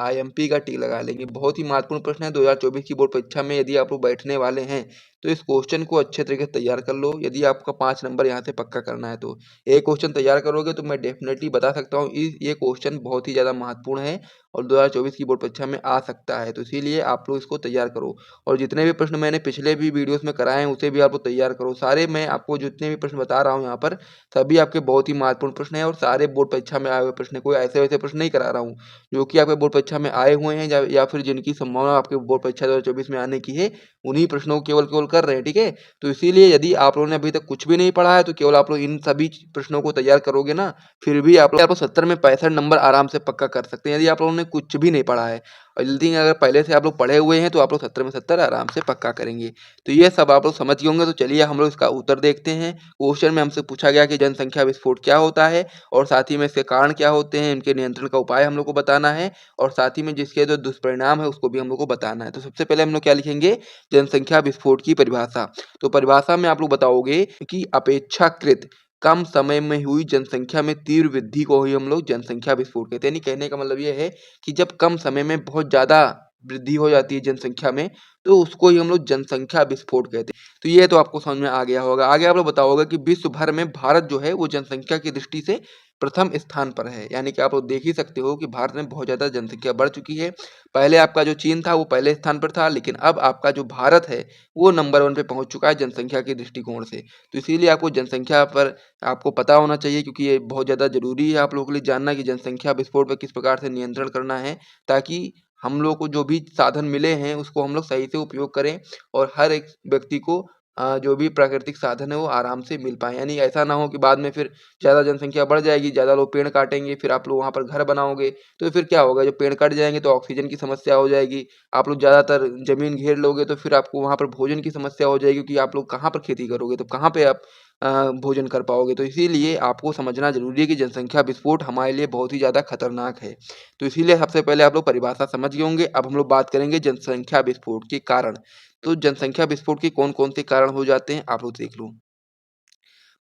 IMP का टिक लगा लेंगे। बहुत ही महत्वपूर्ण प्रश्न है 2024 की बोर्ड परीक्षा में। यदि आप लोग बैठने वाले हैं तो इस क्वेश्चन को अच्छे तरीके से तैयार कर लो। यदि आपका 5 नंबर यहाँ से पक्का करना है तो एक क्वेश्चन तैयार करोगे तो मैं डेफिनेटली बता सकता हूँ ये क्वेश्चन बहुत ही ज़्यादा महत्वपूर्ण है और 2024 की बोर्ड परीक्षा में आ सकता है। तो इसीलिए आप लोग इसको तैयार करो और जितने भी प्रश्न मैंने पिछले भी वीडियोस में कराए हैं उसे भी आप लोग तैयार करो। सारे मैं आपको जितने भी प्रश्न बता रहा हूँ यहाँ पर सभी आपके बहुत ही महत्वपूर्ण प्रश्न हैं और सारे बोर्ड परीक्षा में आए हुए प्रश्न, कोई ऐसे वैसे प्रश्न नहीं करा रहा हूँ। जो कि आपके बोर्ड परीक्षा में आए हुए हैं या फिर जिनकी संभावना आपके बोर्ड परीक्षा 2024 में आने की है, उन्हीं प्रश्नों को केवल कर रहे हैं। ठीक है, तो इसीलिए यदि आप लोगों ने अभी तक कुछ भी नहीं पढ़ा है तो केवल आप लोग इन सभी प्रश्नों को तैयार करोगे ना, फिर भी आप लोग 70 में 65 नंबर आराम से पक्का कर सकते हैं यदि आप लोगों ने कुछ भी नहीं पढ़ा है। और जल्दी अगर पहले से आप लोग पढ़े हुए हैं तो आप लोग 70 में 70 आराम से पक्का करेंगे। तो ये सब आप लोग समझ गए होंगे। तो चलिए हम लोग इसका उत्तर देखते हैं। क्वेश्चन में हमसे पूछा गया कि जनसंख्या विस्फोट क्या होता है और साथ ही में इसके कारण क्या होते हैं, इनके नियंत्रण का उपाय हम लोग को बताना है और साथ ही में जिसके जो दुष्परिणाम है उसको भी हम लोग को बताना है। तो सबसे पहले हम लोग क्या लिखेंगे, जनसंख्या विस्फोट की परिभाषा। तो परिभाषा में आप लोग बताओगे कि अपेक्षाकृत कम समय में हुई जनसंख्या में तीव्र वृद्धि को ही हम लोग जनसंख्या विस्फोट कहते हैं। यानी कहने का मतलब ये है कि जब कम समय में बहुत ज्यादा वृद्धि हो जाती है जनसंख्या में तो उसको ही हम लोग जनसंख्या विस्फोट कहते हैं। तो ये तो आपको समझ में आ गया होगा। आगे आप लोग बताओगे कि विश्व भर में भारत जो है वो जनसंख्या की दृष्टि से प्रथम स्थान पर है। यानी कि आप लोग देख ही सकते हो कि भारत में बहुत ज़्यादा जनसंख्या बढ़ चुकी है। पहले आपका जो चीन था वो पहले स्थान पर था, लेकिन अब आपका जो भारत है वो नंबर 1 पे पहुंच चुका है जनसंख्या के दृष्टिकोण से। तो इसीलिए आपको जनसंख्या पर आपको पता होना चाहिए, क्योंकि ये बहुत ज़्यादा ज़रूरी है आप लोगों के लिए जानना कि जनसंख्या विस्फोट पर किस प्रकार से नियंत्रण करना है, ताकि हम लोग को जो भी साधन मिले हैं उसको हम लोग सही से उपयोग करें और हर एक व्यक्ति को जो भी प्राकृतिक साधन है वो आराम से मिल पाए। यानी ऐसा ना हो कि बाद में फिर ज़्यादा जनसंख्या बढ़ जाएगी, ज़्यादा लोग पेड़ काटेंगे, फिर आप लोग वहाँ पर घर बनाओगे तो फिर क्या होगा, जब पेड़ कट जाएंगे तो ऑक्सीजन की समस्या हो जाएगी। आप लोग ज़्यादातर ज़मीन घेर लोगे तो फिर आपको वहाँ पर भोजन की समस्या हो जाएगी, क्योंकि आप लोग कहाँ पर खेती करोगे, तो कहाँ पे आप भोजन कर पाओगे। तो इसीलिए आपको समझना ज़रूरी है कि जनसंख्या विस्फोट हमारे लिए बहुत ही ज़्यादा खतरनाक है। तो इसीलिए सबसे पहले आप लोग परिभाषा समझ गए होंगे। अब हम लोग बात करेंगे जनसंख्या विस्फोट के कारण। तो जनसंख्या विस्फोट के कौन-कौन से कारण हो जाते हैं, आप लोग देख लो।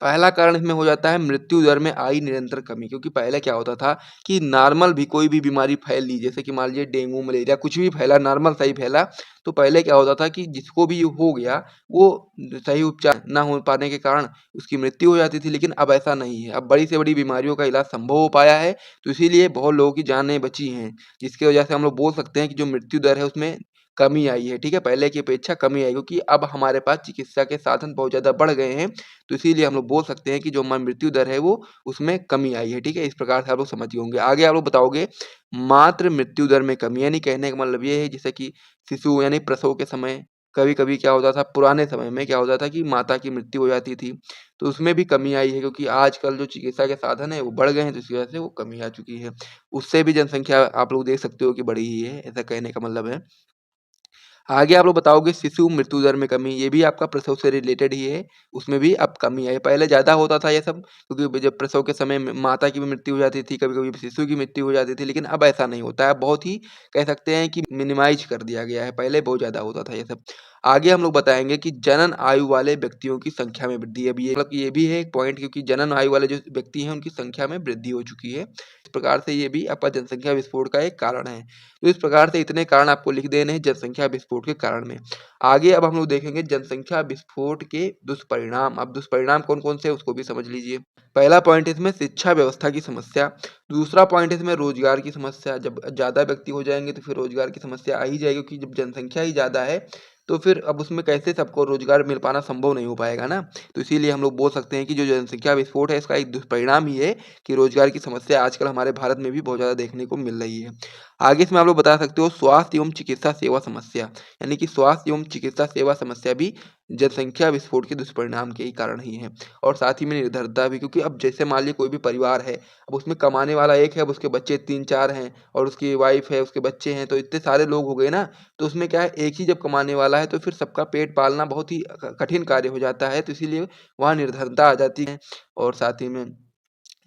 पहला कारण इसमें हो जाता है मृत्यु दर में आई निरंतर कमी, क्योंकि पहले क्या होता था कि नॉर्मल भी कोई भी बीमारी फैल ली, जैसे कि मान लीजिए डेंगू मलेरिया कुछ भी फैला, नॉर्मल सही फैला, तो पहले क्या होता था कि जिसको भी हो गया वो सही उपचार ना हो पाने के कारण उसकी मृत्यु हो जाती थी। लेकिन अब ऐसा नहीं है, अब बड़ी से बड़ी बीमारियों का इलाज संभव हो पाया है। तो इसीलिए बहुत लोगों की जानें बची हैं, जिसकी वजह से हम लोग बोल सकते हैं कि जो मृत्यु दर है उसमें कमी आई है। ठीक है, पहले की अपेक्षा कमी आई, क्योंकि अब हमारे पास चिकित्सा के साधन बहुत ज़्यादा बढ़ गए हैं। तो इसीलिए हम लोग बोल सकते हैं कि जो हमारी मृत्यु दर है वो उसमें कमी आई है। ठीक है, इस प्रकार से आप लोग समझ गए होंगे। आगे आप लोग बताओगे मात्र मृत्यु दर में कमी, यानी कहने का मतलब ये है जैसे कि शिशु यानी प्रसव के समय कभी-कभी क्या होता था, पुराने समय में क्या होता था कि माता की मृत्यु हो जाती थी, तो उसमें भी कमी आई है, क्योंकि आजकल जो चिकित्सा के साधन है वो बढ़ गए हैं, तो इसी वजह से वो कमी आ चुकी है। उससे भी जनसंख्या आप लोग देख सकते हो कि बढ़ी ही है, ऐसा कहने का मतलब है। आगे आप लोग बताओगे शिशु मृत्यु दर में कमी, ये भी आपका प्रसव से रिलेटेड ही है, उसमें भी अब कमी है। पहले ज़्यादा होता था ये सब, क्योंकि जब प्रसव के समय में माता की भी मृत्यु हो जाती थी, कभी-कभी शिशु की मृत्यु हो जाती थी, लेकिन अब ऐसा नहीं होता है। बहुत ही कह सकते हैं कि मिनिमाइज़ कर दिया गया है, पहले बहुत ज़्यादा होता था ये सब। आगे हम लोग बताएँगे कि जनन आयु वाले व्यक्तियों की संख्या में वृद्धि। अब ये मतलब ये भी है एक पॉइंट, क्योंकि जनन आयु वाले जो व्यक्ति हैं, उनकी संख्या में वृद्धि हो चुकी है। इस प्रकार से ये भी आपका जनसंख्या विस्फोट का एक कारण है। तो इस प्रकार से इतने कारण आपको लिख देने हैं जनसंख्या विस्फोट के कारण में। आगे अब हम लोग देखेंगे जनसंख्या विस्फोट के दुष्परिणाम। अब दुष्परिणाम कौन-कौन से हैं उसको भी समझ लीजिए। पहला पॉइंट इसमें शिक्षा व्यवस्था की समस्या, दूसरा पॉइंट इसमें रोजगार की समस्या। जब ज़्यादा व्यक्ति हो जाएँगे तो फिर रोजगार की समस्या आ ही जाएगी, क्योंकि जब जनसंख्या ही ज़्यादा है तो फिर अब उसमें कैसे सबको रोजगार मिल पाना संभव नहीं हो पाएगा ना। तो इसीलिए हम लोग बोल सकते हैं कि जो जनसंख्या विस्फोट है इसका एक दुष्परिणाम ही है कि रोजगार की समस्या आजकल हमारे भारत में भी बहुत ज़्यादा देखने को मिल रही है। आगे इसमें आप लोग बता सकते हो स्वास्थ्य एवं चिकित्सा सेवा समस्या, यानी कि स्वास्थ्य एवं चिकित्सा सेवा समस्या भी जनसंख्या विस्फोट के दुष्परिणाम के ही कारण ही है। और साथ ही में निर्धरता भी, क्योंकि अब जैसे मान लीजिए कोई भी परिवार है, अब उसमें कमाने वाला एक है, अब उसके बच्चे 3-4 हैं और उसकी वाइफ है, उसके बच्चे हैं, तो इतने सारे लोग हो गए ना, तो उसमें क्या है, एक ही जब कमाने वाला है तो फिर सबका पेट पालना बहुत ही कठिन कार्य हो जाता है, तो इसीलिए वहाँ निर्धरता आ जाती है। और साथ ही में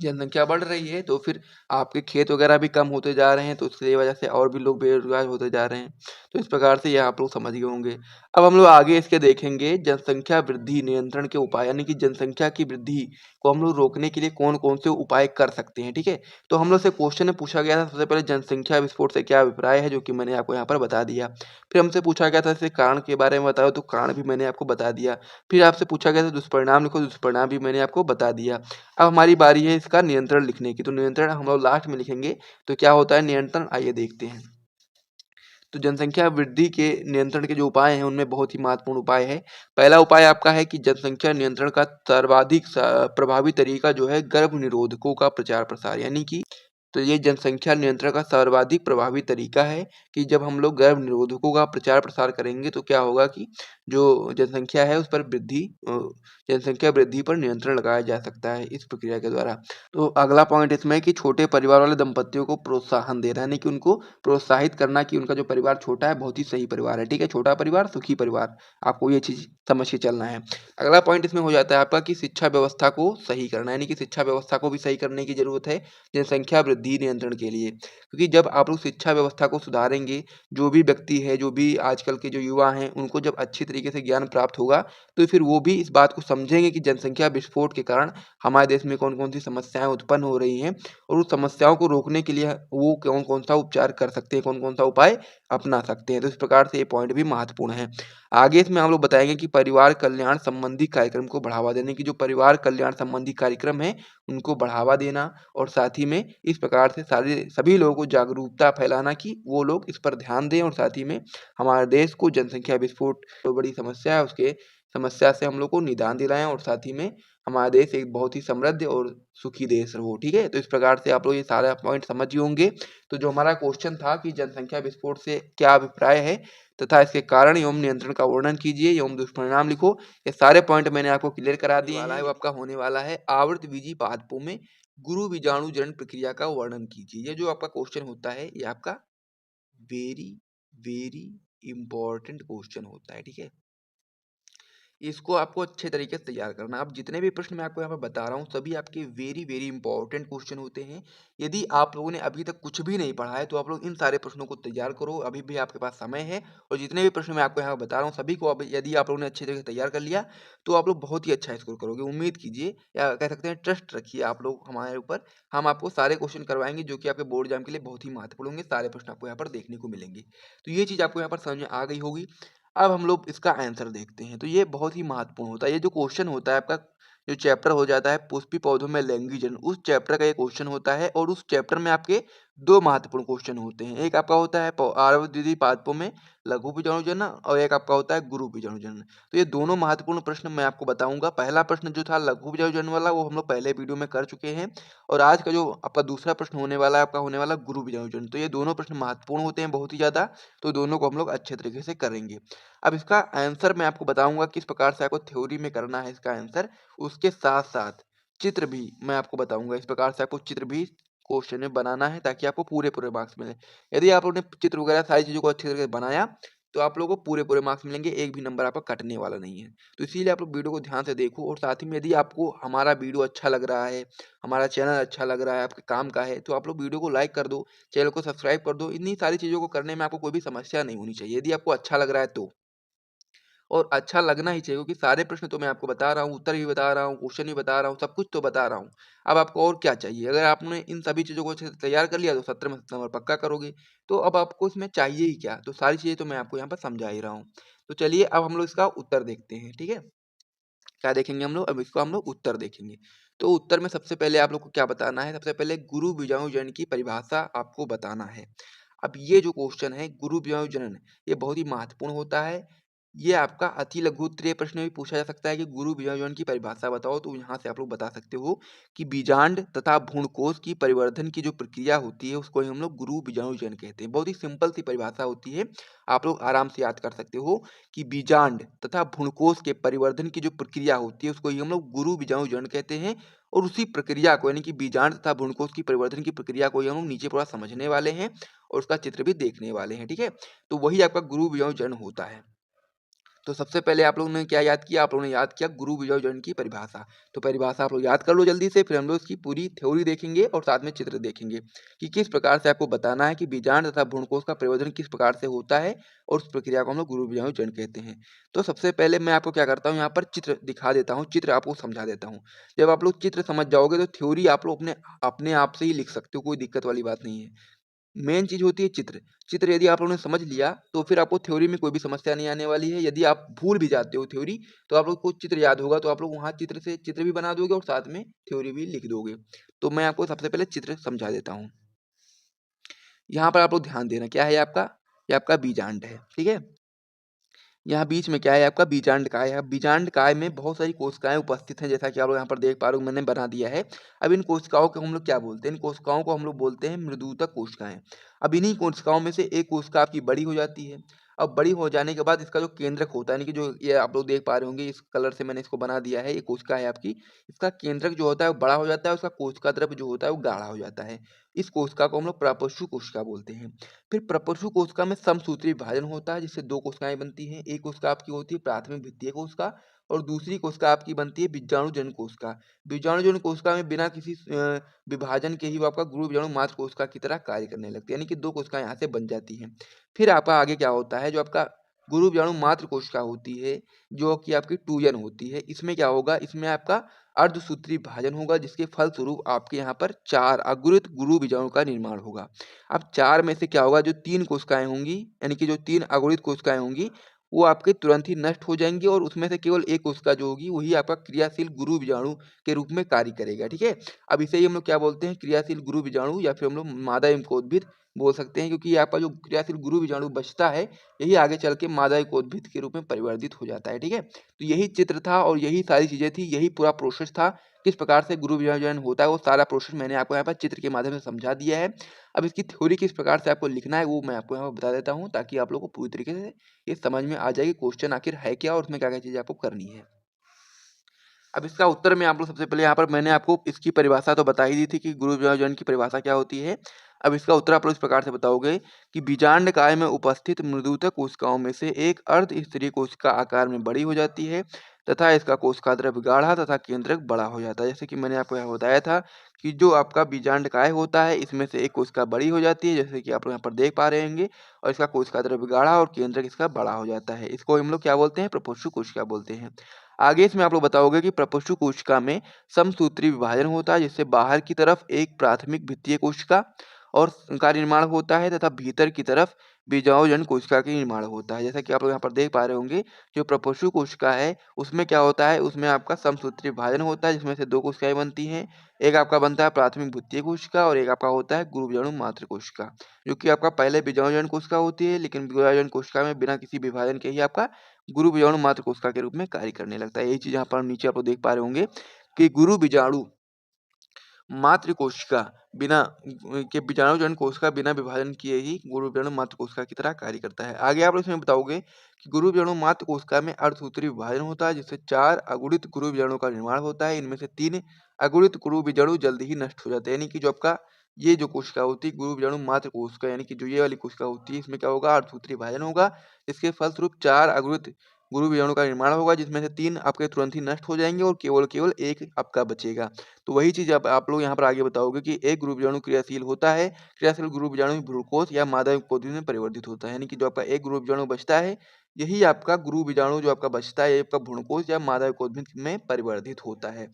जनसंख्या बढ़ रही है तो फिर आपके खेत वगैरह भी कम होते जा रहे हैं, तो उसकी वजह से और भी लोग बेरोजगार होते जा रहे हैं। तो इस प्रकार से ये आप लोग समझ गए होंगे। अब हम लोग आगे इसके देखेंगे जनसंख्या वृद्धि नियंत्रण के उपाय, यानी कि जनसंख्या की वृद्धि को हम लोग रोकने के लिए कौन-कौन से उपाय कर सकते हैं, ठीक है? तो हम लोग से क्वेश्चन में पूछा गया था सबसे पहले जनसंख्या विस्फोट से क्या अभिप्राय है, जो कि मैंने आपको यहाँ पर बता दिया। फिर हमसे पूछा गया था इसके कारण के बारे में बताओ, तो कारण भी मैंने आपको बता दिया। फिर आपसे पूछा गया था दुष्परिणाम लिखो, दुष्परिणाम भी मैंने आपको बता दिया। अब हमारी बारी है इसका नियंत्रण लिखने की, तो नियंत्रण हम लोग लास्ट में लिखेंगे। तो क्या होता है नियंत्रण, आइए देखते हैं। तो जनसंख्या वृद्धि के नियंत्रण के जो उपाय हैं उनमें बहुत ही महत्वपूर्ण उपाय है। पहला उपाय आपका है कि जनसंख्या नियंत्रण का सर्वाधिक प्रभावी तरीका जो है गर्भ निरोधकों का प्रचार प्रसार, यानी कि तो ये जनसंख्या नियंत्रण का सर्वाधिक प्रभावी तरीका है कि जब हम लोग गर्भ निरोधकों का प्रचार प्रसार करेंगे तो क्या होगा कि जो जनसंख्या है उस पर जनसंख्या वृद्धि पर नियंत्रण लगाया जा सकता है इस प्रक्रिया के द्वारा। तो अगला पॉइंट इसमें है कि छोटे परिवार वाले दंपतियों को प्रोत्साहन देना, यानी कि उनको प्रोत्साहित करना कि उनका जो परिवार छोटा है बहुत ही सही परिवार है, ठीक है? छोटा परिवार सुखी परिवार, आपको ये चीज़ समझ के चलना है। अगला पॉइंट इसमें हो जाता है आपका कि शिक्षा व्यवस्था को सही करना, यानी कि शिक्षा व्यवस्था को भी सही करने की ज़रूरत है जनसंख्या वृद्धि नियंत्रण के लिए। क्योंकि जब आप लोग शिक्षा व्यवस्था को सुधारेंगे, जो भी व्यक्ति है, जो भी आजकल के जो युवा हैं, उनको जब अच्छी तरीके से ज्ञान प्राप्त होगा, तो फिर वो भी इस बात को समझेंगे कि जनसंख्या विस्फोट के कारण हमारे देश में कौन-कौन सी समस्याएँ उत्पन्न हो रही हैं और उस समस्याओं को रोकने के लिए वो कौन-कौन सा उपचार कर सकते हैं, कौन-कौन सा उपाय अपना सकते हैं। तो इस प्रकार से ये पॉइंट भी महत्वपूर्ण है। आगे इसमें हम लोग बताएँगे कि परिवार कल्याण संबंधी कार्यक्रम को बढ़ावा देने की, जो परिवार कल्याण संबंधी कार्यक्रम है, उनको बढ़ावा देना और साथ ही में इस प्रकार से सारे सभी लोगों को जागरूकता फैलाना कि वो लोग इस पर ध्यान दें और साथ ही में हमारे देश को जनसंख्या विस्फोट जो बड़ी समस्या है उसके समस्या से हम लोग को निदान दिलाएँ और साथ ही में हमारा देश एक बहुत ही समृद्ध और सुखी देश हो, ठीक है? तो इस प्रकार से आप लोग ये सारा पॉइंट समझ गए होंगे। तो जो हमारा क्वेश्चन था कि जनसंख्या विस्फोट से क्या अभिप्राय है तथा इसके कारण एवं नियंत्रण का वर्णन कीजिए एवं दुष्परिणाम लिखो। ये सारे पॉइंट मैंने आपको क्लियर करा दिए हैं। वो आपका होने वाला है आवर्तबीजी पादपों में गुरु बीजाणु जनन प्रक्रिया का वर्णन कीजिए। ये जो आपका क्वेश्चन होता है ये आपका वेरी वेरी इंपॉर्टेंट क्वेश्चन होता है, ठीक है? इसको आपको अच्छे तरीके से तैयार करना है। अब जितने भी प्रश्न मैं आपको यहाँ पे बता रहा हूँ सभी आपके वेरी वेरी इंपॉर्टेंट क्वेश्चन होते हैं। यदि आप लोगों ने अभी तक कुछ भी नहीं पढ़ा है तो आप लोग इन सारे प्रश्नों को तैयार करो, अभी भी आपके पास समय है। और जितने भी प्रश्न मैं आपको यहाँ बता रहा हूँ सभी को अब यदि आप लोगों ने अच्छे तरीके से तैयार कर लिया तो आप लोग बहुत ही अच्छा स्कोर करोगे। उम्मीद कीजिए या कह सकते हैं ट्रस्ट रखिए आप लोग हमारे ऊपर। हम आपको सारे क्वेश्चन करवाएंगे जो कि आपके बोर्ड एग्जाम के लिए बहुत ही महत्वपूर्ण होंगे। सारे प्रश्न आपको यहाँ पर देखने को मिलेंगे। तो ये चीज़ आपको यहाँ पर समझ में आ गई होगी। अब हम लोग इसका आंसर देखते हैं। तो ये बहुत ही महत्वपूर्ण होता है। ये जो क्वेश्चन होता है आपका जो चैप्टर हो जाता है पुष्पी पौधों में लैंगिक जनन, उस चैप्टर का ये क्वेश्चन होता है और उस चैप्टर में आपके 2 महत्वपूर्ण क्वेश्चन होते हैं। एक आपका होता है आवर्तविधि पादपों में लघु बीजाणु जनन और एक आपका होता है गुरु बीजाणु जनन। तो ये दोनों महत्वपूर्ण प्रश्न मैं आपको बताऊँगा। पहला प्रश्न जो था लघु बीजाणु जनन वाला वो हम लोग पहले वीडियो में कर चुके हैं और आज का जो आपका दूसरा प्रश्न होने वाला है आपका होने वाला गुरु बीजाणु जनन। तो ये दोनों प्रश्न महत्वपूर्ण होते हैं बहुत ही ज़्यादा, तो दोनों को हम लोग अच्छे तरीके से करेंगे। अब इसका आंसर मैं आपको बताऊँगा किस प्रकार से आपको थ्योरी में करना है इसका आंसर, उसके साथ-साथ चित्र भी मैं आपको बताऊँगा। इस प्रकार से आपको चित्र भी क्वेश्चन में बनाना है ताकि आपको पूरे-पूरे मार्क्स मिलें। यदि आप लोगों ने चित्र वगैरह सारी चीज़ों को अच्छी तरीके से बनाया, तो आप लोगों को पूरे मार्क्स मिलेंगे, एक भी नंबर आपका कटने वाला नहीं है। तो इसीलिए आप लोग वीडियो को ध्यान से देखो, और साथ ही में यदि आपको हमारा वीडियो अच्छा लग रहा है, हमारा चैनल अच्छा लग रहा है, आपके काम का है, तो आप लोग वीडियो को लाइक कर दो, चैनल को सब्सक्राइब कर दो। इन्हीं सारी चीज़ों को करने में आपको कोई भी समस्या नहीं होनी चाहिए, यदि आपको अच्छा लग रहा है तो। और अच्छा लगना ही चाहिए, क्योंकि सारे प्रश्न तो मैं आपको बता रहा हूँ, उत्तर भी बता रहा हूँ, क्वेश्चन भी बता रहा हूँ, सब कुछ तो बता रहा हूँ। अब आपको और क्या चाहिए? अगर आपने इन सभी चीज़ों को अच्छे से तैयार कर लिया तो 70 में 70 नंबर पक्का करोगे। तो अब आपको इसमें चाहिए ही क्या? तो सारी चीज़ें तो मैं आपको यहाँ पर समझा ही रहा हूँ। तो चलिए अब हम लोग इसका उत्तर देखते हैं, ठीक है? क्या देखेंगे हम लोग? अब इसको हम लोग उत्तर देखेंगे। तो उत्तर में सबसे पहले आप लोग को क्या बताना है? सबसे पहले गुरु बीजाणु जनन की परिभाषा आपको बताना है। अब ये जो क्वेश्चन है गुरु बीजाणु जनन, ये बहुत ही महत्वपूर्ण होता है। ये आपका अति लघु उत्तरीय प्रश्न में भी पूछा जा सकता है कि गुरु बीजाणु जनन की परिभाषा बताओ, तो यहाँ से आप लोग बता सकते हो कि बीजांड तथा भ्रूणकोश की परिवर्धन की जो प्रक्रिया होती है उसको ही हम लोग गुरु बीजाणु जनन कहते हैं। बहुत ही सिंपल सी परिभाषा होती है, आप लोग आराम से याद कर सकते हो कि बीजांड तथा भ्रूणकोश के परिवर्धन की जो प्रक्रिया होती है उसको ही हम लोग गुरु बीजाणु जनन कहते हैं। और उसी प्रक्रिया को यानी कि बीजांड तथा भ्रूणकोश की परिवर्तन की प्रक्रिया को ही हम लोग नीचे पूरा समझने वाले हैं और उसका चित्र भी देखने वाले हैं, ठीक है? तो वही आपका गुरु बीजाणु जनन होता है। तो सबसे पहले आप लोगों ने क्या याद किया? आप लोगों ने याद किया गुरु बीजाणु जनन की परिभाषा। तो परिभाषा आप लोग याद कर लो जल्दी से, फिर हम लोग इसकी पूरी थ्योरी देखेंगे और साथ में चित्र देखेंगे कि किस प्रकार से आपको बताना है कि बीजांड तथा भ्रूणकोश का परिवर्धन किस प्रकार से होता है, और उस प्रक्रिया को हम लोग गुरु बीजाणु जनन कहते हैं। तो सबसे पहले मैं आपको क्या करता हूँ, यहाँ पर चित्र दिखा देता हूँ, चित्र आपको समझा देता हूँ। जब आप लोग चित्र समझ जाओगे तो थ्योरी आप लोग अपने अपने आप से ही लिख सकते हो, कोई दिक्कत वाली बात नहीं है। मेन चीज़ होती है चित्र। चित्र यदि आप लोगों ने समझ लिया तो फिर आपको थ्योरी में कोई भी समस्या नहीं आने वाली है। यदि आप भूल भी जाते हो थ्योरी, तो आप लोग को चित्र याद होगा, तो आप लोग वहाँ चित्र से चित्र भी बना दोगे और साथ में थ्योरी भी लिख दोगे। तो मैं आपको सबसे पहले चित्र समझा देता हूँ। यहाँ पर आप लोग ध्यान देना, क्या है ये आपका? ये आपका बीजांड है, ठीक है? यहाँ बीच में क्या है? आपका बीजांड काय है। अब बीजांड काय में बहुत सारी कोशिकाएं उपस्थित हैं, जैसा कि आप लोग यहाँ पर देख पा रहे हो, मैंने बना दिया है। अब इन कोशिकाओं को हम लोग क्या बोलते हैं? इन कोशिकाओं को हम लोग बोलते हैं मृदुतक कोशिकाएं। अब इन्हीं कोशिकाओं में से एक कोशिका आपकी बड़ी हो जाती है। अब बड़ी हो जाने के बाद इसका जो केंद्रक होता है, यानी कि जो ये आप लोग देख पा रहे होंगे, इस कलर से मैंने इसको बना दिया है, ये कोशिका है आपकी। इसका केंद्रक जो होता है वो बड़ा हो जाता है, उसका कोशिका द्रव्य जो होता है वो गाढ़ा हो जाता है। इस कोशिका को हम लोग प्रपंचु कोशिका बोलते हैं। फिर प्रपंचु कोशिका में समसूत्री विभाजन होता है, जिससे दो कोशिकाएं बनती हैं। एक कोशिका आपकी होती है प्राथमिक द्वितीय कोशिका, और दूसरी कोशिका आपकी बनती है बीजाणुजन कोशिका। बीजाणुजन कोशिका में बिना किसी विभाजन के ही वो आपका गुरु बीजाणु मात्र कोशिका की तरह कार्य करने लगती है, यानी कि दो कोशिकाएं यहाँ से बन जाती हैं। फिर आपका आगे क्या होता है? जो आपका गुरु बीजाणु मात्र कोशिका होती है, जो कि आपकी टूयन होती है, इसमें क्या होगा? इसमें आपका अर्धसूत्री विभाजन होगा, जिसके फलस्वरूप आपके यहाँ पर 4 अगुरित गुरु बीजाणु का निर्माण होगा। अब 4 में से क्या होगा? जो 3 कोशिकाएँ होंगी, यानी कि जो 3 अगुणित कोशिकाएँ होंगी, वो आपके तुरंत ही नष्ट हो जाएँगी, और उसमें से केवल 1 कोशिका जो होगी वही आपका क्रियाशील गुरु बीजाणु के रूप में कार्य करेगा, ठीक है? अब इसे ही हम लोग क्या बोलते हैं? क्रियाशील गुरु बीजाणु, या फिर हम लोग मादा एवंकोद्भिद बोल सकते हैं, क्योंकि ये आपका जो क्रियाशील गुरु बीजाणु बचता है, यही आगे चल के मादा एवंकोद्भिद के रूप में परिवर्तित हो जाता है, ठीक है? तो यही चित्र था और यही सारी चीज़ें थी, यही पूरा प्रोसेस था। किस प्रकार से गुरु बीजाणु होता है, वो सारा प्रोसेस मैंने आपको यहाँ पर चित्र के माध्यम से समझा दिया है। अब इसकी थ्योरी किस प्रकार से आपको लिखना है वो मैं आपको यहाँ पर बता देता हूँ, ताकि आप लोगों को पूरी तरीके से ये समझ में आ जाए कि क्वेश्चन आखिर है क्या और उसमें क्या-क्या चीज़ें आपको करनी है। अब इसका उत्तर में आप लोग सबसे पहले यहाँ पर मैंने आपको इसकी परिभाषा तो बता ही दी थी कि गुरु बीजाणु की परिभाषा क्या होती है। अब इसका उत्तर आप लोग इस प्रकार से बताओगे कि बीजांड काय में उपस्थित मृदुतक कोशिकाओं में से एक अर्धस्तरीय कोशिका आकार में बड़ी हो जाती है, तथा इसका कोशिका द्रव्य गाढ़ा तथा केंद्रक बड़ा हो जाता है। जैसे कि मैंने आपको यहाँ बताया था कि जो आपका बीजांड काय होता है, इसमें से एक कोशिका बड़ी हो जाती है, जैसे कि आप लोग यहाँ पर देख पा रहे होंगे, और इसका कोशिका द्रव्य गाढ़ा और केंद्रक इसका बड़ा हो जाता है। इसको हम लोग क्या बोलते हैं? प्रपोष्टि कोशिका बोलते हैं। आगे इसमें आप लोग बताओगे कि प्रपोष्टि कोशिका में समसूत्री विभाजन होता है, जिससे बाहर की तरफ एक प्राथमिक भित्तीय कोशिका और का निर्माण होता है, तथा भीतर की तरफ बीजाणुजन कोशिका का निर्माण होता है। जैसा कि आप लोग यहाँ पर देख पा रहे होंगे, जो प्रपोष्टि कोशिका है उसमें क्या होता है? उसमें आपका समसूत्री विभाजन होता है, जिसमें से दो कोशिकाएं बनती हैं। एक आपका बनता है प्राथमिक द्वितीय कोशिका, और एक आपका होता है गुरु बीजाणु मात्र कोशिका, जो कि आपका पहले बीजाणुजन कोशिका होती है, लेकिन बीजाणुजन कोशिका में बिना किसी विभाजन के ही आपका गुरु बीजाणु मात्र कोशिका के रूप में कार्य करने लगता है। यही चीज़ यहाँ पर नीचे आप लोग देख पा रहे होंगे कि गुरु बीजाणु मात्र कोशिका बिना के बीजाणुजन कोशिका बिना विभाजन किए ही गुरु बीजाणु मात्र कोशिका की तरह कार्य करता है। आगे आप लोग इसमें बताओगे कि गुरु बीजाणु मात्र कोशिका में अर्धसूत्री विभाजन होता है, जिससे 4 अगुणित गुरु बीजाणु का निर्माण होता है। इनमें से 3 अगुणित गुरु बीजाणु जल्द ही नष्ट हो जाते हैं, यानी कि जो आपका ये जो कोशिका होती है गुरु बीजाणु मात्र कोशिका यानी कि जो ये वाली कोशिका होती है इसमें क्या होगा, अर्धसूत्री विभाजन होगा। इसके फलस्वरूप 4 अग्रवृत्त गुरु बीजाणु का निर्माण होगा, जिसमें से 3 आपके तुरंत ही नष्ट हो जाएँगे और केवल 1 आपका बचेगा। तो वही चीज़ अब आप लोग यहाँ पर आगे बताओगे कि एक गुरु बीजाणु क्रियाशील होता है, क्रियाशील गुरु बीजाणु भ्रूणकोश या मादा युग्म कोशिका में परिवर्तित होता है। यानी कि जो आपका एक गुरु बीजाणु बचता है, यही आपका गुरु बीजाणु जो आपका बचता है, ये आपका भ्रूणकोश या मादा युग्म कोशिका में परिवर्तित होता है।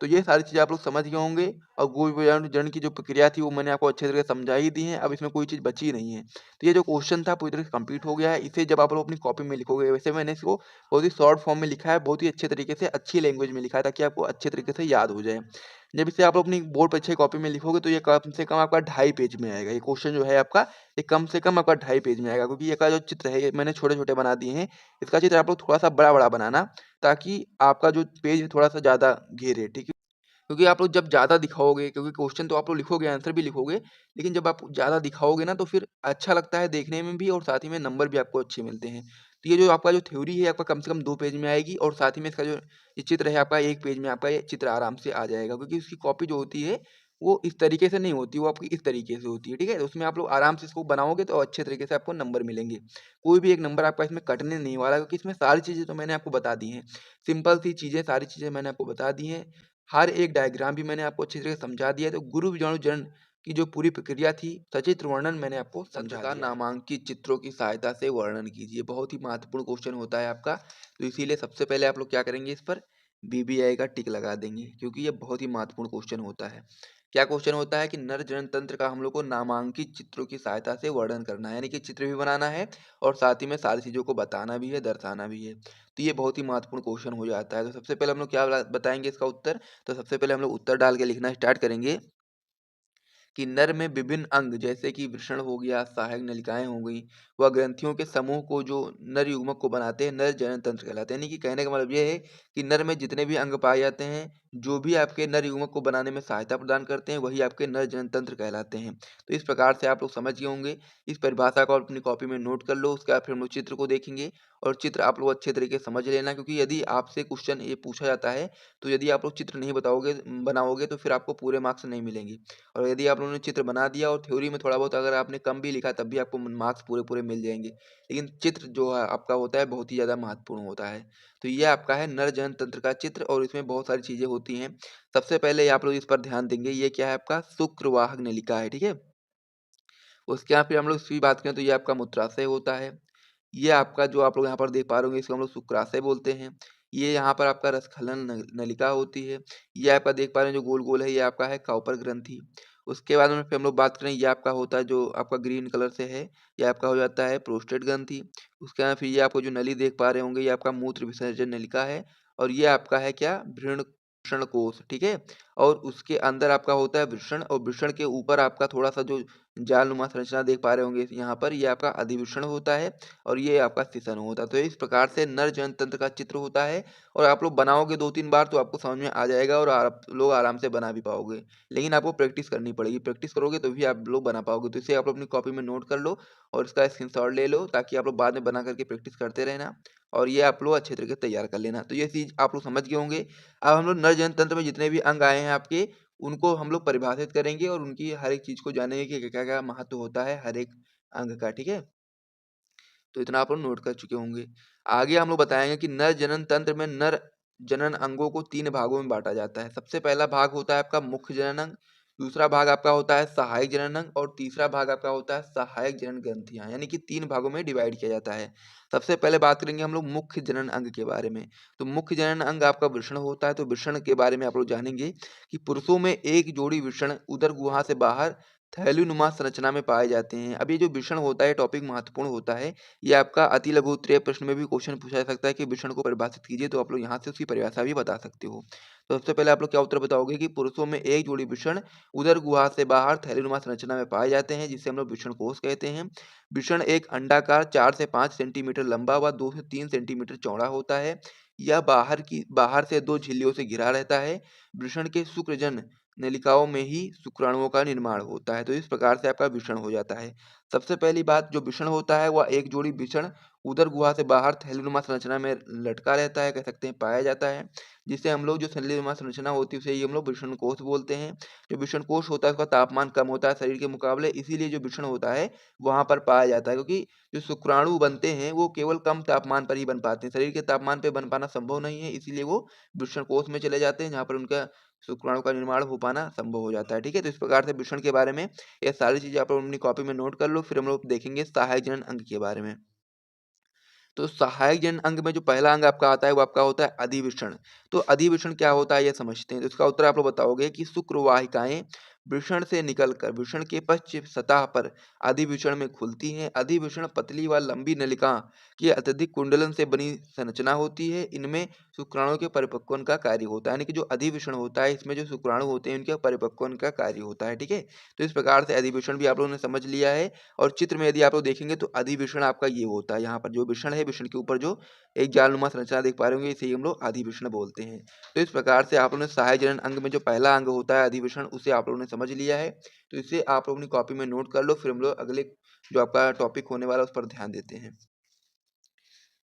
तो ये सारी चीज़ें आप लोग समझ गए होंगे और गोल बीजाणु जनन की जो प्रक्रिया थी वो मैंने आपको अच्छे तरीके से समझा ही दी है। अब इसमें कोई चीज़ बची नहीं है। तो ये जो क्वेश्चन था पूरी तरह से कंप्लीट हो गया है। इसे जब आप लोग अपनी कॉपी में लिखोगे, वैसे मैंने इसको बहुत ही शॉर्ट फॉर्म में लिखा है, बहुत ही अच्छे तरीके से, अच्छी लैंग्वेज में लिखा है ताकि आपको अच्छे तरीके से याद हो जाए। जब इसे आप लोग अपनी बोर्ड परीक्षा की कॉपी में लिखोगे तो ये कम से कम आपका 2.5 पेज में आएगा। ये क्वेश्चन जो है आपका, ये कम से कम आपका 2.5 पेज में आएगा, क्योंकि ये का जो चित्र है ये मैंने छोटे-छोटे बना दिए हैं। इसका चित्र आप लोग थोड़ा-सा बड़ा-बड़ा बनाना, ताकि आपका जो पेज है थोड़ा-सा ज़्यादा घेरे, ठीक है? क्योंकि आप लोग जब ज़्यादा दिखाओगे, क्योंकि क्वेश्चन तो आप लोग लिखोगे, आंसर भी लिखोगे, लेकिन जब आप ज़्यादा दिखाओगे ना तो फिर अच्छा लगता है देखने में भी और साथ ही में नंबर भी आपको अच्छे मिलते हैं। तो ये जो आपका जो थ्योरी है आपका कम से कम 2 पेज में आएगी और साथ ही में इसका जो ये चित्र है आपका 1 पेज में आपका ये चित्र आराम से आ जाएगा, क्योंकि उसकी कॉपी जो होती है वो इस तरीके से नहीं होती, वो आपकी इस तरीके से होती है, ठीक है? तो उसमें आप लोग आराम से इसको बनाओगे तो अच्छे तरीके से आपको नंबर मिलेंगे। कोई भी एक नंबर आपका इसमें कटने नहीं वाला, क्योंकि इसमें सारी चीज़ें तो मैंने आपको बता दी हैं। सिंपल सी चीज़ें, सारी चीज़ें मैंने आपको बता दी हैं। हर एक डायग्राम भी मैंने आपको अच्छी तरह से समझा दिया है। तो गुरु बीजाणु जनन की जो पूरी प्रक्रिया थी, सचित्र वर्णन मैंने आपको समझा दिया है। नामांकित चित्रों की सहायता से वर्णन कीजिए। बहुत ही महत्वपूर्ण क्वेश्चन होता है आपका। तो इसीलिए सबसे पहले आप लोग क्या करेंगे, इस पर बीबीआई का टिक लगा देंगे, क्योंकि ये बहुत ही महत्वपूर्ण क्वेश्चन होता है। क्या क्वेश्चन होता है कि नर जनन तंत्र का हम लोग को नामांकित चित्रों की सहायता से वर्णन करना है, यानी कि चित्र भी बनाना है और साथ ही में सारी चीज़ों को बताना भी है, दर्शाना भी है। तो ये बहुत ही महत्वपूर्ण क्वेश्चन हो जाता है। तो सबसे पहले हम लोग क्या बताएंगे इसका उत्तर। तो सबसे पहले हम लोग उत्तर डाल के लिखना स्टार्ट करेंगे कि नर में विभिन्न अंग जैसे कि वृषण हो गया, सहायक नलिकाएं हो गई, वह ग्रंथियों के समूह को जो नर युग्मक को बनाते हैं नर जनन तंत्र कहलाते हैं। यानी कि कहने का मतलब ये है कि नर में जितने भी अंग पाए जाते हैं, जो भी आपके नर युग्मक को बनाने में सहायता प्रदान करते हैं, वही आपके नर जनन तंत्र कहलाते हैं। तो इस प्रकार से आप लोग समझ गए होंगे। इस परिभाषा को आप अपनी कॉपी में नोट कर लो। उसके बाद फिर हम लोग चित्र को देखेंगे और चित्र आप लोग अच्छे तरीके से समझ लेना, क्योंकि यदि आपसे क्वेश्चन ये पूछा जाता है तो यदि आप लोग चित्र नहीं बनाओगे तो फिर आपको पूरे मार्क्स नहीं मिलेंगे। और यदि आप लोगों ने चित्र बना दिया और थ्योरी में थोड़ा बहुत अगर आपने कम भी लिखा तब भी आपको मार्क्स पूरे-पूरे मिल जाएँगे। लेकिन चित्र जो है आपका होता है बहुत ही ज़्यादा महत्वपूर्ण होता है। तो ये आपका है नर जनन तंत्र का चित्र और इसमें बहुत सारी चीज़ें होती हैं। सबसे पहले आप लोग इस पर ध्यान देंगे, ये क्या है आपका शुक्रवाहक नलिका है, ठीक है? उसके बाद फिर हम लोग इसकी बात करें तो ये आपका मूत्राशय होता है। ये आपका जो आप लोग यहाँ पर देख पा रहे होंगे इसको हम लोग शुक्राशय बोलते हैं। ये यहाँ पर आपका रसखलन नलिका होती है। ये आपका देख पा रहे हैं जो गोल-गोल है ये आपका है काउपर ग्रंथि। उसके बाद में फिर हम लोग बात करें, ये आपका होता है जो आपका ग्रीन कलर से है, ये आपका हो जाता है प्रोस्टेट ग्रंथि। उसके बाद फिर ये आपको जो नली देख पा रहे होंगे ये आपका मूत्र विसर्जन नलिका है और ये आपका है क्या, वृषण कोश, ठीक है? और उसके अंदर आपका होता है वृषण और वृषण के ऊपर आपका थोड़ा-सा जो जालनुमा संरचना देख पा रहे होंगे यहाँ पर, ये आपका अधिवृषण होता है और ये आपका सिसन होता है। तो इस प्रकार से नर जनन तंत्र का चित्र होता है और आप लोग बनाओगे 2-3 बार तो आपको समझ में आ जाएगा और आप लोग आराम से बना भी पाओगे। लेकिन आपको प्रैक्टिस करनी पड़ेगी, प्रैक्टिस करोगे तो भी आप लोग बना पाओगे। तो इसे आप अपनी कॉपी में नोट कर लो और इसका स्क्रीनशॉट ले लो, ताकि आप लोग बाद में बना करके प्रैक्टिस करते रहना और ये आप लोग अच्छे तरीके से तैयार कर लेना। तो ये चीज़ आप लोग समझ गए होंगे। अब हम लोग नर जनन तंत्र में जितने भी अंग आए हैं आपके, उनको हम लोग परिभाषित करेंगे और उनकी हर एक चीज़ को जानेंगे कि क्या-क्या महत्व होता है हर एक अंग का, ठीक है? तो इतना आप लोग नोट कर चुके होंगे। आगे हम लोग बताएँगे कि नर जनन तंत्र में नर जनन अंगों को 3 भागों में बाँटा जाता है। सबसे पहला भाग होता है आपका मुख्य जनन अंग, दूसरा भाग आपका होता है सहायक जनन अंग और तीसरा भाग आपका होता है सहायक जनन ग्रंथियाँ, यानी कि 3 भागों में डिवाइड किया जाता है। सबसे पहले बात करेंगे हम लोग मुख्य जनन अंग के बारे में। तो मुख्य जनन अंग आपका वृषण होता है, तो वृषण के बारे में आप लोग जानेंगे कि पुरुषों में एक जोड़ी वृषण उदर गुहा से बाहर थैलीनुमा संरचना में पाए जाते हैं। अब ये जो वृषण होता है टॉपिक महत्वपूर्ण होता है। ये आपका अति लघु उत्तरीय प्रश्न में भी क्वेश्चन पूछा जा सकता है कि वृषण को परिभाषित कीजिए, तो आप लोग यहाँ से उसकी परिभाषा भी बता सकते हो। तो सबसे पहले आप लोग क्या उत्तर बताओगे कि पुरुषों में एक जोड़ी वृषण उदर गुहा से बाहर थैलीनुमा संरचना में पाए जाते हैं, जिसे हम लोग वृषण कोष कहते हैं। वृषण एक अंडाकार 4 से 5 सेंटीमीटर लंबा व 2 से 3 सेंटीमीटर चौड़ा होता है। यह बाहर से 2 झिल्लियों से घिरा रहता है। वृषण के शुक्रजन नलिकाओं में ही शुक्राणुओं का निर्माण होता है। तो इस प्रकार से आपका वृषण हो जाता है। सबसे पहली बात, जो वृषण होता है वह एक जोड़ी वृषण उदर गुहा से बाहर थैलीनुमा संरचना में लटका रहता है, कह सकते हैं पाया जाता है, जिससे हम लोग जो थैलीनुमा संरचना होती है उसे ही हम लोग वृषण कोष बोलते हैं। जो वृषण कोष होता है उसका तापमान कम होता है शरीर के मुकाबले, इसीलिए जो वृषण होता है वहाँ पर पाया जाता है, क्योंकि जो शुक्राणु बनते हैं वो केवल कम तापमान पर ही बन पाते हैं, शरीर के तापमान पे बन पाना संभव नहीं है, इसीलिए वो वृषण कोष में चले जाते हैं जहाँ पर उनका शुक्राणु का निर्माण हो पाना संभव हो जाता है। ठीक है, तो इस प्रकार से वृषण के बारे में ये सारी चीजें आप लोग अपनी कॉपी में नोट कर लो। फिर हम लोग देखेंगे सहायक जनन अंग के बारे में। तो सहायक जनन अंग में जो पहला अंग आपका आता है वो आपका होता है अधिवृषण। तो अधिवृषण क्या होता है ये समझते हैं। तो इसका उत्तर आप लोग बताओगे कि शुक्रवाहिकाएं वृषण से निकलकर वृषण के पश्च सतह पर अधिवृषण में खुलती हैं। अधिवृषण पतली व लंबी नलिका की अत्यधिक कुंडलन से बनी संरचना होती है। इनमें शुक्राणु के परिपक्वन का कार्य होता है, यानी कि जो अधिवृषण होता है इसमें जो शुक्राणु होते हैं उनके परिपक्वन का कार्य होता है। ठीक है, तो इस प्रकार से अधिवृषण भी आप लोगों ने समझ लिया है। और चित्र में यदि आप लोग देखेंगे तो अधिवृषण आपका ये होता है, यहाँ पर जो वृषण है वृषण के ऊपर जो एक जालनुमा संरचना देख पा रहे होंगे इसे ही हम लोग अधिवृषण बोलते हैं। तो इस प्रकार से आप लोगों ने सहायक जनन अंग में जो पहला अंग होता है अधिवृषण उसे आप लोगों ने समझ लिया है। तो इसे आप लोग अपनी कॉपी में नोट कर लो। फिर हम लोग अगले जो आपका टॉपिक होने वाला है उस पर ध्यान देते हैं।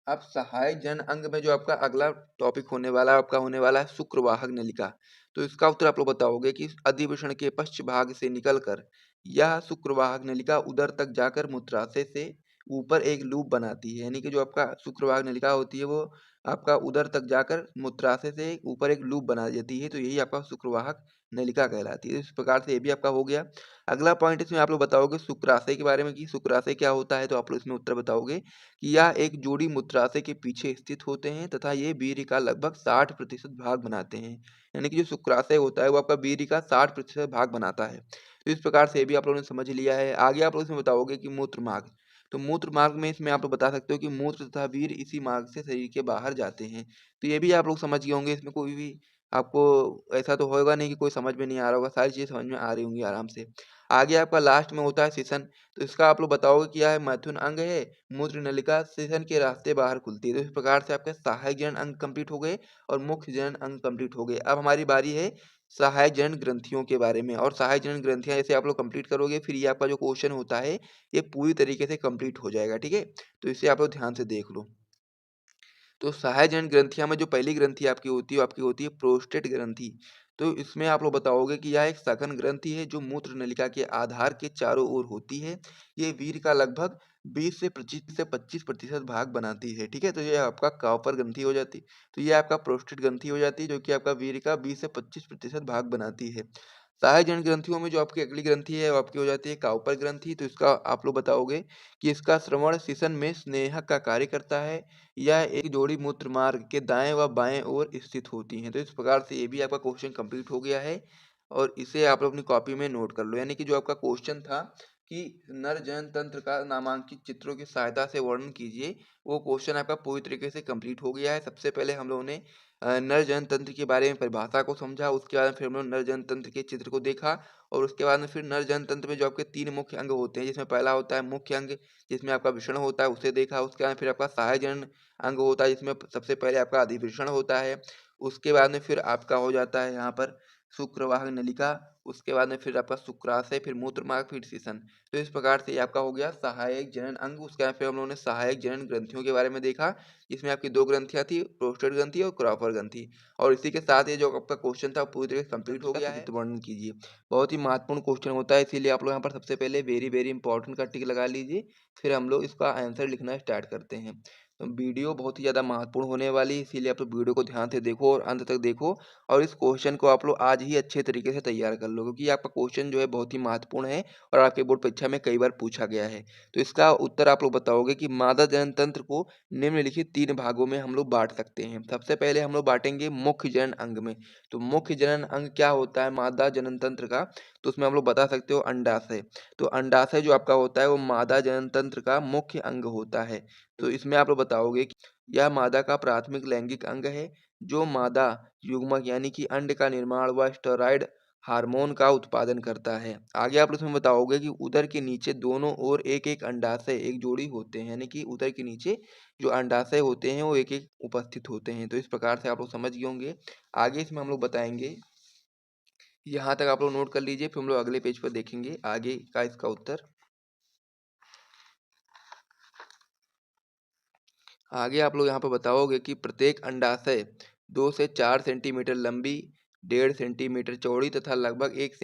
अब सहायक जनन अंग में जो आपका अगला टॉपिक होने वाला है आपका होने वाला है शुक्रवाहक नलिका। तो इसका उत्तर आप लोग बताओगे कि अधिवृषण के पश्च भाग से निकलकर यह शुक्रवाहक नलिका उदर तक जाकर मूत्राशय से ऊपर एक लूप बनाती है, यानी कि जो आपका शुक्रवाहक नलिका होती है वो आपका उदर तक जाकर मूत्राशय से ऊपर एक लूप बना देती है। तो यही आपका शुक्रवाहक नलिका कहलाती है। इस प्रकार से ये भी आपका हो गया। अगला पॉइंट इसमें आप लोग बताओगे शुक्राशय के बारे में कि शुक्राशय क्या होता है। तो आप लोग इसमें उत्तर बताओगे कि यह एक जोड़ी मूत्राशय के पीछे स्थित होते हैं तथा ये वीर्य का लगभग 60% भाग बनाते हैं, यानी कि जो शुक्राशय होता है वो आपका वीर्य का 60% भाग बनाता है। तो इस प्रकार से ये भी आप लोगों ने समझ लिया है। आगे आप लोग इसमें बताओगे कि मूत्र मार्ग। तो मूत्र मार्ग में इसमें आप लोग बता सकते हो कि मूत्र तथा वीर्य इसी मार्ग से शरीर के बाहर जाते हैं। तो ये भी आप लोग समझ गए होंगे। इसमें कोई भी आपको ऐसा तो होगा नहीं कि कोई समझ में नहीं आ रहा होगा, सारी चीजें समझ में आ रही होंगी आराम से। आगे आपका लास्ट में होता है सिसन। तो इसका आप लोग बताओगे कि यह मैथुन अंग है। मूत्र नलिका सिसन के रास्ते बाहर खुलती है। तो इस प्रकार से आपके सहायक जनन अंग कंप्लीट हो गए और मुख्य जनन अंग कंप्लीट हो गए। अब हमारी बारी है सहायक जनन ग्रंथियों के बारे में। और सहायक जनन ग्रंथियां जैसे आप लोग कंप्लीट करोगे फिर ये आपका जो क्वेश्चन होता है ये पूरी तरीके से कंप्लीट हो जाएगा। ठीक है, तो इसे आप लोग ध्यान से देख लो। तो सहायक जनन ग्रंथियां में जो पहली ग्रंथि आपकी होती है वो आपकी होती है प्रोस्टेट ग्रंथि। तो इसमें आप लोग बताओगे कि यह एक सघन ग्रंथि है जो मूत्र नलिका के आधार के चारों ओर होती है। ये वीर्य का लगभग 20 से 25% भाग बनाती है। ठीक है, तो ये आपका कॉपर ग्रंथि हो जाती है। तो ये आपका प्रोस्टेट ग्रंथि हो जाती है जो कि आपका वीर्य का 20 से 25% भाग बनाती है। सहायक जनन ग्रंथियों में जो आपकी अगली ग्रंथि है वो आपकी हो जाती है काउपर ग्रंथि। तो इसका आप लोग बताओगे कि इसका श्रवण सिसन में स्नेहक का कार्य करता है। यह एक जोड़ी मूत्र मार्ग के दाएं व बाएं ओर स्थित होती हैं। तो इस प्रकार से ये भी आपका क्वेश्चन कंप्लीट हो गया है और इसे आप लोग अपनी कॉपी में नोट कर लो। यानी कि जो आपका क्वेश्चन था कि नर जनन तंत्र का नामांकित चित्रों की सहायता से वर्णन कीजिए, वो क्वेश्चन आपका पूरी तरीके से कंप्लीट हो गया है। सबसे पहले हम लोगों ने नर जनन तंत्र के बारे में परिभाषा को समझा, उसके बाद फिर हम लोग नर जनन तंत्र के चित्र को देखा और उसके बाद में फिर नर जनन तंत्र में जो आपके 3 मुख्य अंग होते हैं, जिसमें पहला होता है मुख्य अंग जिसमें आपका वृषण होता है उसे देखा। उसके बाद फिर आपका सहायक जनन अंग होता है जिसमें सबसे पहले आपका अधिवृषण होता है। उसके बाद में फिर आपका हो जाता है यहाँ पर शुक्रवाहक नलिका। उसके बाद में फिर आपका शुक्राशय, फिर मूत्रमार्ग, फिर सिसन। तो इस प्रकार से ये आपका हो गया सहायक जनन अंग। उसके बाद फिर हम लोगों ने सहायक जनन ग्रंथियों के बारे में देखा, जिसमें आपकी 2 ग्रंथियां थी, प्रोस्टेट ग्रंथि और क्रॉपर ग्रंथि। और इसी के साथ ये जो आपका क्वेश्चन था पूरी तरह से कंप्लीट हो गया है। वर्णन कीजिए। बहुत ही महत्वपूर्ण क्वेश्चन होता है, इसीलिए आप लोग यहाँ पर सबसे पहले वेरी वेरी इंपॉर्टेंट का टिक लगा लीजिए। फिर हम लोग इसका आंसर लिखना स्टार्ट करते हैं। तो वीडियो बहुत ही ज़्यादा महत्वपूर्ण होने वाली है, इसीलिए आप लोग वीडियो को ध्यान से देखो और अंत तक देखो। और इस क्वेश्चन को आप लोग आज ही अच्छे तरीके से तैयार कर लो, क्योंकि आपका क्वेश्चन जो है बहुत ही महत्वपूर्ण है और आपके बोर्ड परीक्षा में कई बार पूछा गया है। तो इसका उत्तर आप लोग बताओगे कि मादा जनन तंत्र को निम्नलिखित 3 भागों में हम लोग बांट सकते हैं। सबसे पहले हम लोग बांटेंगे मुख्य जनन अंग में। तो मुख्य जनन अंग क्या होता है मादा जनन तंत्र का, तो उसमें हम लोग बता सकते हो अंडाशय। तो अंडाशय जो आपका होता है वो मादा जनन तंत्र का मुख्य अंग होता है। तो इसमें आप लोग बताओगे कि यह मादा का प्राथमिक लैंगिक अंग है जो मादा युग्मक यानी कि अंड का निर्माण व स्टेरॉइड हार्मोन का उत्पादन करता है। आगे आप इसमें बताओगे कि उदर के नीचे दोनों ओर एक एक अंडाशय एक जोड़ी होते हैं, यानी कि उदर के नीचे जो अंडाशय होते हैं वो एक एक उपस्थित होते हैं। तो इस प्रकार से आप लोग समझ गए होंगे। आगे इसमें हम लोग बताएंगे यहाँ तक आप लोग नोट कर लीजिए, फिर हम लोग अगले पेज पर देखेंगे आगे का इसका उत्तर। आगे आप लोग यहाँ पर बताओगे कि प्रत्येक अंडाशय 2 से 4 सेंटीमीटर लंबी, 1.5 सेंटीमीटर चौड़ी तथा लगभग 1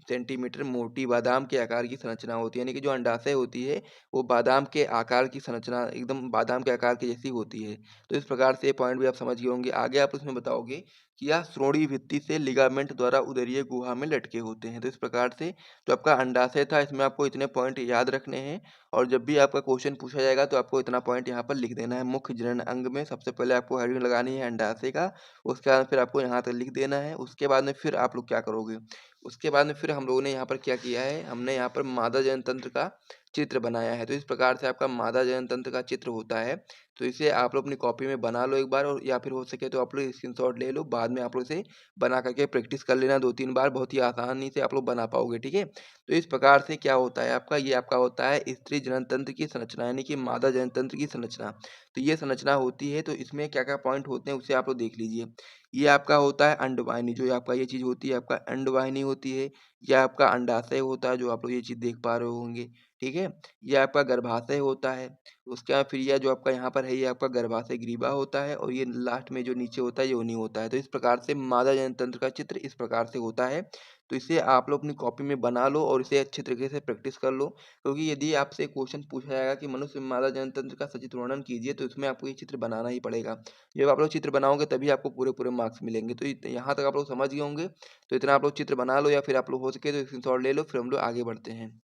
सेंटीमीटर मोटी बादाम के आकार की संरचना होती है। यानी कि जो अंडाशय होती है वो बादाम के आकार की संरचना, एकदम बादाम के आकार की जैसी होती है। तो इस प्रकार से ये पॉइंट भी आप समझ गए होंगे। आगे आप उसमें बताओगे कि यह श्रोणि भित्ति से लिगामेंट द्वारा उदरीय गुहा में लटके होते हैं। तो इस प्रकार से जो आपका अंडाशय था, इसमें आपको इतने पॉइंट याद रखने हैं और जब भी आपका क्वेश्चन पूछा जाएगा तो आपको इतना पॉइंट यहाँ पर लिख देना है। मुख्य जनन अंग में सबसे पहले आपको हेडिंग लगानी है अंडाशय का, उसके बाद फिर आपको यहाँ तक लिख देना है। उसके बाद में फिर आप लोग क्या करोगे, उसके बाद में फिर हम लोगों ने यहाँ पर क्या किया है, हमने यहाँ पर मादा जनन तंत्र का चित्र बनाया है। तो इस प्रकार से आपका मादा जनन तंत्र का चित्र होता है। तो इसे आप लोग अपनी कॉपी में बना लो एक बार, और या फिर हो सके तो आप लोग स्क्रीनशॉट ले लो, बाद में आप लोग इसे बना करके प्रैक्टिस कर लेना 2-3 बार, बहुत ही आसानी से आप लोग बना पाओगे। ठीक है, तो इस प्रकार से क्या होता है आपका, ये आपका होता है स्त्री जनन तंत्र की संरचना, यानी कि मादा जनन तंत्र की संरचना। तो ये संरचना होती है, तो इसमें क्या क्या पॉइंट होते हैं उसे आप लोग देख लीजिए। ये आपका होता है अंडवाहिनी, जो आपका ये चीज होती है आपका अंडवाहिनी होती है। यह आपका अंडाशय होता है, जो आप लोग ये चीज देख पा रहे होंगे। ठीक है, ये आपका गर्भाशय होता है। उसके बाद फिर यह जो आपका यहाँ पर है, ये आपका गर्भाशय ग्रीवा होता है, और ये लास्ट में जो नीचे होता है योनि होता है। तो इस प्रकार से मादा जनन तंत्र का चित्र इस प्रकार से होता है। तो इसे आप लोग अपनी कॉपी में बना लो और इसे अच्छे तरीके से प्रैक्टिस कर लो, क्योंकि यदि आपसे क्वेश्चन पूछा जाएगा कि मनुष्य में मादा जनन तंत्र का सचित्र वर्णन कीजिए, तो इसमें आपको ये चित्र बनाना ही पड़ेगा। जब आप लोग चित्र बनाओगे तभी आपको पूरे पूरे मार्क्स मिलेंगे। तो यहाँ तक आप लोग समझ गए होंगे। तो इतना आप लोग चित्र बना लो, या फिर आप लोग हो सके तो स्क्रीनशॉट ले लो, फिर हम लोग आगे बढ़ते हैं।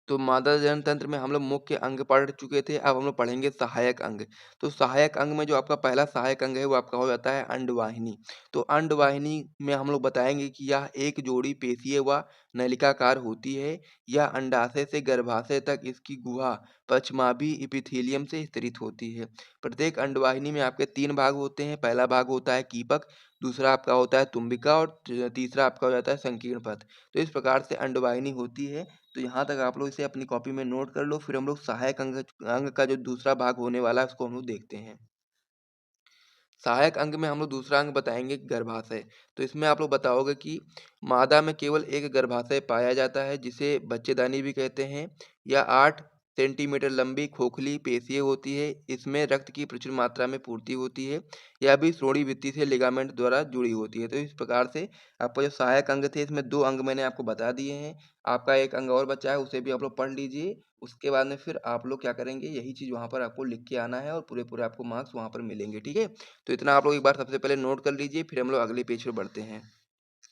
तो मादा जनन तंत्र में हम लोग मुख्य अंग पढ़ चुके थे, अब हम लोग पढ़ेंगे सहायक अंग। तो सहायक अंग में जो आपका पहला सहायक अंग है वो आपका हो जाता है अंडवाहिनी। तो अंडवाहिनी में हम लोग बताएंगे कि यह एक जोड़ी पेशीय व नलिकाकार होती है। यह अंडाशय से गर्भाशय तक इसकी गुहा पश्चमाभी इपिथेलियम से स्थित होती है। प्रत्येक अंडवाहिनी में आपके 3 भाग होते हैं। पहला भाग होता है कीपक, दूसरा आपका होता है तुम्बिका, और तीसरा आपका हो जाता है संकीर्ण पथ। तो इस प्रकार से अंडवाहिनी होती है। तो यहाँ तक आप लोग इसे अपनी कॉपी में नोट कर लो, फिर हम लोग सहायक अंग अंग का जो दूसरा भाग होने वाला है उसको हम लोग देखते हैं। सहायक अंग में हम लोग दूसरा अंग बताएंगे गर्भाशय। तो इसमें आप लोग बताओगे कि मादा में केवल एक गर्भाशय पाया जाता है, जिसे बच्चेदानी भी कहते हैं। यह 8 सेंटीमीटर लंबी खोखली पेशीय होती है। इसमें रक्त की प्रचुर मात्रा में पूर्ति होती है। यह भी श्रोणि भित्ति से लिगामेंट द्वारा जुड़ी होती है। तो इस प्रकार से आपका जो सहायक अंग थे, इसमें 2 अंग मैंने आपको बता दिए हैं। आपका एक अंग और बचा है, उसे भी आप लोग पढ़ लीजिए। उसके बाद में फिर आप लोग क्या करेंगे, यही चीज़ वहाँ पर आपको लिख के आना है और पूरे पूरे आपको मार्क्स वहाँ पर मिलेंगे। ठीक है, तो इतना आप लोग एक बार सबसे पहले नोट कर लीजिए, फिर हम लोग अगले पेज पर बढ़ते हैं।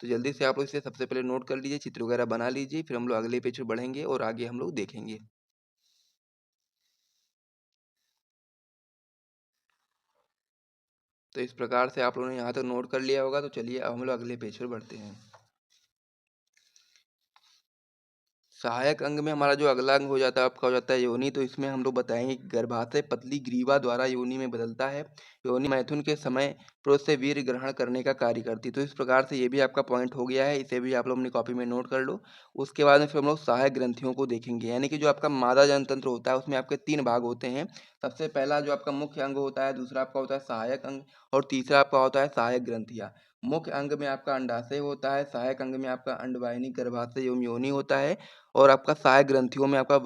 तो जल्दी से आप लोग इसे सबसे पहले नोट कर लीजिए, चित्र वगैरह बना लीजिए, फिर हम लोग अगले पेज पर बढ़ेंगे और आगे हम लोग देखेंगे। तो इस प्रकार से आप लोगों ने यहाँ तक नोट कर लिया होगा। तो चलिए अब हम लोग अगले पेज पर बढ़ते हैं। सहायक अंग में हमारा जो अगला अंग हो जाता है आपका हो जाता है योनि। तो इसमें हम लोग बताएंगे कि गर्भाशय पतली ग्रीवा द्वारा योनि में बदलता है। योनि मैथुन के समय पुरुष से वीर्य ग्रहण करने का कार्य करती है। तो इस प्रकार से ये भी आपका पॉइंट हो गया है, इसे भी आप लोग अपनी कॉपी में नोट कर लो। उसके बाद में फिर हम लोग सहायक ग्रंथियों को देखेंगे, यानी कि जो आपका मादा जनतंत्र होता है उसमें आपके 3 भाग होते हैं। सबसे पहला जो आपका मुख्य अंग होता है, दूसरा आपका होता है सहायक अंग, और तीसरा आपका होता है सहायक ग्रंथियाँ। मुख्य अंग में आपका अंडाशय होता है, सहायक अंग में आपका अंडवाहिनी, गर्भाशय एवं योनि होता है, और आपका सहायक ग्रंथियों में आपका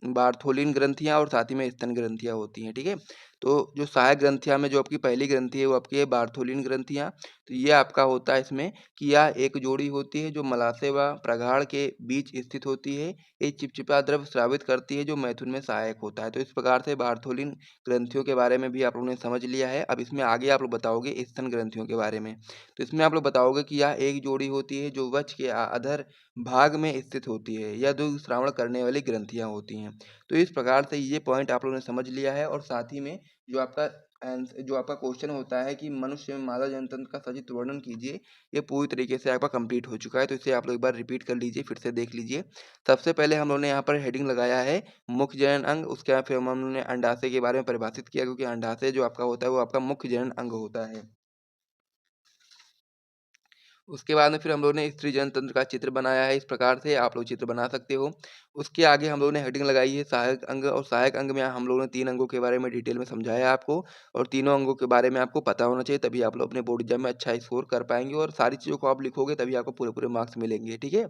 बार्थोलिन ग्रंथियाँ और साथ ही में स्तन ग्रंथियाँ होती हैं। ठीक है, तो जो सहायक ग्रंथियाँ में जो आपकी पहली ग्रंथि है वो आपकी है बार्थोलिन ग्रंथियाँ। तो ये आपका होता है इसमें कि यह एक जोड़ी होती है जो मलाशय व प्रगाढ़ के बीच स्थित होती है। ये चिपचिपा द्रव स्रावित करती है जो मैथुन में सहायक होता है। तो इस प्रकार से बार्थोलिन ग्रंथियों के बारे में भी आप लोगों ने समझ लिया है। अब इसमें आगे आप लोग बताओगे स्तन ग्रंथियों के बारे में। तो इसमें आप लोग बताओगे कि यह एक जोड़ी होती है जो वक्ष के अधर भाग में स्थित होती है। यह दूध श्रावण करने वाली ग्रंथियां होती हैं। तो इस प्रकार से ये पॉइंट आप लोगों ने समझ लिया है, और साथ ही में जो आपका जो आपका क्वेश्चन होता है कि मनुष्य में मादा जनतंत्र का सचित्र वर्णन कीजिए, ये पूरी तरीके से आपका कंप्लीट हो चुका है। तो इसे आप लोग एक बार रिपीट कर लीजिए, फिर से देख लीजिए। सबसे पहले हम लोगों ने यहाँ पर हेडिंग लगाया है मुख्य जनन अंग। उसके बाद फिर हम लोगों ने अंडाशय के बारे में परिभाषित किया, क्योंकि अंडाशय जो आपका होता है वो आपका मुख्य जनन अंग होता है। उसके बाद में फिर हम लोगों ने स्त्री जनन तंत्र का चित्र बनाया है। इस प्रकार से आप लोग चित्र बना सकते हो। उसके आगे हम लोगों ने हेडिंग लगाई है सहायक अंग, और सहायक अंग में हम लोगों ने 3 अंगों के बारे में डिटेल में समझाया है आपको, और तीनों अंगों के बारे में आपको पता होना चाहिए, तभी आप लोग अपने बोर्ड एग्जाम में अच्छा स्कोर कर पाएँगे, और सारी चीज़ों को आप लिखोगे तभी आपको पूरे-पूरे मार्क्स मिलेंगे, ठीक है?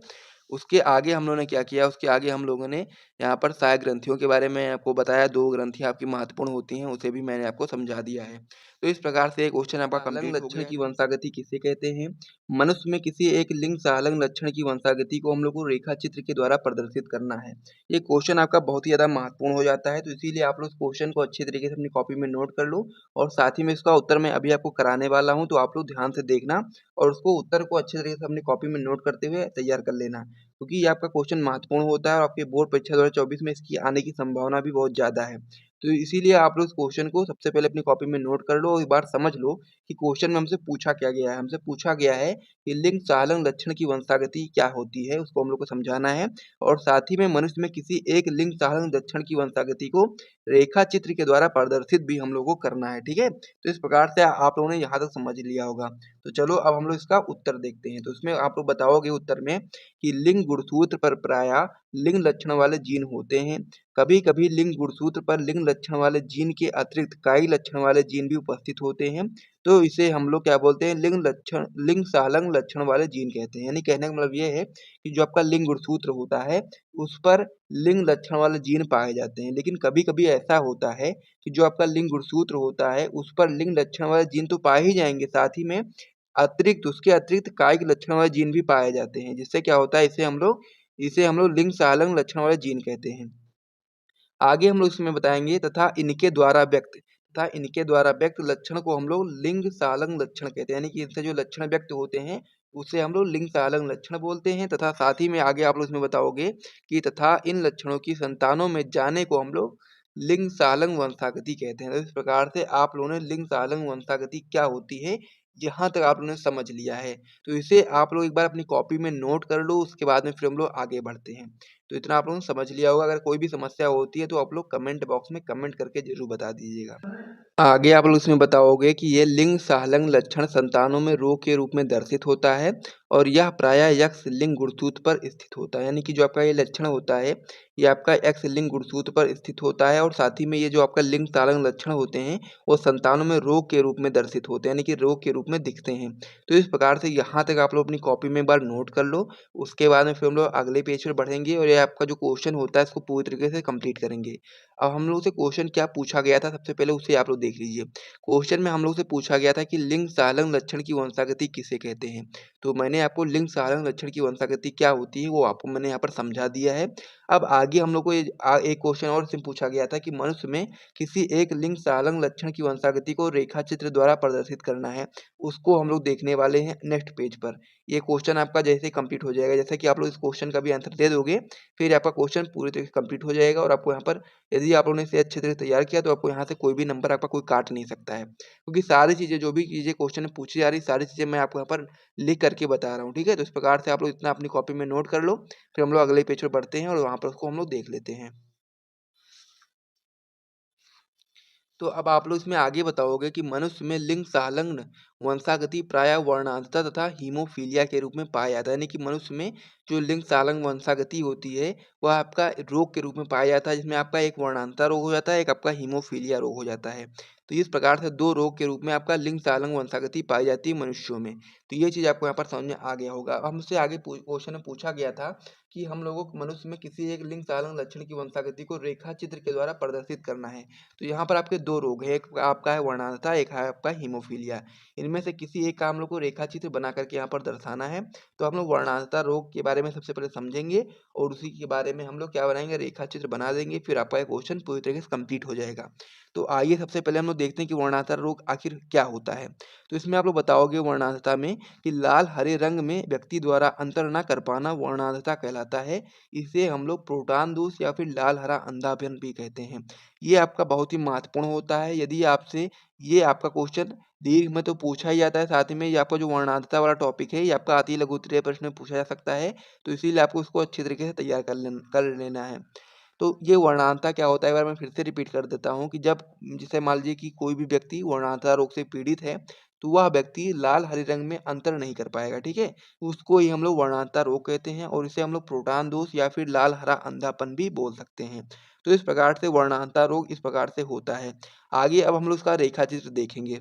उसके आगे हम लोगों ने क्या किया, उसके आगे हम लोगों ने यहाँ पर सहायक ग्रंथियों के बारे में आपको बताया, 2 ग्रंथियाँ आपकी महत्वपूर्ण होती हैं, उसे भी मैंने आपको समझा दिया है। तो इस प्रकार से ये क्वेश्चन आपका कंप्लीट हो गया। लक्षण की वंशागति किसे कहते हैं? मनुष्य में किसी एक लिंग सहलंग लक्षण की वंशागति को हम लोग को रेखा चित्र के द्वारा प्रदर्शित करना है। ये क्वेश्चन आपका बहुत ही ज़्यादा महत्वपूर्ण हो जाता है, तो इसीलिए आप लोग इस क्वेश्चन को अच्छे तरीके से अपनी कॉपी में नोट कर लो, और साथ ही में इसका उत्तर मैं अभी आपको कराने वाला हूँ, तो आप लोग ध्यान से देखना और उसको उत्तर को अच्छे तरीके से अपनी कॉपी में नोट करते हुए तैयार कर लेना, क्योंकि ये आपका क्वेश्चन महत्वपूर्ण होता है और आपके बोर्ड परीक्षा 2024 में इसकी आने की संभावना भी बहुत ज़्यादा है। तो इसीलिए आप लोग इस क्वेश्चन को सबसे पहले अपनी कॉपी में नोट कर लो और एक बार समझ लो कि क्वेश्चन में हमसे पूछा क्या गया है। हमसे पूछा गया है कि लिंग सहलंग लक्षण की वंशागति क्या होती है, उसको हम लोग को समझाना है, और साथ ही में मनुष्य में किसी एक लिंग सहलंग लक्षण की वंशागति को रेखा चित्र के द्वारा प्रदर्शित भी हम लोग को करना है, ठीक है? तो इस प्रकार से आप लोगों ने यहाँ तक समझ लिया होगा। तो चलो अब हम लोग इसका उत्तर देखते हैं। तो इसमें आप लोग बताओगे उत्तर में कि लिंग गुणसूत्र पर प्रायः लिंग लक्षण वाले जीन होते हैं। कभी-कभी लिंग गुणसूत्र पर लिंग लक्षण वाले जीन के अतिरिक्त कई लक्षण वाले जीन भी उपस्थित होते हैं। तो इसे हम लोग क्या बोलते हैं, लिंग सहलंग लक्षण वाले जीन कहते हैं। यानी कहने का मतलब ये है कि जो आपका लिंग गुणसूत्र होता है, उस पर लिंग लक्षण वाले जीन पाए जाते हैं। लेकिन कभी-कभी ऐसा होता है कि जो आपका लिंग गुणसूत्र होता है, उस पर लिंग लक्षण वाले जीन तो पाए ही जाएँगे, साथ ही में उसके अतिरिक्त कायिक लक्षण वाले जीन भी पाए जाते हैं। जिससे क्या होता है, इसे हम लोग लिंग सहलंग लक्षण वाले जीन कहते हैं। आगे हम लोग इसमें बताएँगे तथा इनके द्वारा व्यक्त लक्षण को हम लोग लिंग सालंग लक्षण कहते हैं। यानी कि इनसे जो लक्षण व्यक्त होते हैं, उसे हम लोग लिंग सालंग लक्षण बोलते हैं, तथा साथ ही में आगे आप लोग इसमें बताओगे कि तथा इन लक्षणों की संतानों में जाने को हम लोग लिंग सालंग वंशागति कहते हैं। तो इस प्रकार से आप लोगों ने लिंग सालंग वंशागति क्या होती है, यहाँ तक आप लोगों ने समझ लिया है। तो इसे आप लोग एक बार अपनी कॉपी में नोट कर लो, उसके बाद में फिर हम लोग आगे बढ़ते हैं। तो इतना आप लोगों ने समझ लिया होगा। अगर कोई भी समस्या होती है तो आप लोग कमेंट बॉक्स में कमेंट करके ज़रूर बता दीजिएगा। आगे आप लोग इसमें बताओगे कि ये लिंग सहलंग लक्षण संतानों में रोग के रूप में दर्शित होता है, और यह प्रायः यक्ष लिंग गुणसूत्र पर स्थित होता है। यानी कि जो आपका ये लक्षण होता है, ये आपका एक्स लिंग गुणसूत्र पर स्थित होता है, और साथ ही में ये जो आपका लिंग सहलंग लक्षण होते हैं, वो संतानों में रोग के रूप में दर्शित होते हैं, यानी कि रोग के रूप में दिखते हैं। तो इस प्रकार से यहाँ तक आप लोग अपनी कॉपी में एक बार नोट कर लो। उसके बाद में फिर हम लोग अगले पेज पर बढ़ेंगे, और ये आपका जो क्वेश्चन होता है इसको पूरी तरीके से कंप्लीट करेंगे। अब हम लोग से क्वेश्चन क्या पूछा गया था, सबसे पहले उसे आप लोग देख लीजिए। क्वेश्चन में हम लोग से पूछा गया था कि लिंग सहलंग लक्षण की वंशागति किसे कहते हैं। तो मैंने आपको लिंग सहलंग लक्षण की वंशागति क्या होती है वो आपको मैंने यहाँ पर समझा दिया है। अब आगे हम लोग को एक क्वेश्चन और इसमें पूछा गया था कि मनुष्य में किसी एक लिंग सहलंग लक्षण की वंशागति को रेखा चित्र द्वारा प्रदर्शित करना है। उसको हम लोग देखने वाले हैं नेक्स्ट पेज पर। ये क्वेश्चन आपका जैसे ही कंप्लीट हो जाएगा, जैसे कि आप लोग इस क्वेश्चन का भी आंसर दे दोगे, फिर आपका क्वेश्चन पूरी तरीके से कंप्लीट हो जाएगा, और आपको यहाँ पर यदि आप लोगों ने इसे अच्छे तरह से तैयार किया तो आपको यहाँ से कोई भी नंबर आपका कोई काट नहीं सकता है। क्योंकि सारी चीज़ें जो भी चीज़ें क्वेश्चन में पूछी जा रही सारी चीज़ें मैं आपको यहाँ पर लिख करके बता रहा हूँ, ठीक है? तो इस प्रकार से आप लोग इतना अपनी कॉपी में नोट कर लो, फिर हम लोग अगले पेज पर बढ़ते हैं और वहाँ पर उसको हम लोग देख लेते हैं। तो अब आप लोग इसमें आगे बताओगे कि मनुष्य में लिंग सहलंग्न वंशागति प्रायः वर्णांतता तथा हीमोफीलिया के रूप में पाया जाता है। यानी कि मनुष्य में जो लिंग सहलंग वंशागति होती है वह आपका रोग के रूप में पाया जाता है, जिसमें आपका एक वर्णांतता रोग हो जाता है, एक आपका हीमोफीलिया रोग हो जाता है। तो इस प्रकार से 2 रोग के रूप में आपका लिंग सहलंग वंशागति पाई जाती है मनुष्यों में। तो ये चीज़ आपको यहाँ पर समझ में आ गया होगा। अब हमसे आगे क्वेश्चन में पूछा गया था कि हम लोगों को मनुष्य में किसी एक लिंग सहलंग लक्षण की वंशागति को रेखा चित्र के द्वारा प्रदर्शित करना है। तो यहाँ पर आपके 2 रोग हैं, एक आपका है वर्णांतता, एक है आपका हीमोफीलिया। इनमें से किसी एक का हम लोग को रेखा चित्र बना करके यहाँ पर दर्शाना है। तो हम लोग वर्णांतता रोग के बारे में सबसे पहले समझेंगे, और उसी के बारे में हम लोग क्या बनाएंगे, रेखा चित्र बना देंगे, फिर आपका ये क्वेश्चन पूरी तरीके से कंप्लीट हो जाएगा। तो आइए सबसे पहले हम लोग देखते हैं कि वर्णांतता रोग आखिर क्या होता है। तो इसमें आप लोग बताओगे वर्णांतता में कि लाल हरे रंग में व्यक्ति द्वारा अंतर न कर पाना वर्णांतता कहलाता है। इसे हम लोग प्रोटान दोष या फिर लाल हरा अंधापन भी कहते हैं। ये आपका बहुत ही महत्वपूर्ण होता है। यदि आपसे ये आपका क्वेश्चन दीर्घ में तो पूछा ही जाता है, साथ ही में ये आपका जो वर्णांतता वाला टॉपिक है ये आपका अति लघु उत्तरीय प्रश्न में पूछा जा सकता है। तो इसीलिए आपको इसको अच्छे तरीके से तैयार कर लेना है। तो ये वर्णांतता क्या होता है, एक बार मैं फिर से रिपीट कर देता हूँ कि जब जैसे मान लीजिए कि कोई भी व्यक्ति वर्णांतता रोग से पीड़ित है, तो वह व्यक्ति लाल हरे रंग में अंतर नहीं कर पाएगा, ठीक है। उसको ही हम लोग वर्णांतर रोग कहते हैं और इसे हम लोग प्रोटान दोष या फिर लाल हरा अंधापन भी बोल सकते हैं। तो इस प्रकार से वर्णांतर रोग इस प्रकार से होता है। आगे अब हम लोग इसका रेखा चित्र देखेंगे।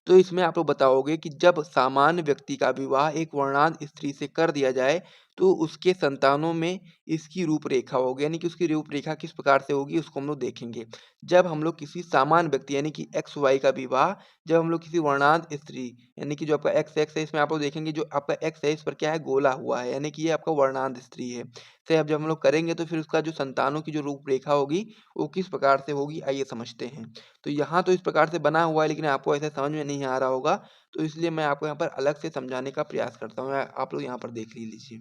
तो इसमें आप लोग बताओगे कि जब सामान्य व्यक्ति का विवाह एक वर्णांध स्त्री से कर दिया जाए तो उसके संतानों में इसकी रूपरेखा होगी, यानी कि उसकी रूपरेखा किस प्रकार से होगी उसको हम लोग देखेंगे। जब हम लोग किसी सामान्य व्यक्ति यानी कि एक्स वाई का विवाह जब हम लोग किसी वर्णांध स्त्री यानी कि जो आपका एक्स एक्स है इसमें आप लोग देखेंगे जो आपका एक्स है इस पर क्या है गोला हुआ है, यानी कि ये आपका वर्णांध स्त्री है। से अब जब हम लोग करेंगे तो फिर उसका जो संतानों की जो रूपरेखा होगी वो किस प्रकार से होगी आइए समझते हैं। तो यहाँ तो इस प्रकार से बना हुआ है लेकिन आपको ऐसा समझ में नहीं आ रहा होगा, तो इसलिए मैं आपको यहाँ पर अलग से समझाने का प्रयास करता हूँ। आप लोग यहाँ पर देख लीजिए।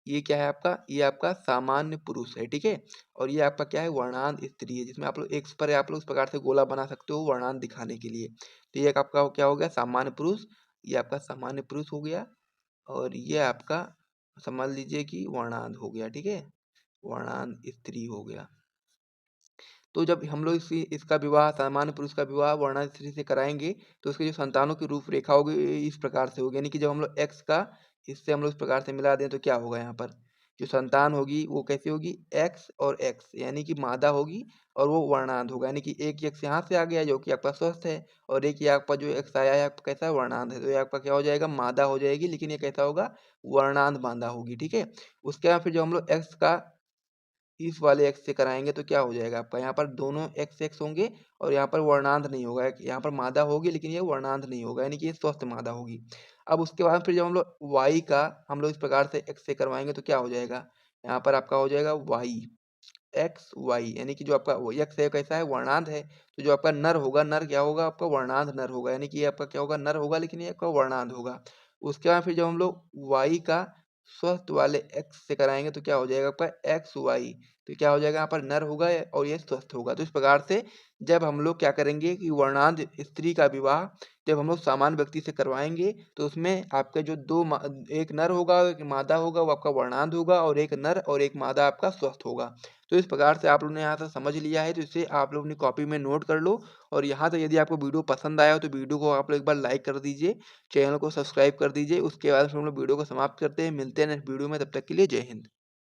ये क्या है आपका? ये आपका सामान्य पुरुष है, ठीक है? और ये आपका क्या है? वर्णांध स्त्री है, जिसमें आप लोग एक्स पर आप लोग इस प्रकार से गोला बना सकते हो वर्णांध दिखाने के लिए। तो ये एक आपका क्या हो गया? सामान्य पुरुष। ये आपका सामान्य पुरुष हो गया और ये आपका समझ लीजिए कि वर्णांध हो गया, ठीक है? वर्णांध स्त्री हो गया। तो जब हम लोग इसका विवाह सामान्य पुरुष का विवाह वर्णांध स्त्री से कराएंगे तो उसके जो संतानों की रूपरेखा होगी इस प्रकार से होगी, यानी कि जब हम लोग एक्स का इससे हम लोग इस प्रकार से मिला दें तो क्या होगा यहाँ पर जो संतान होगी वो कैसी होगी एक्स और एक्स, यानी कि मादा होगी और वो वर्णांध होगा, यानी कि एक एक्स यहाँ से आ गया जो कि आपका स्वस्थ है और एक ये आपका जो एक्स आया है आपका कैसा वर्णांध है, तो ये आपका क्या हो जाएगा मादा हो जाएगी, लेकिन ये कैसा होगा वर्णांध मादा होगी, ठीक है। उसके बाद फिर जो हम लोग एक्स का इस वाले एक्स से कराएंगे तो क्या हो जाएगा आपका यहाँ पर दोनों एक्स एक्स होंगे और यहाँ पर वर्णांध नहीं होगा, यहाँ पर मादा होगी लेकिन ये वर्णांध नहीं होगा, यानी कि ये स्वस्थ मादा होगी। अब उसके बाद फिर जब हम लोग वाई का हम लोग इस प्रकार से एक्स से करवाएंगे तो क्या हो जाएगा यहाँ पर आपका हो जाएगा वाई एक्स वाई, यानी कि जो आपका एक्स है कैसा है वर्णांध है, तो जो आपका नर होगा नर क्या होगा आपका वर्णांध नर होगा, यानी कि ये आपका क्या होगा नर होगा लेकिन ये आपका वर्णांध होगा। उसके बाद फिर जब हम लोग वाई का स्वस्थ वाले एक्स से कराएंगे तो क्या हो जाएगा आपका एक्स वाई, तो क्या हो जाएगा यहाँ पर नर होगा और ये स्वस्थ होगा। तो इस प्रकार से जब हम लोग क्या करेंगे कि वर्णांध स्त्री का विवाह जब हम लोग सामान्य व्यक्ति से करवाएंगे तो उसमें आपका जो एक नर होगा एक मादा होगा वो आपका वर्णांध होगा और एक नर और एक मादा आपका स्वस्थ होगा। तो इस प्रकार से आप लोगों ने यहाँ से समझ लिया है तो इसे आप लोग अपनी कॉपी में नोट कर लो। और यहाँ तक यदि आपको वीडियो पसंद आया हो तो वीडियो को आप लोग एक बार लाइक कर दीजिए, चैनल को सब्सक्राइब कर दीजिए। उसके बाद फिर हम लोग वीडियो को समाप्त करते हैं, मिलते हैं नेक्स्ट वीडियो में, तब तक के लिए जय हिंद।